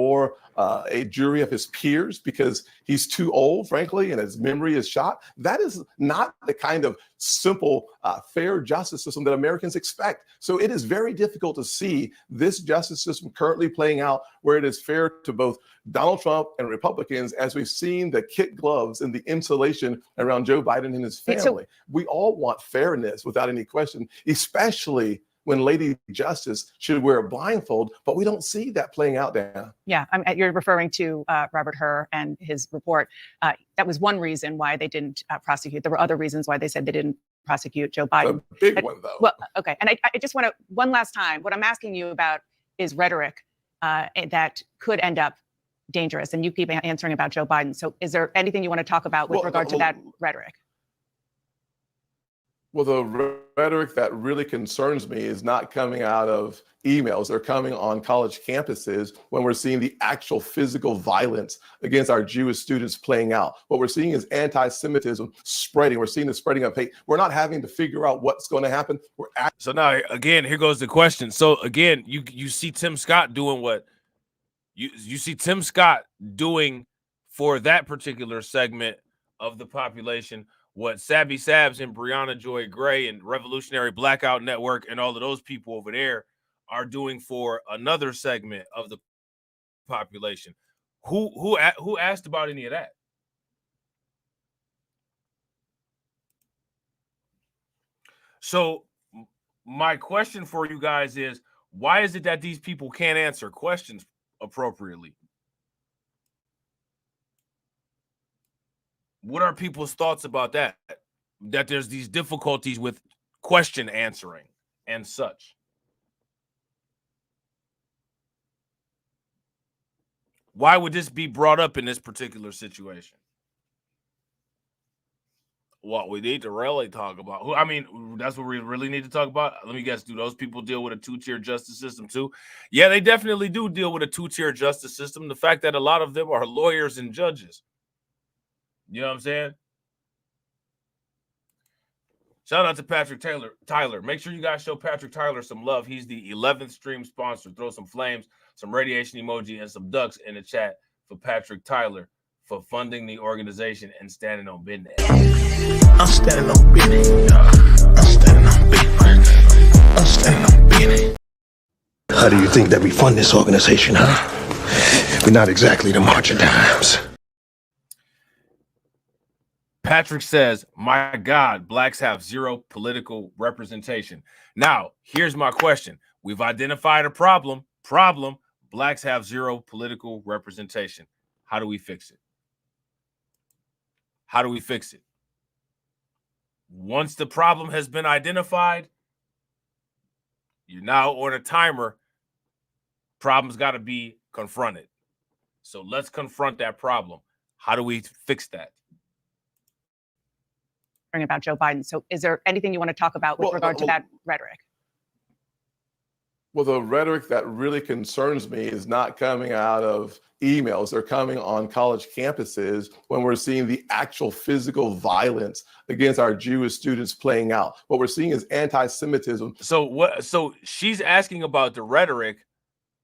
I: Or a jury of his peers because he's too old, frankly, and his memory is shot. That is not the kind of simple, fair justice system that Americans expect. So it is very difficult to see this justice system currently playing out where it is fair to both Donald Trump and Republicans, as we've seen the kid gloves and the insulation around Joe Biden and his family. We all want fairness without any question, especially when Lady Justice should wear a blindfold, but we don't see that playing out there.
H: Yeah, you're referring to Robert Hur and his report. That was one reason why they didn't prosecute. There were other reasons why they said they didn't prosecute Joe Biden.
I: A big one, though.
H: Well, okay. And I just want to, one last time, what I'm asking you about is rhetoric that could end up dangerous. And you keep answering about Joe Biden. So is there anything you want to talk about with regard to that rhetoric?
I: Well, the rhetoric that really concerns me is not coming out of emails. They're coming on college campuses when we're seeing the actual physical violence against our Jewish students playing out. What we're seeing is anti-Semitism spreading. We're seeing the spreading of hate. We're not having to figure out what's going to happen.
A: So now, again, here goes the question. So again, you see Tim Scott doing what you see Tim Scott doing for that particular segment of the population, what Sabby Sabs and Breonna Joy Gray and Revolutionary Blackout Network and all of those people over there are doing for another segment of the population. Who asked about any of that? So my question for you guys is, why is it that these people can't answer questions appropriately? What are people's thoughts about that? That there's these difficulties with question answering and such. Why would this be brought up in this particular situation? What we need to really talk about. I mean, that's what we really need to talk about. Let me guess, do those people deal with a two-tier justice system too? Yeah, they definitely do deal with a two-tier justice system. The fact that a lot of them are lawyers and judges. You know what I'm saying? Shout out to Patrick Tyler. Make sure you guys show Patrick Tyler some love. He's the 11th stream sponsor. Throw some flames, some radiation emoji, and some ducks in the chat for Patrick Tyler for funding the organization and standing on business.
B: I'm standing on business. I'm standing on business. I'm standing on business. How do you think that we fund this organization, huh? We're not exactly the March of Dimes.
A: Patrick says, my God, blacks have zero political representation. Now, here's my question. We've identified a problem. Blacks have zero political representation. How do we fix it? How do we fix it? Once the problem has been identified, you're now on a timer. Problem's got to be confronted. So let's confront that problem. How do we fix that?
H: About Joe Biden. So is there anything you want to talk about with regard to that rhetoric?
I: Well, the rhetoric that really concerns me is not coming out of emails. They're coming on college campuses when we're seeing the actual physical violence against our Jewish students playing out. What we're seeing is anti-Semitism.
A: So she's asking about the rhetoric,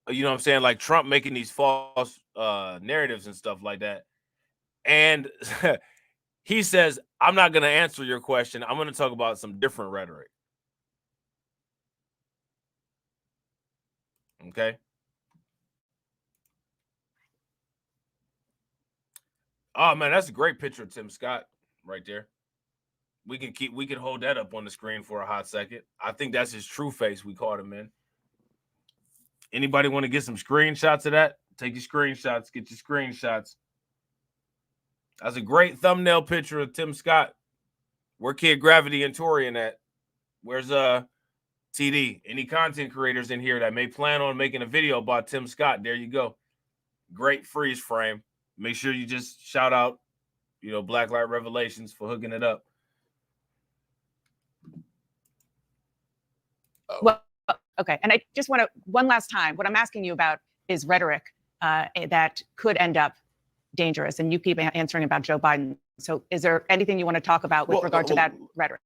A: you know what I'm saying? Like Trump making these false narratives and stuff like that. And he says, I'm not going to answer your question. I'm going to talk about some different rhetoric. Okay. Oh man, that's a great picture of Tim Scott right there. We can hold that up on the screen for a hot second. I think that's his true face we caught him in. Anybody want to get some screenshots of that? Take your screenshots, get your screenshots. That's a great thumbnail picture of Tim Scott. Where Kid Gravity and Torian at? Where's TD, any content creators in here that may plan on making a video about Tim Scott, there you go. Great freeze frame. Make sure you just shout out, Blacklight Revelations for hooking it up.
H: Well, okay. And I just want to, one last time, what I'm asking you about is rhetoric that could end up dangerous. And you keep answering about Joe Biden. So is there anything you want to talk about with regard to that rhetoric?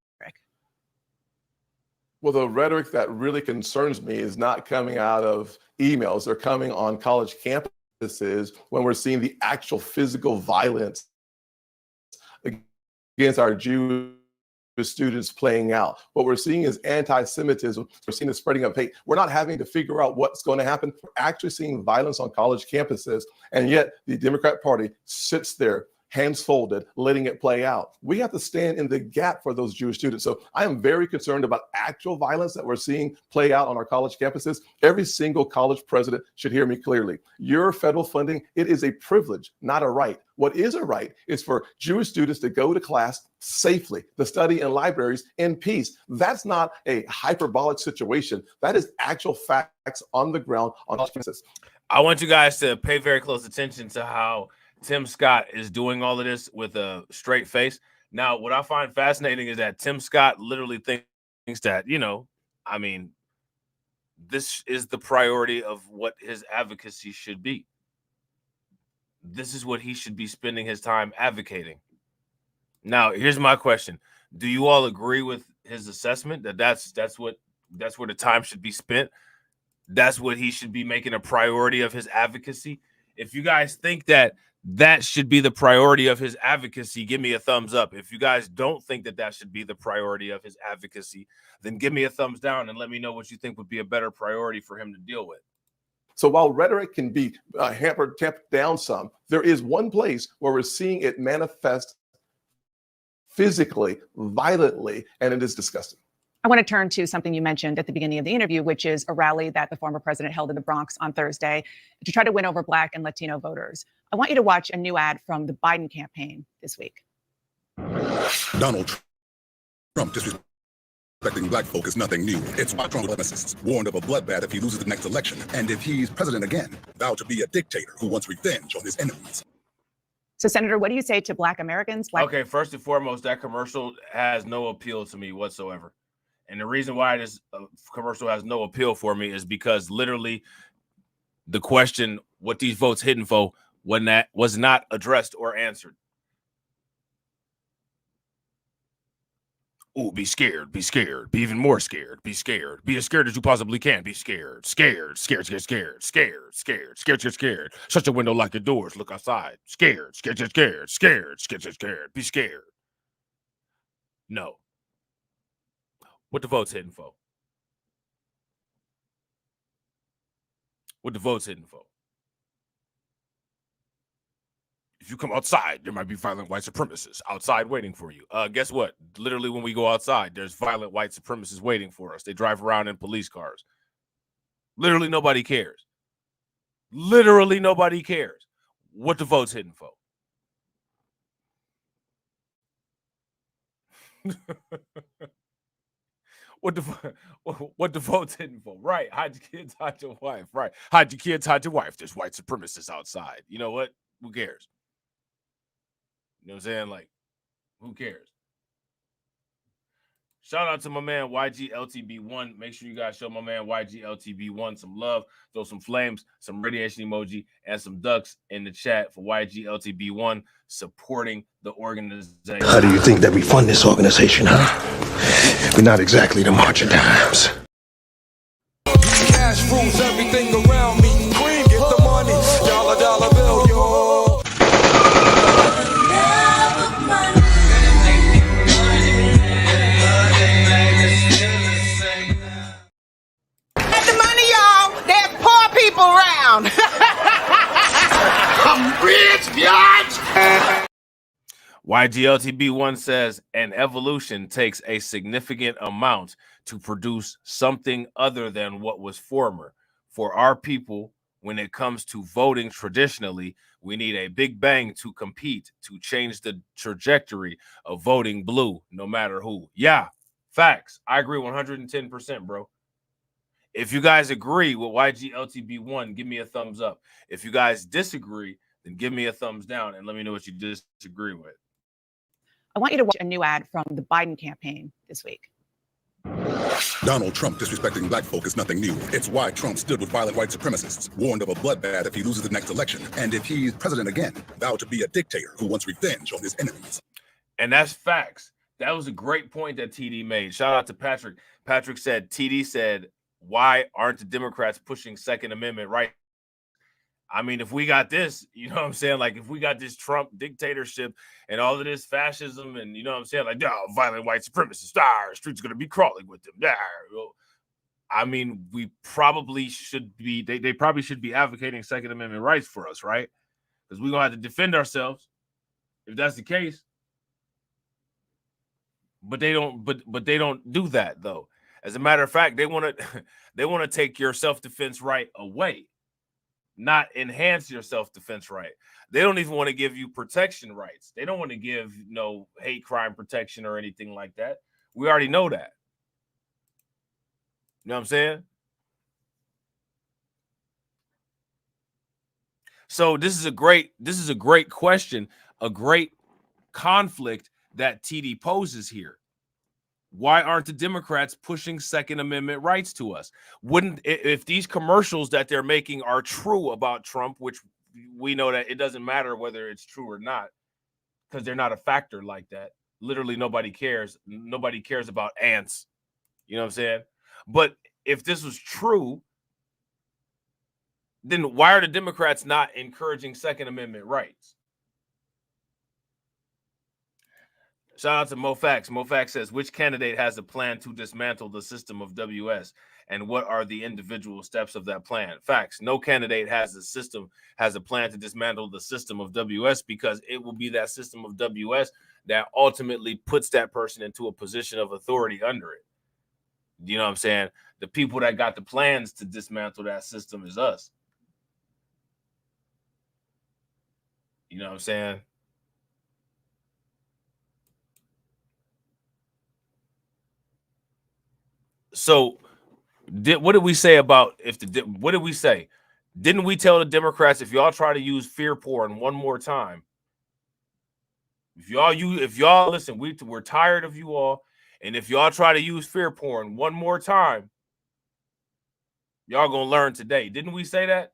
I: Well, the rhetoric that really concerns me is not coming out of emails. They're coming on college campuses when we're seeing the actual physical violence against our Jewish students playing out. What we're seeing is anti-Semitism. We're seeing the spreading of hate. We're not having to figure out what's going to happen. We're actually seeing violence on college campuses. And yet the Democrat Party sits there, hands folded, letting it play out. We have to stand in the gap for those Jewish students. So I am very concerned about actual violence that we're seeing play out on our college campuses. Every single college president should hear me clearly. Your federal funding, it is a privilege, not a right. What is a right is for Jewish students to go to class safely, to study in libraries in peace. That's not a hyperbolic situation. That is actual facts on the ground on college campuses.
A: I want you guys to pay very close attention to how Tim Scott is doing all of this with a straight face. Now, what I find fascinating is that Tim Scott literally thinks that, this is the priority of what his advocacy should be. This is what he should be spending his time advocating. Now, here's my question. Do you all agree with his assessment that that's where the time should be spent? That's what he should be making a priority of his advocacy? If you guys think that should be the priority of his advocacy, give me a thumbs up. If you guys don't think that should be the priority of his advocacy, then give me a thumbs down and let me know what you think would be a better priority for him to deal with.
I: So while rhetoric can be hampered, tamped down some, there is one place where we're seeing it manifest physically, violently, and it is disgusting.
H: I want to turn to something you mentioned at the beginning of the interview, which is a rally that the former president held in the Bronx on Thursday to try to win over Black and Latino voters. I want you to watch a new ad from the Biden campaign this week.
J: Donald Trump disrespecting Black folk is nothing new. It's why Trump warned of a bloodbath if he loses the next election. And if he's president again, vowed to be a dictator who wants revenge on his enemies.
H: So, Senator, what do you say to Black Americans?
A: Okay, first and foremost, that commercial has no appeal to me whatsoever. And the reason why this commercial has no appeal for me is because literally the question, what these votes hidden for, was not addressed or answered. Ooh, be scared, be even more scared, be scared, be as scared as you possibly can, be scared. Scared. Shut your window, lock your doors, look outside. Scared, be scared. No. What the vote's hidden for? What the vote's hidden for? If you come outside, there might be violent white supremacists outside waiting for you. Guess what? Literally, when we go outside, there's violent white supremacists waiting for us. They drive around in police cars. Literally, nobody cares. Literally, nobody cares. What the vote's hidden for? What the vote's hidden for? Right. Hide your kids, hide your wife. Right. Hide your kids, hide your wife. There's white supremacists outside. You know what? Who cares? You know what I'm saying? Like, who cares? Shout out to my man YGLTB1. Make sure you guys show my man YGLTB1 some love. Throw some flames, some radiation emoji, and some ducks in the chat for YGLTB1 supporting the organization.
B: How do you think that we fund this organization, huh? We're not exactly the March of Dimes.
C: Cash rules everything around me. Cream, get the money. Dollar bill, yo.
D: Get the money, y'all. There's poor people around. I'm rich, bitch.
A: YGLTB1 says an evolution takes a significant amount to produce something other than what was former. For our people, when it comes to voting traditionally, we need a big bang to compete to change the trajectory of voting blue, no matter who. Yeah, facts. I agree 110%, bro. If you guys agree with YGLTB1, give me a thumbs up. If you guys disagree, then give me a thumbs down and let me know what you disagree with.
H: I want you to watch a new ad from the Biden campaign this week.
J: Donald Trump disrespecting black folk is nothing new. It's why Trump stood with violent white supremacists, warned of a bloodbath if he loses the next election, and if he's president again, vowed to be a dictator who wants revenge on his enemies.
A: And that's facts. That was a great point that TD made. Shout out to Patrick. Patrick said, TD said, why aren't the Democrats pushing Second Amendment rights? I mean, if we got this, you know what I'm saying? Like, if we got this Trump dictatorship and all of this fascism and, you know what I'm saying? Like, oh, violent white supremacists, streets are going to be crawling with them. I mean, we probably should be, they probably should be advocating Second Amendment rights for us, right? Because we're going to have to defend ourselves if that's the case. But they don't, but they don't do that, though. As a matter of fact, they want to take your self-defense right away, not enhance your self-defense right. They don't even want to give you protection rights. They don't want to give no hate crime protection or anything like that. We already know that. You know what I'm saying? So this is a great question, a great conflict that TD poses here. Why aren't the Democrats pushing Second Amendment rights to us? Wouldn't, if these commercials that they're making are true about Trump, which we know that it doesn't matter whether it's true or not, because they're not a factor like that. Literally nobody cares. Nobody cares about ants. You know what I'm saying? But if this was true, then why are the Democrats not encouraging Second Amendment rights? Shout out to MoFax. MoFax says, which candidate has a plan to dismantle the system of WS, and what are the individual steps of that plan? Facts. No candidate has a plan to dismantle the system of WS, because it will be that system of WS that ultimately puts that person into a position of authority under it. You know what I'm saying? The people that got the plans to dismantle that system is us. You know what I'm saying? So what did we say about what did we say? Didn't we tell the Democrats, if y'all try to use fear porn one more time, if y'all listen, we're tired of you all, and if y'all try to use fear porn one more time, y'all gonna learn today. Didn't we say that?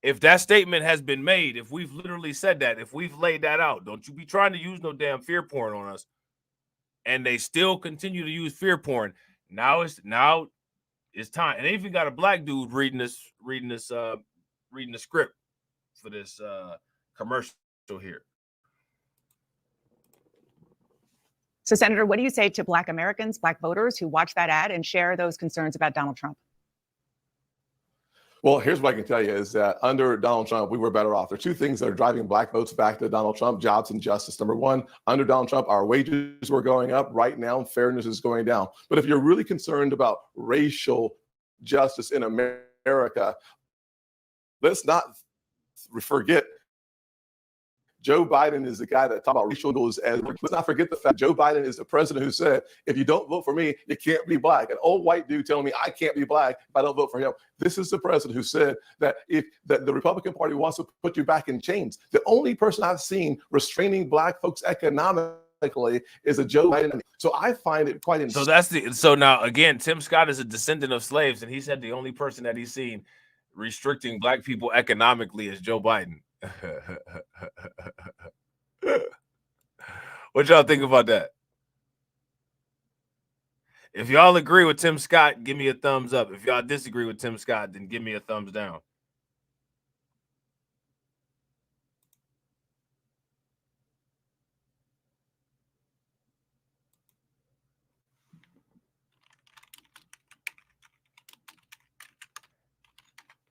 A: If that statement has been made, if we've literally said that, if we've laid that out, don't you be trying to use no damn fear porn on us. And they still continue to use fear porn. Now it's time. And they even got a black dude reading the script for this commercial here.
H: So, Senator, what do you say to Black Americans, Black voters who watch that ad and share those concerns about Donald Trump?
I: Well, here's what I can tell you is that under Donald Trump, we were better off. There are two things that are driving black votes back to Donald Trump: jobs and justice. Number one, under Donald Trump, our wages were going up. Right now, fairness is going down. But if you're really concerned about racial justice in America, let's not forget Joe Biden is the guy that talked about racial goals. Let's not forget the fact Joe Biden is the president who said, if you don't vote for me, you can't be black. An old white dude telling me I can't be black if I don't vote for him. This is the president who said that the Republican Party wants to put you back in chains. The only person I've seen restraining black folks economically is a Joe Biden. So I find it quite interesting.
A: So now again, Tim Scott is a descendant of slaves, and he said the only person that he's seen restricting black people economically is Joe Biden. What y'all think about that? If y'all agree with Tim Scott, give me a thumbs up. If y'all disagree with Tim Scott, then give me a thumbs down.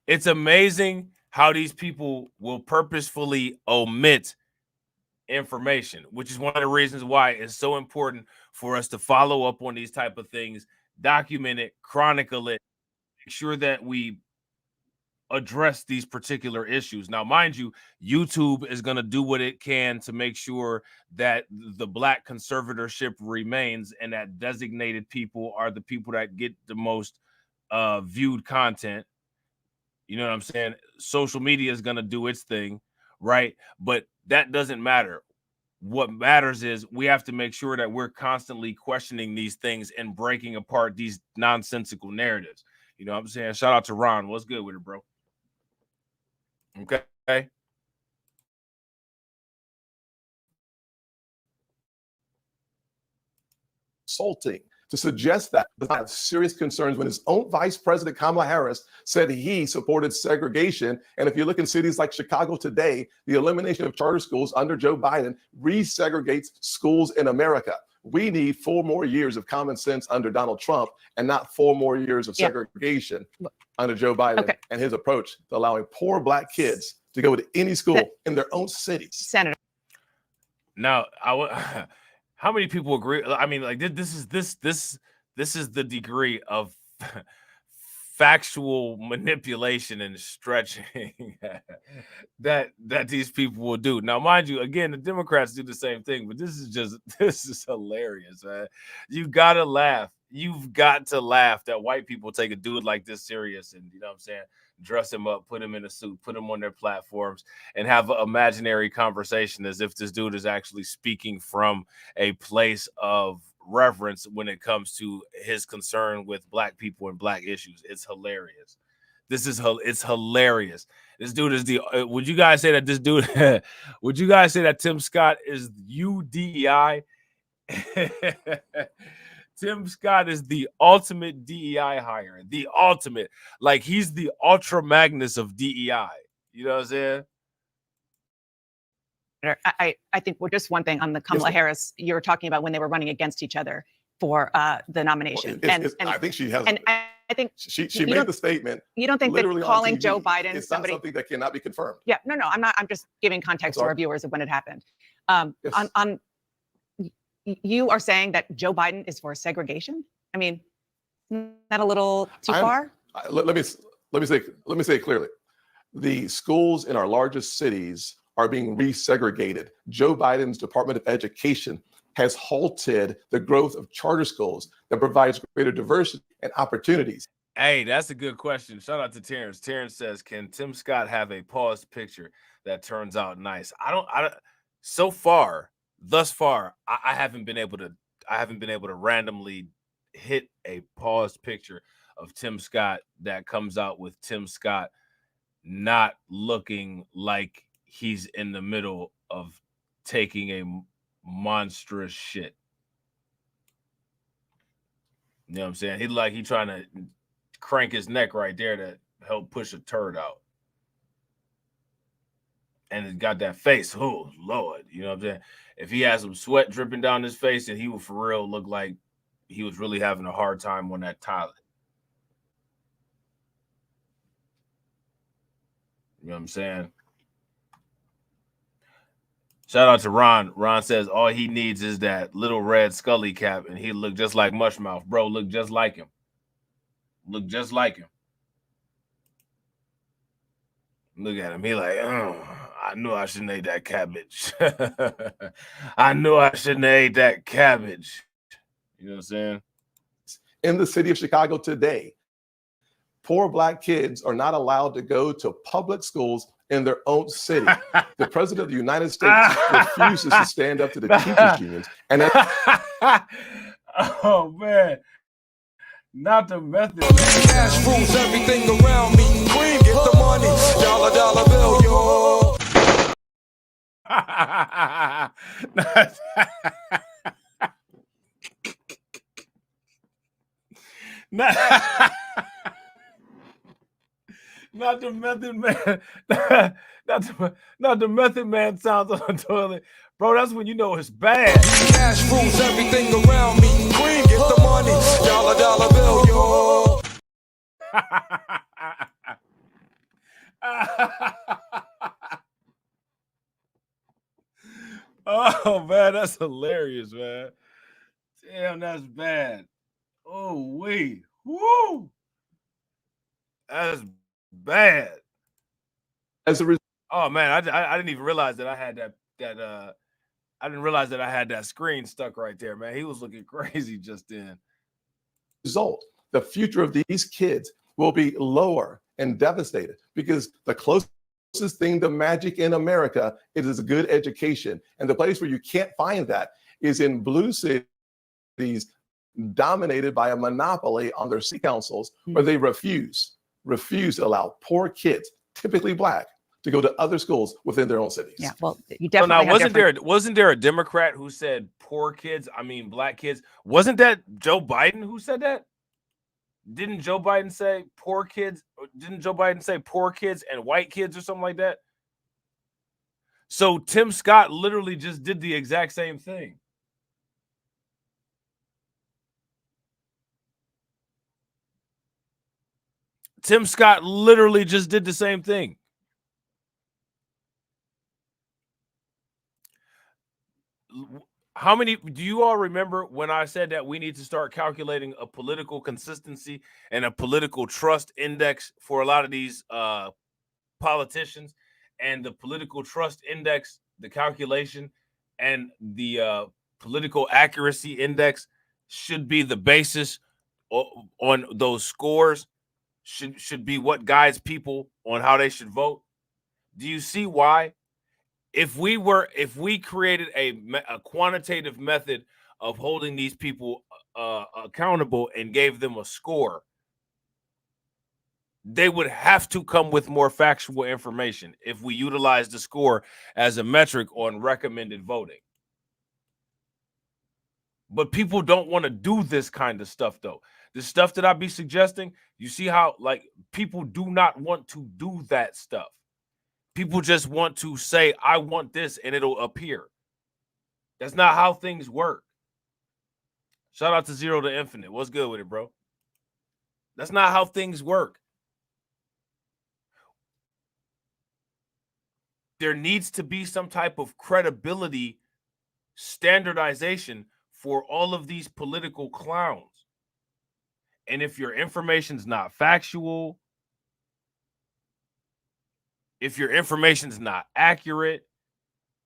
A: It's amazing how these people will purposefully omit information, which is one of the reasons why it's so important for us to follow up on these type of things, document it, chronicle it, make sure that we address these particular issues. Now, mind you, YouTube is going to do what it can to make sure that the black conservatorship remains and that designated people are the people that get the most viewed content. You know what I'm saying? Social media is going to do its thing, right? But that doesn't matter. What matters is we have to make sure that we're constantly questioning these things and breaking apart these nonsensical narratives. You know what I'm saying? Shout out to Ron. What's good with it, bro? Okay.
I: Insulting to suggest that does not have serious concerns when his own Vice President Kamala Harris said he supported segregation. And if you look in cities like Chicago today, the elimination of charter schools under Joe Biden resegregates schools in America. We need 4 more years of common sense under Donald Trump and not 4 more years of segregation under Joe Biden and his approach to allowing poor Black kids to go to any school in their own cities.
H: Senator.
A: Now, how many people agree? I mean, like this is the degree of factual manipulation and stretching that these people will do. Now, mind you, again, the Democrats do the same thing, but this is hilarious, man. You gotta laugh. You've got to laugh that white people take a dude like this serious, and you know what I'm saying, dress him up, put him in a suit, put him on their platforms, and have an imaginary conversation as if this dude is actually speaking from a place of reverence when it comes to his concern with Black people and Black issues. It's hilarious. It's hilarious. This dude is would you guys say that this dude, would you guys say that Tim Scott is DEI? Tim Scott is the ultimate DEI hire, the ultimate. Like, he's the ultra magnus of DEI. You know what I'm saying?
H: I think we're just one thing on the Kamala Harris. You were talking about when they were running against each other for the nomination.
I: Well, I think she has.
H: And I think
I: she made the statement.
H: You don't think that calling Joe Biden
I: is not something that cannot be confirmed?
H: Yeah, no, I'm not. I'm just giving context to our viewers of when it happened. You are saying that Joe Biden is for segregation? I mean, isn't that a little too far?
I: Let me say it clearly. The schools in our largest cities are being resegregated. Joe Biden's Department of Education has halted the growth of charter schools that provides greater diversity and opportunities.
A: Hey, that's a good question. Shout out to Terrence. Terrence says, "Can Tim Scott have a paused picture that turns out nice?" I don't. Thus far, I haven't been able to randomly hit a paused picture of Tim Scott that comes out with Tim Scott not looking like he's in the middle of taking a monstrous shit. You know what I'm saying? He trying to crank his neck right there to help push a turd out. And it got that face. Oh, Lord. You know what I'm saying? If he had some sweat dripping down his face, and he would for real look like he was really having a hard time on that toilet. You know what I'm saying? Shout out to Ron. Ron says all he needs is that little red Scully cap, and he look just like Mushmouth. Bro, look just like him. Look just like him. Look at him. He like, oh, I knew I shouldn't have ate that cabbage. I knew I shouldn't have ate that cabbage. You know what I'm saying?
I: In the city of Chicago today, poor Black kids are not allowed to go to public schools in their own city. The president of the United States refuses to stand up to the teachers unions. And
A: oh, man. Not the method.
C: Cash rules everything around me. Cream, get the money. Dollar bill, yo.
A: Not the method man. Not the method man sounds on the toilet. Bro, that's when you know it's bad.
C: Cash rules everything around me. Cream, get the money. Dollar bill, yo.
A: Oh, man, that's hilarious, man. Damn, that's bad. Oh, wait. Woo. That's bad.
I: As a result,
A: oh man, I didn't even realize that I had I didn't realize that I had that screen stuck right there, man. He was looking crazy just then.
I: The the future of these kids will be lower and devastated, because the closest thing to magic in America, it is a good education. And the place where you can't find that is in blue cities dominated by a monopoly on their city councils, where they refuse to allow poor kids, typically Black, to go to other schools within their own cities.
H: Yeah, well, you definitely
A: wasn't there a Democrat who said poor kids? I mean, Black kids. Wasn't that Joe Biden who said that? Didn't Joe Biden say poor kids? Didn't Joe Biden say poor kids and white kids or something like that? So Tim Scott literally just did the exact same thing. Tim Scott literally just did the same thing. How many do you all remember when I said that we need to start calculating a political consistency and a political trust index for a lot of these politicians, and the political trust index, the calculation, and the political accuracy index should be the basis on those scores, should be what guides people on how they should vote? Do you see why? If we created a quantitative method of holding these people accountable and gave them a score, they would have to come with more factual information if we utilize the score as a metric on recommended voting. But people don't want to do this kind of stuff, though. The stuff that I be suggesting, you see how, like, people do not want to do that stuff. People just want to say, I want this, and it'll appear. That's not how things work. Shout out to Zero to Infinite. What's good with it, bro? That's not how things work. There needs to be some type of credibility standardization for all of these political clowns. And if your information's not factual, if your information's not accurate,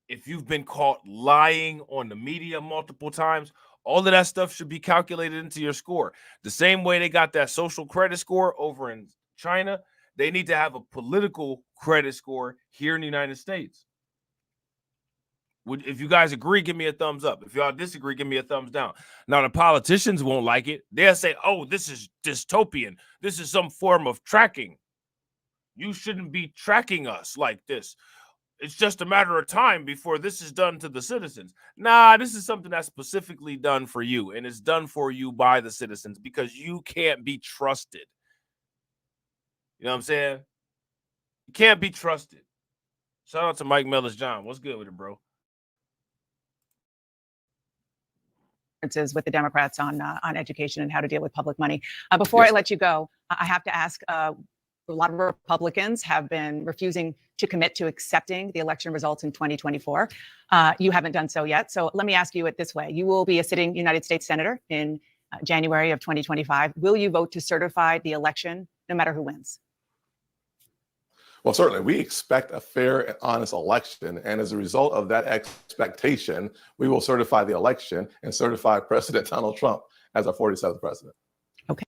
A: if you've been caught lying on the media multiple times, all of that stuff should be calculated into your score. The same way they got that social credit score over in China, they need to have a political credit score here in the United States. If you guys agree, give me a thumbs up. If y'all disagree, give me a thumbs down. Now, the politicians won't like it. They'll say, oh, this is dystopian. This is some form of tracking. You shouldn't be tracking us like this. It's just a matter of time before this is done to the citizens. Nah, this is something that's specifically done for you, and it's done for you by the citizens because you can't be trusted. You know what I'm saying? You can't be trusted. Shout out to Mike Mellis John. What's good with it, bro?
H: With the Democrats on education and how to deal with public money. Before I let you go, I have to ask, a lot of Republicans have been refusing to commit to accepting the election results in 2024. You haven't done so yet. So let me ask you it this way. You will be a sitting United States Senator in January of 2025. Will you vote to certify the election no matter who wins?
I: Well, certainly, we expect a fair and honest election. And as a result of that expectation, we will certify the election and certify President Donald Trump as our 47th president.
H: Okay.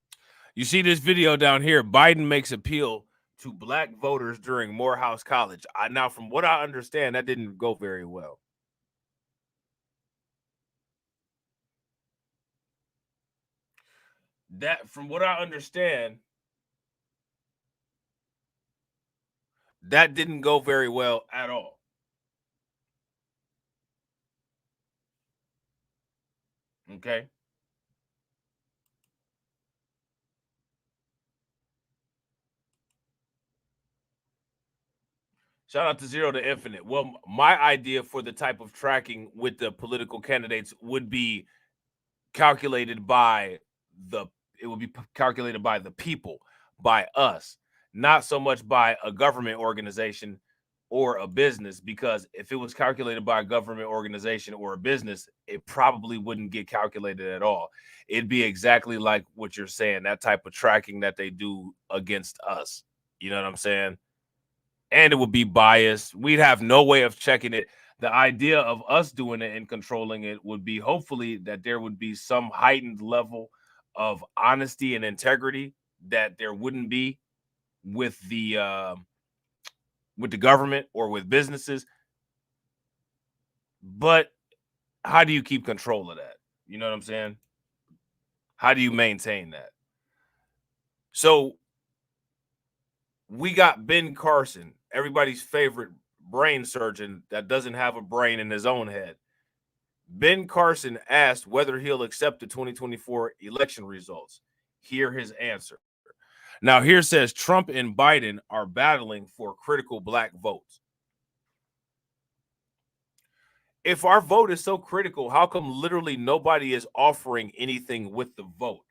A: You see this video down here, Biden makes appeal to Black voters during Morehouse College. Now, from what I understand, that didn't go very well. From what I understand, that didn't go very well at all. Okay. Shout out to Zero to Infinite. Well, my idea for the type of tracking with the political candidates would be calculated by the people, by us, not so much by a government organization or a business, because if it was calculated by a government organization or a business, it probably wouldn't get calculated at all. It'd be exactly like what you're saying, that type of tracking that they do against us. You know what I'm saying? And it would be biased. We'd have no way of checking it. The idea of us doing it and controlling it would be hopefully that there would be some heightened level of honesty and integrity that there wouldn't be with the government or with businesses. But how do you keep control of that? You know what I'm saying? How do you maintain that? So we got Ben Carson, everybody's favorite brain surgeon that doesn't have a brain in his own head. Ben Carson asked whether he'll accept the 2024 election results. Hear his answer. Now, here says Trump and Biden are battling for critical black votes. If our vote is so critical, how come literally nobody is offering anything with the vote?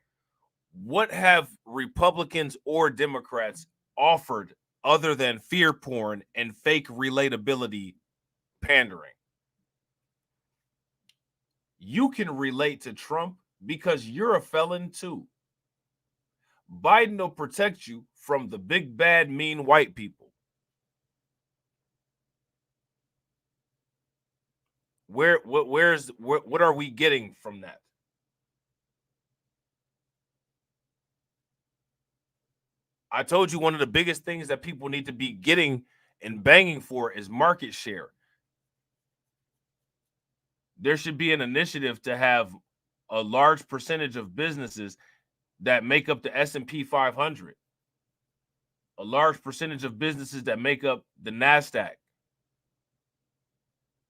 A: What have Republicans or Democrats offered other than fear porn and fake relatability pandering? You can relate to Trump because you're a felon too. Biden will protect you from the big, bad, mean white people. What are we getting from that? I told you one of the biggest things that people need to be getting and banging for is market share. There should be an initiative to have a large percentage of businesses that make up the S&P 500, a large percentage of businesses that make up the NASDAQ.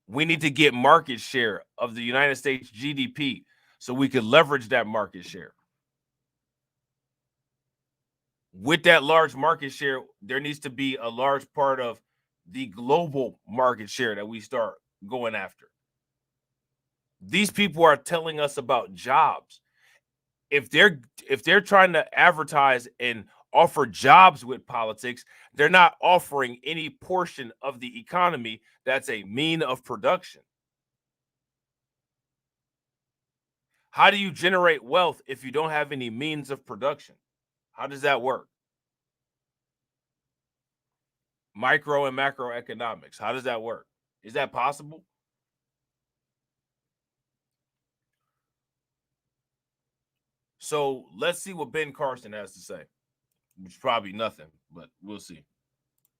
A: We need to get market share of the United States GDP so we can leverage that market share. With that large market share, there needs to be a large part of the global market share that we start going after. These people are telling us about jobs. If they're trying to advertise and offer jobs with politics, they're not offering any portion of the economy that's a mean of production. How do you generate wealth if you don't have any means of production? How does that work? Micro and macroeconomics. How does that work? Is that possible? So let's see what Ben Carson has to say, which is probably nothing, but we'll see.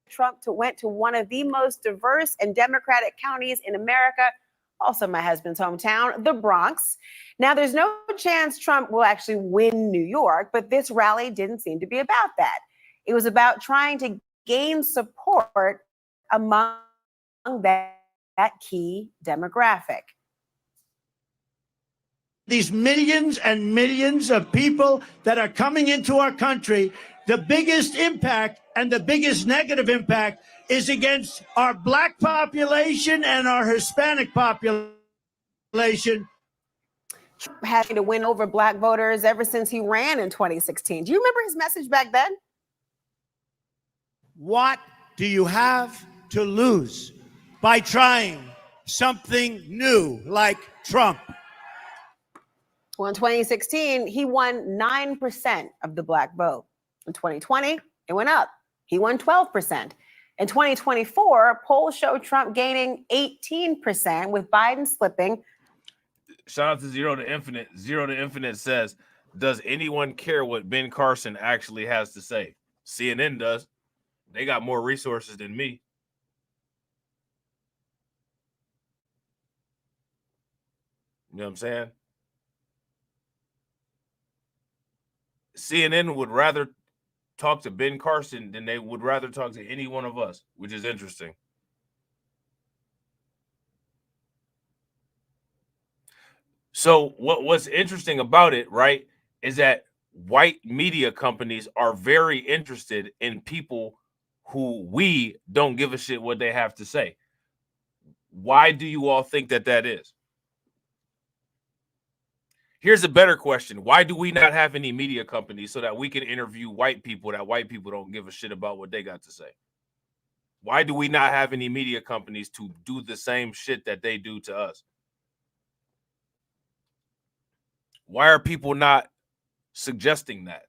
K: Trump went to one of the most diverse and democratic counties in America, also my husband's hometown, the Bronx. Now, there's no chance Trump will actually win New York, but this rally didn't seem to be about that. It was about trying to gain support among that key demographic.
L: These millions and millions of people that are coming into our country, the biggest impact and the biggest negative impact is against our black population and our Hispanic population.
K: Having to win over black voters ever since he ran in 2016. Do you remember his message back then?
L: What do you have to lose by trying something new like Trump?
K: Well, in 2016, he won 9% of the black vote. In 2020, it went up. He won 12%. In 2024, polls show Trump gaining 18%, with Biden slipping.
A: Shout out to Zero to Infinite. Zero to Infinite says, does anyone care what Ben Carson actually has to say? CNN does. They got more resources than me. You know what I'm saying? CNN would rather talk to Ben Carson than they would rather talk to any one of us, which is interesting. So what's interesting about it, right, is that white media companies are very interested in people who we don't give a shit what they have to say. Why do you all think that that is? Here's a better question. Why do we not have any media companies so that we can interview white people that white people don't give a shit about what they got to say? Why do we not have any media companies to do the same shit that they do to us? Why are people not suggesting that?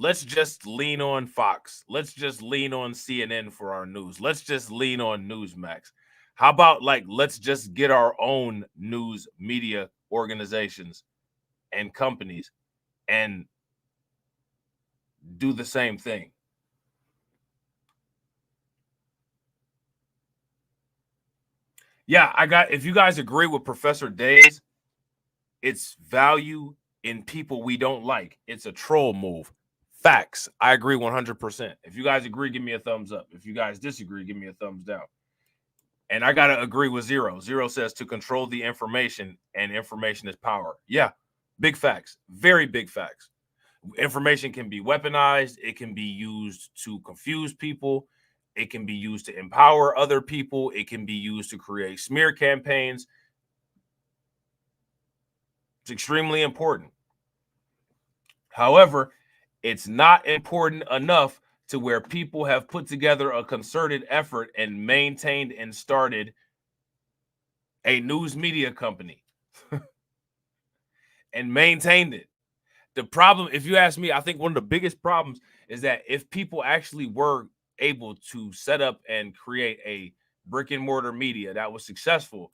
A: Let's just lean on Fox. Let's just lean on CNN for our news. Let's just lean on Newsmax. How about like let's just get our own news media organizations and companies and do the same thing? Yeah, if you guys agree with Professor Days, it's value in people we don't like. It's a troll move. Facts. I agree 100%. If you guys agree, give me a thumbs up. If you guys disagree, give me a thumbs down. And I got to agree with Zero. Zero says to control the information, and information is power. Yeah, big facts. Very big facts. Information can be weaponized. It can be used to confuse people. It can be used to empower other people. It can be used to create smear campaigns. It's extremely important. However, it's not important enough to where people have put together a concerted effort and maintained and started a news media company and maintained it. The problem, if you ask me, I think one of the biggest problems is that if people actually were able to set up and create a brick and mortar media that was successful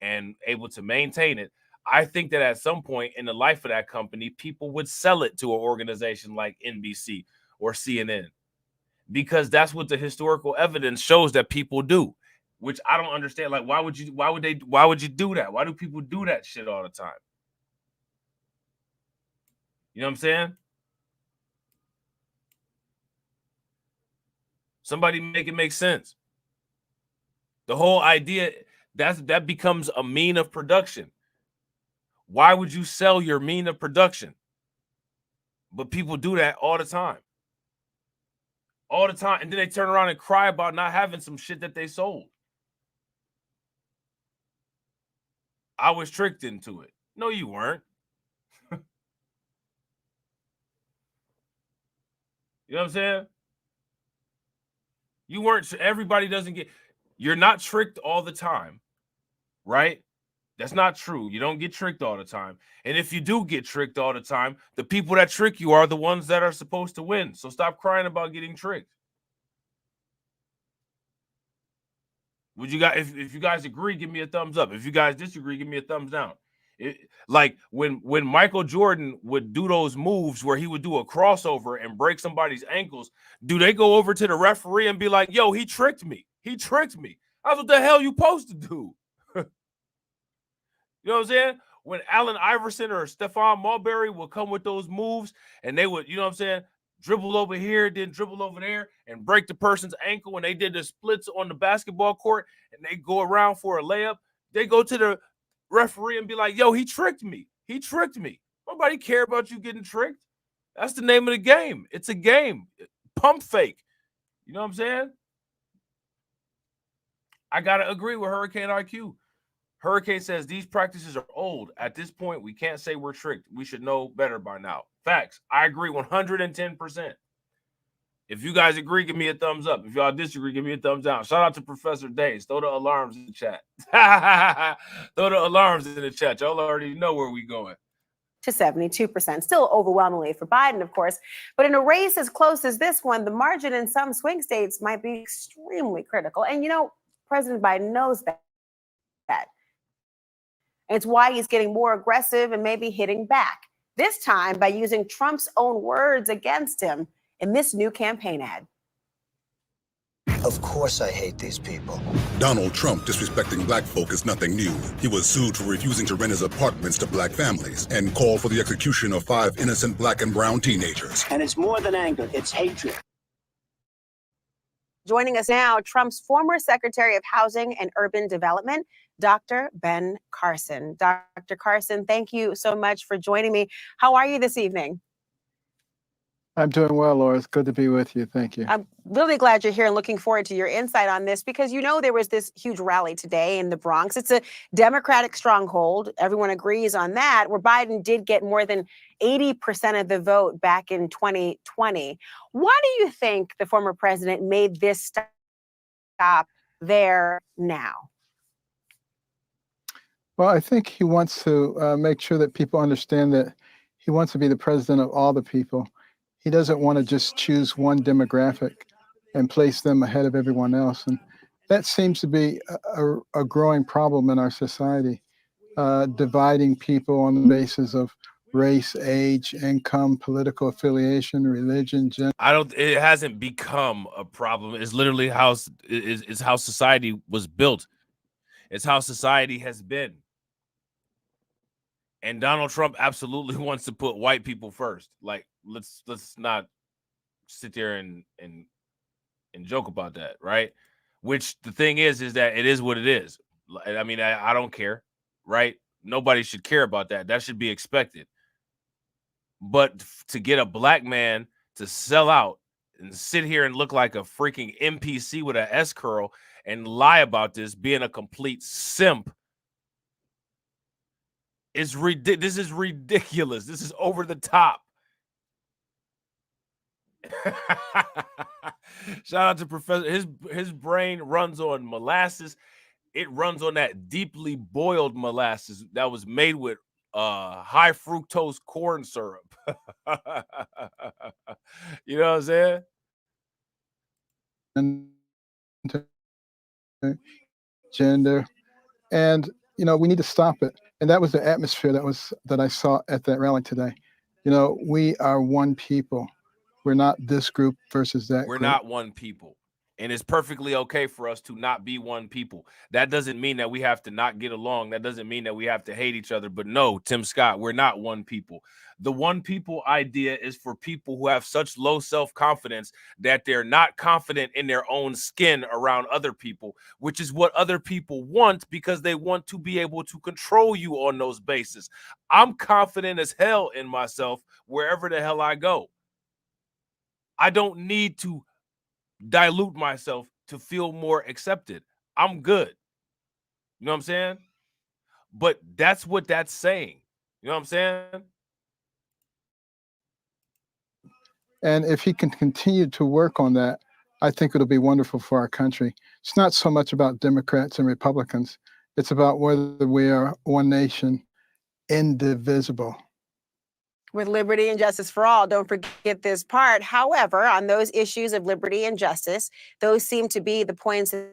A: and able to maintain it, I think that at some point in the life of that company, people would sell it to an organization like NBC or CNN, because that's what the historical evidence shows that people do, which I don't understand. Like, why would you do that? Why do people do that shit all the time? You know what I'm saying? Somebody make it make sense. The whole idea, that becomes a mean of production. Why would you sell your mean of production? But people do that all the time. All the time. And then they turn around and cry about not having some shit that they sold. I was tricked into it. No, you weren't. You know what I'm saying? You weren't. Everybody doesn't get. You're not tricked all the time, right? That's not true. You don't get tricked all the time. And if you do get tricked all the time, the people that trick you are the ones that are supposed to win. So stop crying about getting tricked. Would you guys, if you guys agree, give me a thumbs up. If you guys disagree, give me a thumbs down. Like when Michael Jordan would do those moves where he would do a crossover and break somebody's ankles, do they go over to the referee and be like, yo, he tricked me. He tricked me. That's what the hell you supposed to do. You know what I'm saying? When Allen Iverson or Stephon Marbury would come with those moves and they would, you know what I'm saying, dribble over here, then dribble over there and break the person's ankle, and they did the splits on the basketball court and they go around for a layup, they go to the referee and be like, yo, he tricked me. He tricked me. Nobody care about you getting tricked. That's the name of the game. It's a game. Pump fake. You know what I'm saying? I got to agree with Hurricane IQ. Hurricane says these practices are old. At this point, we can't say we're tricked. We should know better by now. Facts. I agree 110%. If you guys agree, give me a thumbs up. If y'all disagree, give me a thumbs down. Shout out to Professor Days. Throw the alarms in the chat. Throw the alarms in the chat. Y'all already know where we going.
K: To 72%, still overwhelmingly for Biden, of course. But in a race as close as this one, the margin in some swing states might be extremely critical. And, you know, President Biden knows that. It's why he's getting more aggressive and maybe hitting back, this time by using Trump's own words against him in this new campaign ad.
M: Of course I hate these people.
J: Donald Trump disrespecting black folk is nothing new. He was sued for refusing to rent his apartments to black families and called for the execution of 5 innocent black and brown teenagers.
M: And it's more than anger, it's hatred.
K: Joining us now, Trump's former Secretary of Housing and Urban Development, Dr. Ben Carson. Dr. Carson, thank you so much for joining me. How are you this evening?
N: I'm doing well, Laura. It's good to be with you. Thank you.
K: I'm really glad you're here and looking forward to your insight on this, because you know there was this huge rally today in the Bronx. It's a Democratic stronghold. Everyone agrees on that, where Biden did get more than 80% of the vote back in 2020. Why do you think the former president made this stop there now?
N: Well, I think he wants to make sure that people understand that he wants to be the president of all the people. He doesn't want to just choose one demographic and place them ahead of everyone else. And that seems to be a growing problem in our society, dividing people on the basis of race, age, income, political affiliation, religion, gender.
A: It hasn't become a problem. It's literally how it's how society was built. It's how society has been. And Donald Trump absolutely wants to put white people first. Like, let's not sit there and joke about that, right? Which the thing is that it is what it is. I mean, I don't care, right? Nobody should care about that. That should be expected. But to get a black man to sell out and sit here and look like a freaking NPC with an S curl and lie about this being a complete simp is ridiculous. This is ridiculous. This is over the top. Shout out to Professor. His brain runs on molasses. It runs on that deeply boiled molasses that was made with high fructose corn syrup. You know what I'm saying?
N: Gender, and you know, we need to stop it. And that was the atmosphere that I saw at that rally today. You know, we are one people. We're not this group versus that
A: We're
N: group.
A: not one people. And it's perfectly okay for us to not be one people. That doesn't mean that we have to not get along. That doesn't mean that we have to hate each other. But no, Tim Scott, we're not one people. The one people idea is for people who have such low self-confidence that they're not confident in their own skin around other people, which is what other people want because they want to be able to control you on those bases. I'm confident as hell in myself wherever the hell I go. I don't need to dilute myself to feel more accepted. I'm good. You know what I'm saying? But that's what that's saying. You know what I'm saying?
N: And if he can continue to work on that, I think it'll be wonderful for our country. It's not so much about Democrats and Republicans. It's about whether we are one nation, indivisible.
K: With liberty and justice for all. Don't forget this part. However, on those issues of liberty and justice, those seem to be the points in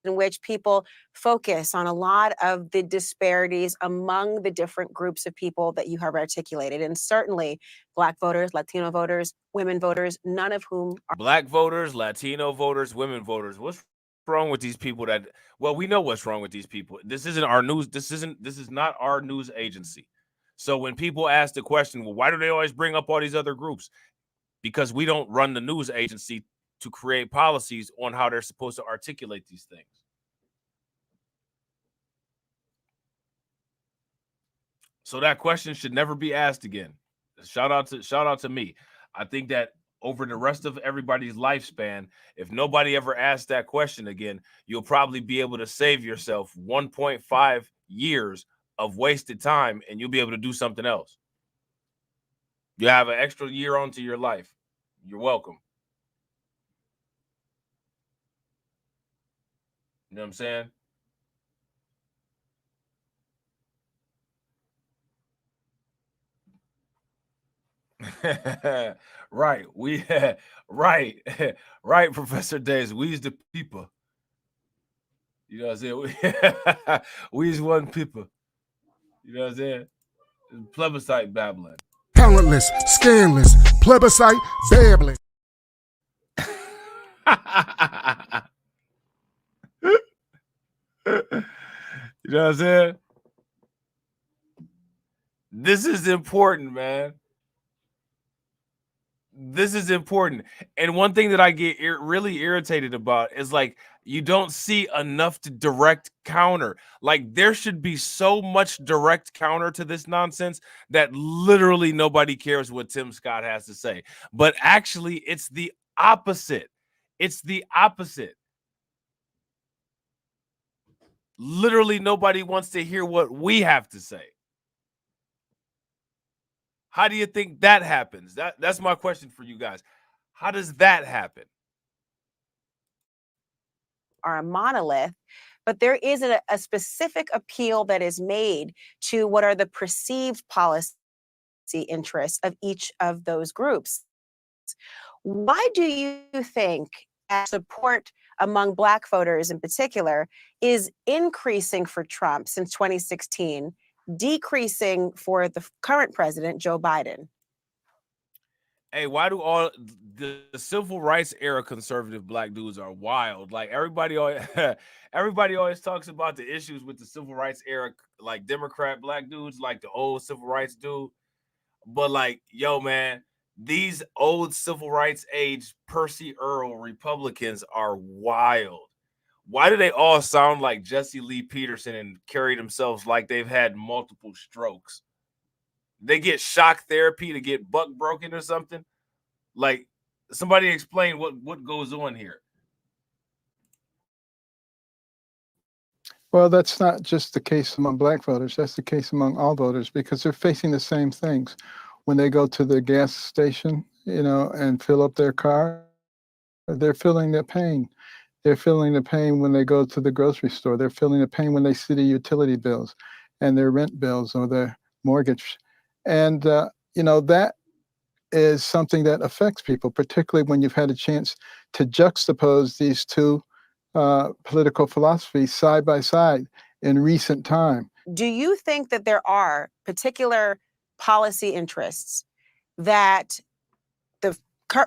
K: which people focus on a lot of the disparities among the different groups of people that you have articulated. And certainly Black voters, Latino voters, women voters, none of whom are
A: Black voters, Latino voters, women voters. What's wrong with these people well, we know what's wrong with these people. This isn't our news. This is not our news agency. So when people ask the question, well, why do they always bring up all these other groups? Because we don't run the news agency to create policies on how they're supposed to articulate these things. So that question should never be asked again. Shout out to me. I think that over the rest of everybody's lifespan, if nobody ever asks that question again, you'll probably be able to save yourself 1.5 years of wasted time, and you'll be able to do something else. You have an extra year onto your life. You're welcome. You know what I'm saying? Right. Right, Professor Days. We's the people. You know what I'm saying? We's one people. You know what I'm saying? Plebiscite babbling.
F: Talentless, scandalous, plebiscite babbling.
A: You know what I'm saying? This is important, man. This is important. And one thing that I get really irritated about is like, you don't see enough to direct counter. Like, there should be so much direct counter to this nonsense that literally nobody cares what Tim Scott has to say. But actually, it's the opposite. It's the opposite. Literally nobody wants to hear what we have to say. How do you think that happens? That's my question for you guys. How does that happen?
K: are a monolith, but there is a specific appeal that is made to what are the perceived policy interests of each of those groups. Why do you think support among Black voters in particular is increasing for Trump since 2016, decreasing for the current president, Joe Biden.
A: Hey, why do all the civil rights era conservative Black dudes are wild? Like everybody always talks about the issues with the civil rights era, like Democrat Black dudes, like the old civil rights dude. But like, yo, man, these old civil rights age Percy Earl Republicans are wild. Why do they all sound like Jesse Lee Peterson and carry themselves like they've had multiple strokes? They get shock therapy to get buck broken or something. Like, somebody explain what goes on here.
N: Well, that's not just the case among Black voters. That's the case among all voters because they're facing the same things. When they go to the gas station, and fill up their car, they're feeling the pain. They're feeling the pain when they go to the grocery store. They're feeling the pain when they see the utility bills and their rent bills or their mortgage. And, that is something that affects people, particularly when you've had a chance to juxtapose these two political philosophies side by side in recent time.
K: Do you think that there are particular policy interests that the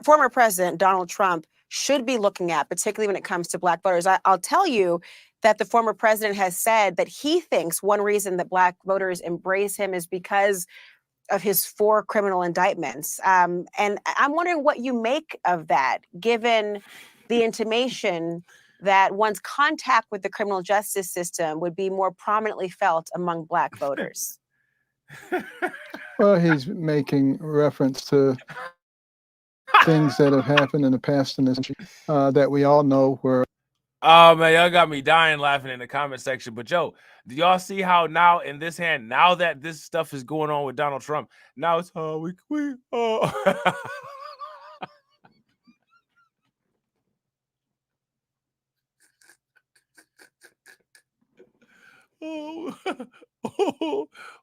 K: former president, Donald Trump, should be looking at, particularly when it comes to Black voters? I'll tell you that the former president has said that he thinks one reason that Black voters embrace him is because of his 4 criminal indictments. And I'm wondering what you make of that, given the intimation that one's contact with the criminal justice system would be more prominently felt among Black voters.
N: Well, he's making reference to things that have happened in the past in this country that we all know were.
A: Oh, man, y'all got me dying laughing in the comment section. But, Joe, do y'all see how now in this hand, now that this stuff is going on with Donald Trump, now it's, oh.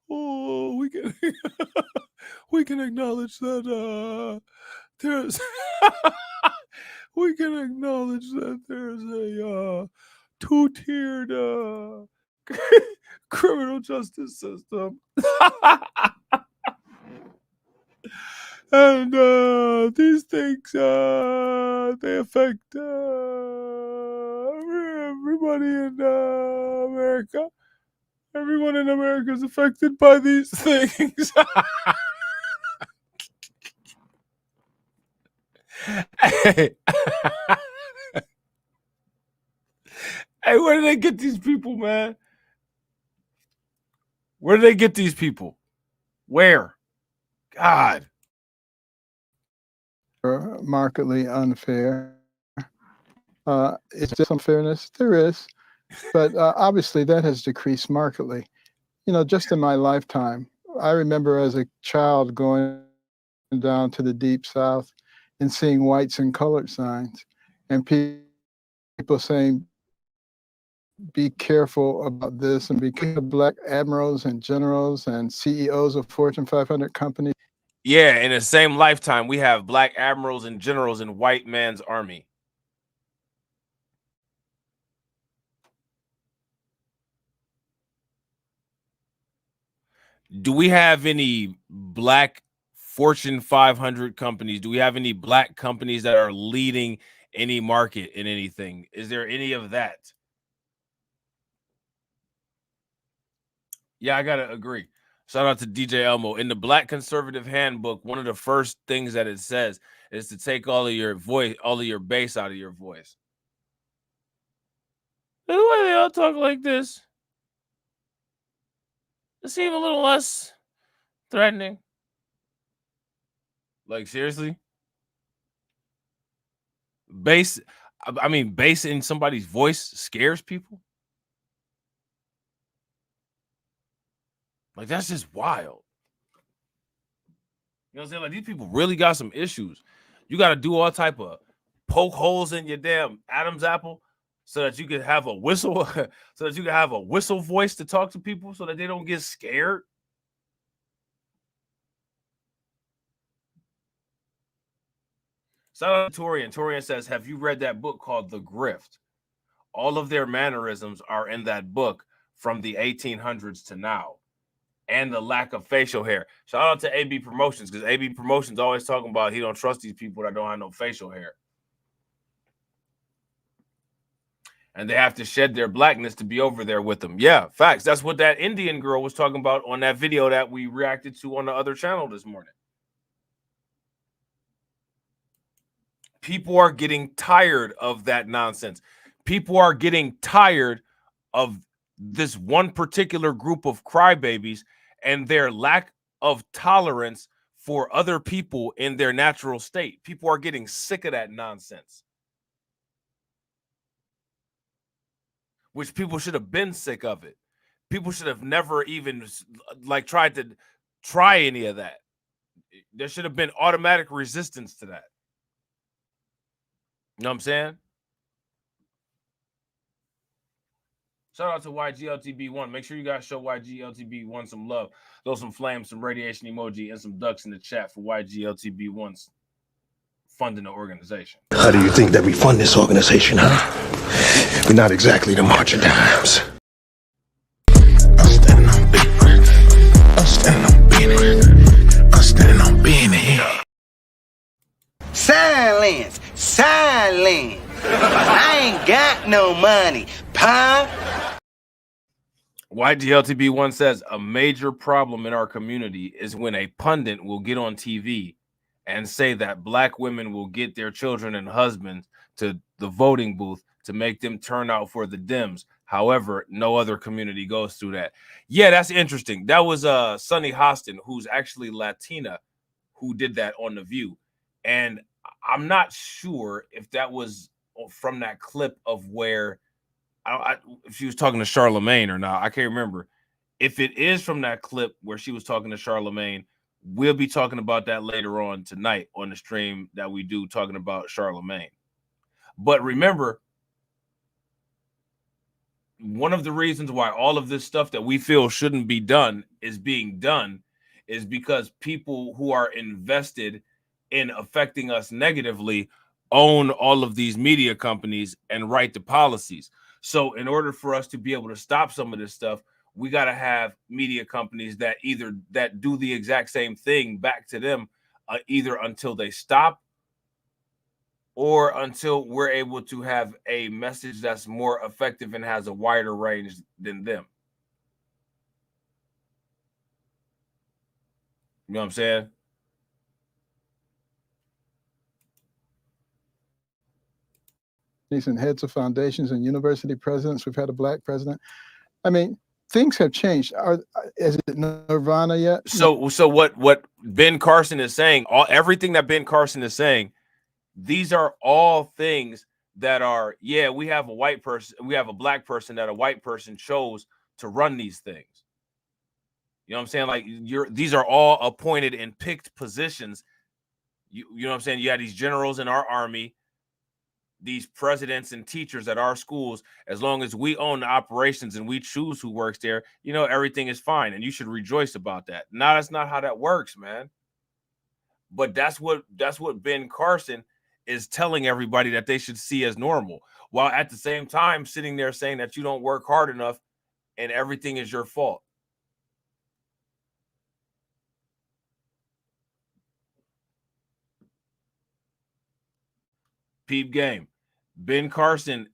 A: We can we can acknowledge that there's we can acknowledge that there's a two-tiered criminal justice system. And these things they affect everybody in America. Everyone in America is affected by these things. Hey, where do they get these people, man? Where do they get these people? Where? God.
N: Markedly unfair. Is there some fairness? There is. But obviously that has decreased markedly. Just in my lifetime, I remember as a child going down to the Deep South and seeing whites and colored signs and people saying, be careful about this and be careful of Black admirals and generals and CEOs of Fortune 500 companies.
A: Yeah, in the same lifetime, we have Black admirals and generals in white man's army. Do we have any Black Fortune 500 companies? Do we have any Black companies that are leading any market in anything? Is there any of that? Yeah, I gotta agree. Shout out to DJ Elmo. In the Black Conservative Handbook, one of the first things that it says is to take all of your voice, all of your bass out of your voice. The way they all talk like this, it seems a little less threatening. Like, seriously? Bass in somebody's voice scares people? Like, that's just wild. You know what I'm saying? Like, these people really got some issues. You got to do all type of poke holes in your damn Adam's apple so that you can have a whistle, so that you can have a whistle voice to talk to people so that they don't get scared. Shout out to Torian. Torian says, have you read that book called The Grift? All of their mannerisms are in that book from the 1800s to now. And the lack of facial hair. Shout out to AB Promotions, because AB Promotions always talking about he don't trust these people that don't have no facial hair. And they have to shed their blackness to be over there with them. Yeah, facts. That's what that Indian girl was talking about on that video that we reacted to on the other channel this morning. People are getting tired of that nonsense. People are getting tired of this one particular group of crybabies and their lack of tolerance for other people in their natural state. People are getting sick of that nonsense. Which people should have been sick of it. People should have never even like tried to try any of that. There should have been automatic resistance to that. You know what I'm saying? Shout out to YGLTB1. Make sure you guys show YGLTB1 some love. Throw some flames, some radiation emoji, and some ducks in the chat for YGLTB1's funding the organization.
B: How do you think that we fund this organization, huh? We're not exactly the March of Dimes. I'm standing on business. I'm standing on business. I'm standing on business.
D: Silence! Silence! I ain't got no money, pa.
A: YGLTB1 says a major problem in our community is when a pundit will get on TV and say that black women will get their children and husbands to the voting booth to make them turn out for the Dems. However, no other community goes through that. Yeah, that's interesting. That was Sunny Hostin, who's actually Latina, who did that on The View. And I'm not sure if that was from that clip of where if she was talking to Charlemagne or not. I can't remember. If it is from that clip where she was talking to Charlemagne, we'll be talking about that later on tonight on the stream that we do, talking about Charlemagne. But remember, one of the reasons why all of this stuff that we feel shouldn't be done is being done is because people who are invested in affecting us negatively own all of these media companies and write the policies. So in order for us to be able to stop some of this stuff, we got to have media companies that that do the exact same thing back to them, either until they stop or until we're able to have a message that's more effective and has a wider range than them. You know what I'm saying?
N: And heads of foundations and university presidents. We've had a black president. I mean, things have changed. Is it nirvana yet?
A: So what Ben Carson is saying, everything that Ben Carson is saying, these are all things that are, yeah, we have a white person, we have a black person that a white person chose to run these things. You know what I'm saying? Like these are all appointed and picked positions. You know what I'm saying? You had these generals in our army, these presidents and teachers at our schools. As long as we own the operations and we choose who works there, you know, everything is fine. And you should rejoice about that. Now, that's not how that works, man. But that's what Ben Carson is telling everybody that they should see as normal, while at the same time sitting there saying that you don't work hard enough and everything is your fault. Peep game. Ben Carson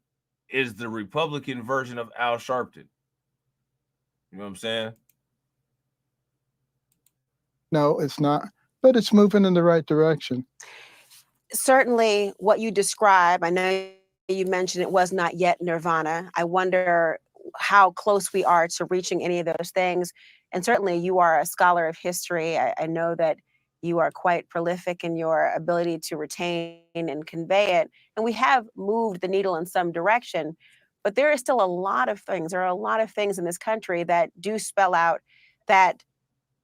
A: is the Republican version of Al Sharpton. You know what I'm saying?
N: No, it's not, but it's moving in the right direction.
K: Certainly what you describe, I know you mentioned it was not yet nirvana. I wonder how close we are to reaching any of those things. And certainly you are a scholar of history. I know that you are quite prolific in your ability to retain and convey it. And we have moved the needle in some direction, but there is still a lot of things. There are a lot of things in this country that do spell out that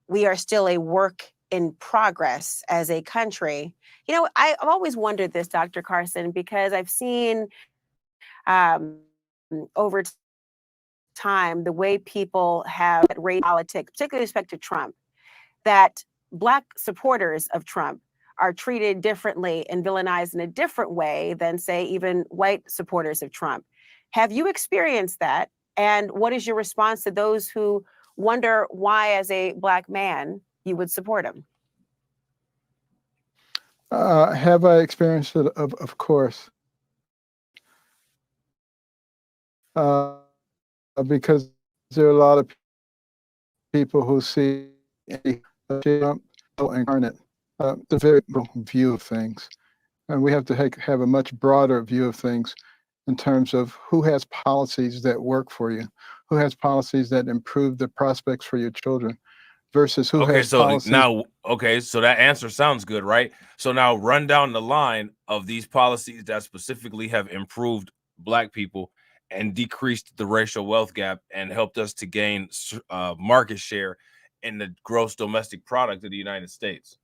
K: we are still a work in progress as a country. You know, I've always wondered this, Dr. Carson, because I've seen over time the way people have race politics, particularly with respect to Trump, that Black supporters of Trump are treated differently and villainized in a different way than, say, even white supporters of Trump. Have you experienced that? And what is your response to those who wonder why, as a Black man, you would support him?
N: Have I experienced it? Of course. Because there are a lot of people who see Trump incarnate, the very view of things. And we have to have a much broader view of things in terms of who has policies that work for you, who has policies that improve the prospects for your children, versus who has policies.
A: So that answer sounds good, right? So now run down the line of these policies that specifically have improved Black people and decreased the racial wealth gap and helped us to gain market share in the gross domestic product of the United States.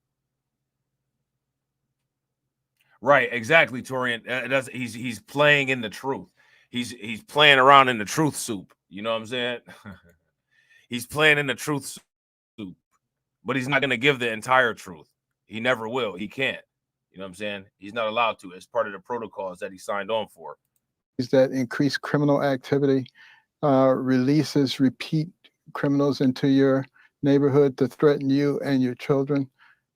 A: Right, exactly, Torian. He's playing in the truth. He's playing around in the truth soup. You know what I'm saying? He's playing in the truth soup, but he's not going to give the entire truth. He never will. He can't. You know what I'm saying? He's not allowed to. It's part of the protocols that he signed on for.
N: That increase criminal activity, releases repeat criminals into your neighborhood to threaten you and your children,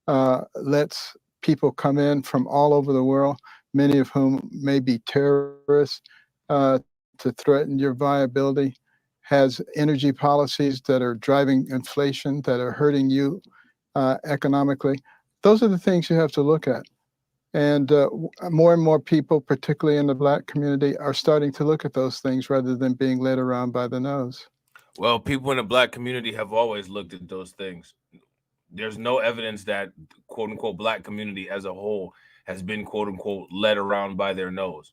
N: lets people come in from all over the world, many of whom may be terrorists, to threaten your viability, has energy policies that are driving inflation, that are hurting you economically. Those are the things you have to look at. And more and more people, particularly in the Black community, are starting to look at those things rather than being led around by the nose.
A: Well, people in the Black community have always looked at those things. There's no evidence that quote unquote Black community as a whole has been quote unquote led around by their nose.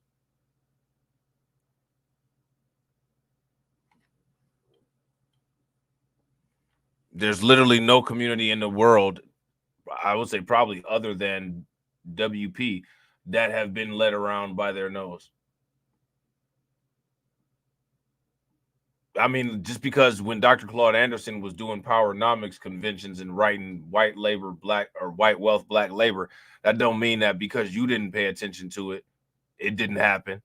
A: There's literally no community in the world, I would say probably other than WP, that have been led around by their nose. I mean, just because when Dr. Claude Anderson was doing powernomics conventions and writing white labor, Black or white wealth, Black labor, that don't mean that because you didn't pay attention to it, it didn't happen.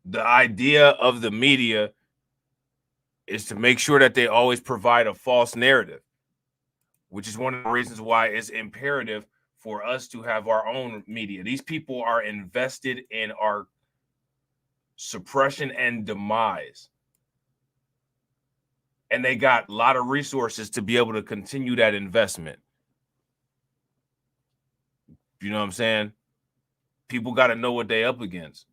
A: The idea of the media is to make sure that they always provide a false narrative, which is one of the reasons why it's imperative for us to have our own media. These people are invested in our suppression and demise. And they got a lot of resources to be able to continue that investment. You know what I'm saying? People got to know what they're up against.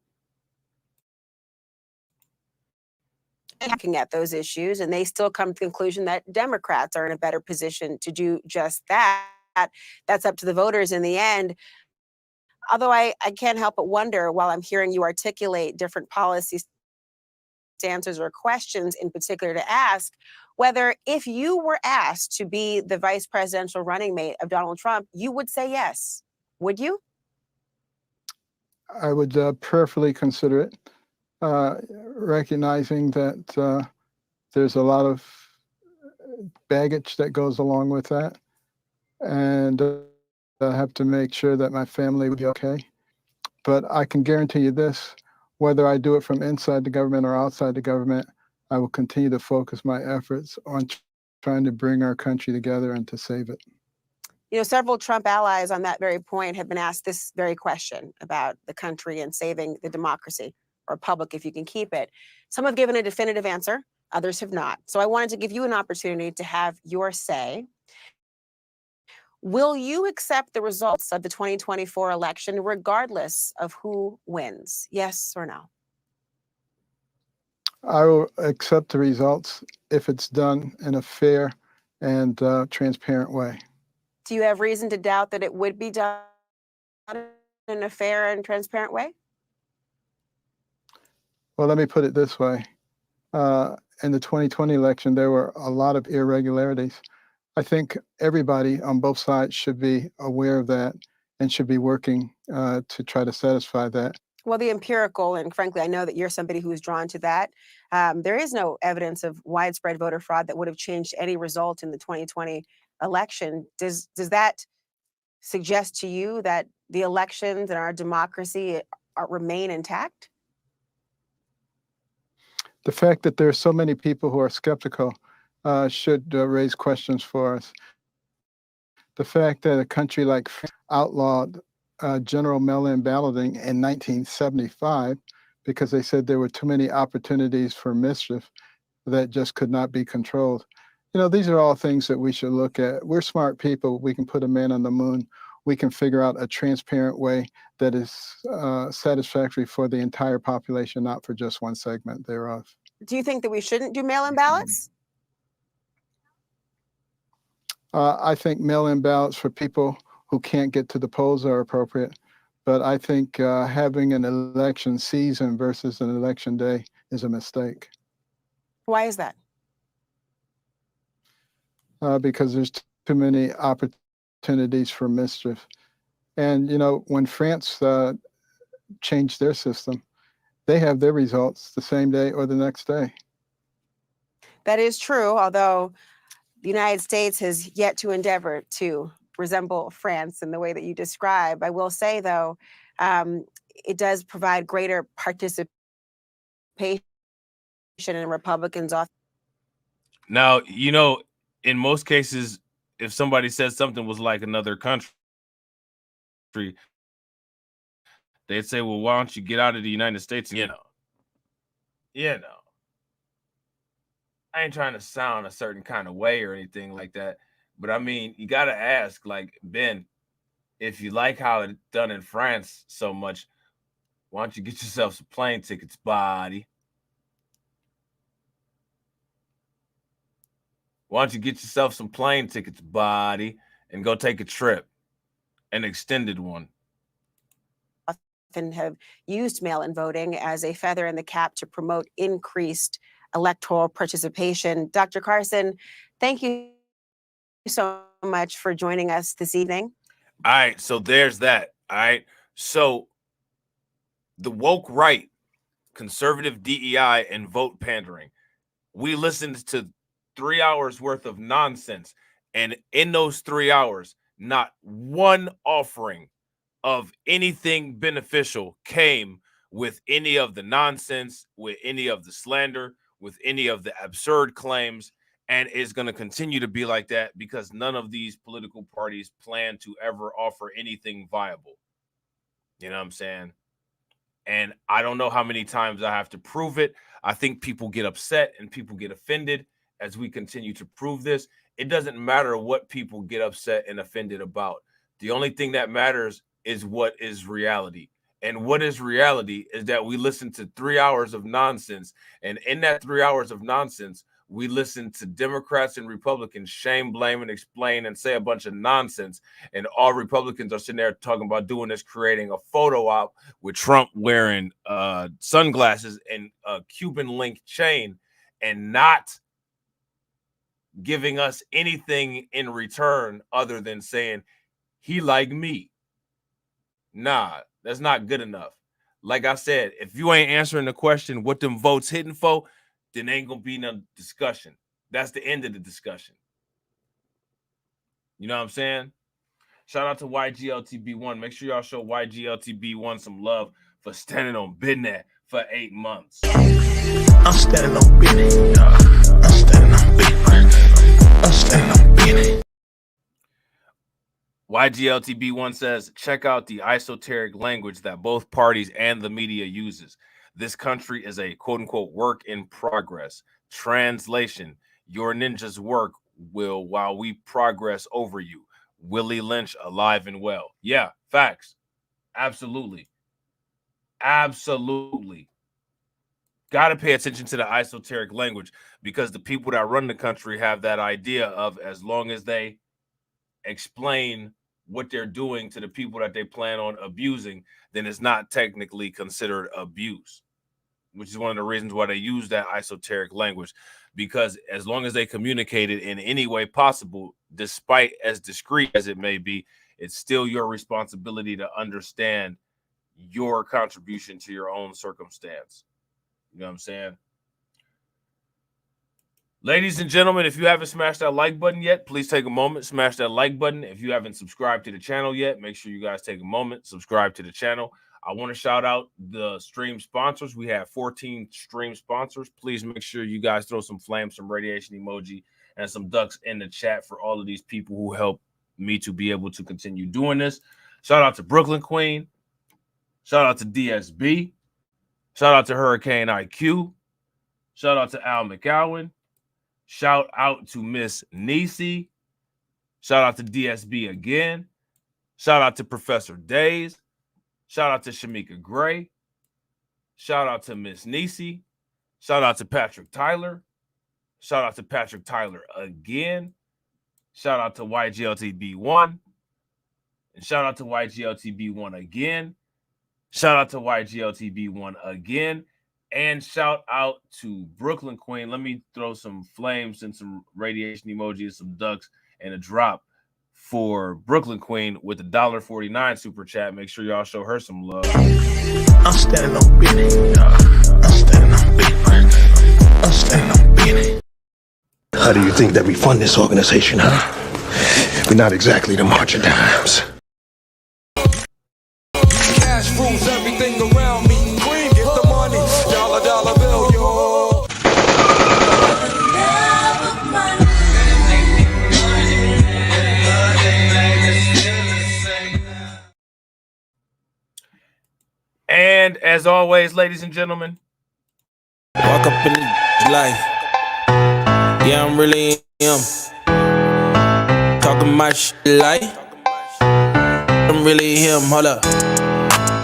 K: Looking at those issues, and they still come to the conclusion that Democrats are in a better position to do just that. That's up to the voters in the end. Although I can't help but wonder, while I'm hearing you articulate different policy stances or questions in particular to ask, whether if you were asked to be the vice presidential running mate of Donald Trump, you would say yes. Would you?
N: I would prayerfully consider it, recognizing that there's a lot of baggage that goes along with that. And I have to make sure that my family would be okay. But I can guarantee you this, whether I do it from inside the government or outside the government, I will continue to focus my efforts on trying to bring our country together and to save it.
K: You know, several Trump allies on that very point have been asked this very question about the country and saving the democracy, or republic, if you can keep it. Some have given a definitive answer, others have not. So I wanted to give you an opportunity to have your say. Will you accept the results of the 2024 election regardless of who wins? Yes or no?
N: I will accept the results if it's done in a fair and transparent way.
K: Do you have reason to doubt that it would be done in a fair and transparent way?
N: Well, let me put it this way. In the 2020 election, there were a lot of irregularities. I think everybody on both sides should be aware of that and should be working to try to satisfy that.
K: Well, the empirical, and frankly, I know that you're somebody who is drawn to that. There is no evidence of widespread voter fraud that would have changed any result in the 2020 election. Does that suggest to you that the elections and our democracy remain intact?
N: The fact that there are so many people who are skeptical should raise questions for us. The fact that a country like France outlawed general mail-in balloting in 1975 because they said there were too many opportunities for mischief that just could not be controlled. You know, these are all things that we should look at. We're smart people. We can put a man on the moon. We can figure out a transparent way that is satisfactory for the entire population, not for just one segment thereof.
K: Do you think that we shouldn't do mail-in ballots?
N: I think mail-in ballots for people who can't get to the polls are appropriate, but I think having an election season versus an election day is a mistake.
K: Why is that?
N: Because there's too many opportunities for mischief. And, you know, when France changed their system, they have their results the same day or the next day.
K: That is true, although the United States has yet to endeavor to resemble France in the way that you describe. I will say, though, it does provide greater participation in Republicans' office.
A: Now, you know, in most cases, if somebody says something was like another country, they'd say, well, why don't you get out of the United States? You know, I ain't trying to sound a certain kind of way or anything like that. But I mean, you got to ask, like, Ben, if you like how it's done in France so much, why don't you get yourself some plane tickets, buddy? Why don't you get yourself some plane tickets, buddy, and go take a trip, an extended one?
K: Often have used mail-in voting as a feather in the cap to promote increased electoral participation. Dr. Carson, thank you so much for joining us this evening.
A: All right, so there's that. All right, so the woke right, conservative DEI, and vote pandering. We listened to 3 hours worth of nonsense, and in those 3 hours, not one offering of anything beneficial came with any of the nonsense, with any of the slander, with any of the absurd claims, and is going to continue to be like that because none of these political parties plan to ever offer anything viable. You know what I'm saying? And I don't know how many times I have to prove it. I think people get upset and people get offended as we continue to prove this. It doesn't matter what people get upset and offended about. The only thing that matters is what is reality. And what is reality is that we listen to 3 hours of nonsense. And in that 3 hours of nonsense, we listen to Democrats and Republicans shame, blame, and explain and say a bunch of nonsense. And all Republicans are sitting there talking about doing is creating a photo op with Trump wearing sunglasses and a Cuban link chain and not giving us anything in return other than saying he like me. Nah, that's not good enough. Like I said, if you ain't answering the question what them votes hitting for, then ain't gonna be no discussion. That's the end of the discussion. You know what I'm saying? Shout out to YGLTB1. Make sure y'all show YGLTB1 some love for standing on business for 8 months.
B: I'm standing on business. I'm standing on business. I'm standing on business.
A: YGLTB1 says, check out the esoteric language that both parties and the media uses. This country is a quote-unquote work in progress. Translation, your ninjas work will while we progress over you. Willie Lynch alive and well. Yeah, facts. Absolutely. Absolutely. Got to pay attention to the esoteric language because the people that run the country have that idea of as long as they explain what they're doing to the people that they plan on abusing, then it's not technically considered abuse, which is one of the reasons why they use that esoteric language, because as long as they communicate it in any way possible, despite as discreet as it may be, it's still your responsibility to understand your contribution to your own circumstance. You know what I'm saying? Ladies and gentlemen, if you haven't smashed that like button yet, please take a moment, smash that like button. If you haven't subscribed to the channel yet, make sure you guys take a moment, subscribe to the channel. I want to shout out the stream sponsors. We have 14 stream sponsors. Please make sure you guys throw some flames, some radiation emoji, and some ducks in the chat for all of these people who help me to be able to continue doing this. Shout out to Brooklyn Queen. Shout out to DSB. Shout out to Hurricane IQ. Shout out to Al McGowan. Shout out to Miss Nisi. Shout out to DSB again. Shout out to Professor Days. Shout out to Shamika Gray. Shout out to Miss Nisi. Shout out to Patrick Tyler. Shout out to Patrick Tyler again. Shout out to YGLTB1. And shout out to YGLTB1 again. Shout out to YGLTB1 again. And shout out to Brooklyn Queen. Let me throw some flames and some radiation emojis, some ducks, and a drop for Brooklyn Queen with the $1.49 super chat. Make sure y'all show her some love.
B: I'm standing on business. I'm standing on business. I'm standing on business. How do you think that we fund this organization, huh? We're not exactly the marching dimes.
C: Cash rules everything around me. Cream, get the money. Dollar bill, yo.
A: And as always, ladies and gentlemen,
O: walk up in this life. Yeah, I'm really him. Talking my shit like I'm really him. Hold up.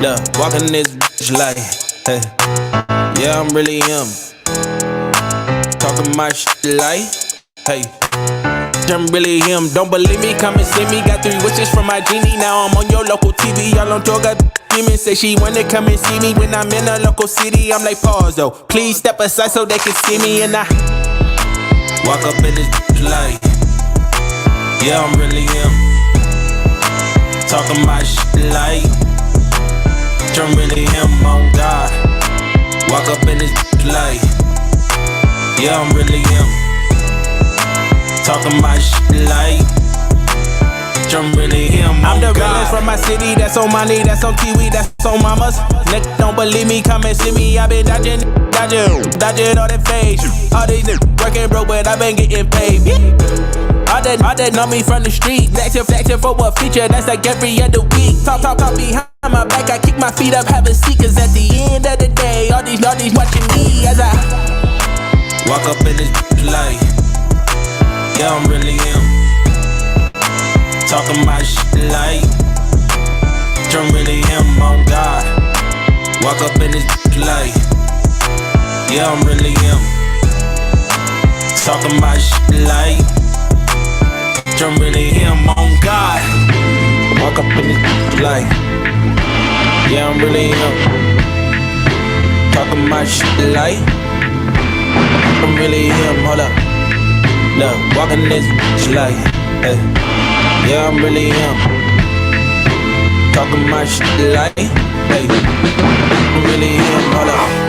O: Look, walking this bitch like, hey. Yeah, I'm really him. Talking my shit like, hey. I'm really him. Don't believe me? Come and see me. Got 3 wishes from my genie. Now I'm on your local TV. Y'all on tour. Got demons. Say she wanna come and see me when I'm in a local city. I'm like, pause though. Please step aside so they can see me. And I walk up in this light. Yeah, I'm really him. Talking my shit like I'm really him. On God. Walk up in this light. Yeah, I'm really him. Talking my shit like I'm really him. I'm the realest from my city. That's on money, that's on TV, that's on mamas. Niggas don't believe me, come and see me. I been dodging all that face. All these niggas working broke, but I been getting paid. All that know me from the street. Flexing for what feature, that's like every other week. Talk behind my back, I kick my feet up, have a seat. Cause at the end of the day, all these watching me as I walk up in this light. Yeah, I'm really him. Talking my shit like I'm really him. On God. Walk up in this light. Yeah, I'm really him. Talking my shit like I'm really him. On God. Walk up in this light. Yeah, I'm really him. Talking my shit like I'm really him. Hold up. Look, walking this bitch like, hey. Yeah, I'm really him. Talking my shit like, hey. I'm really him. Hold up.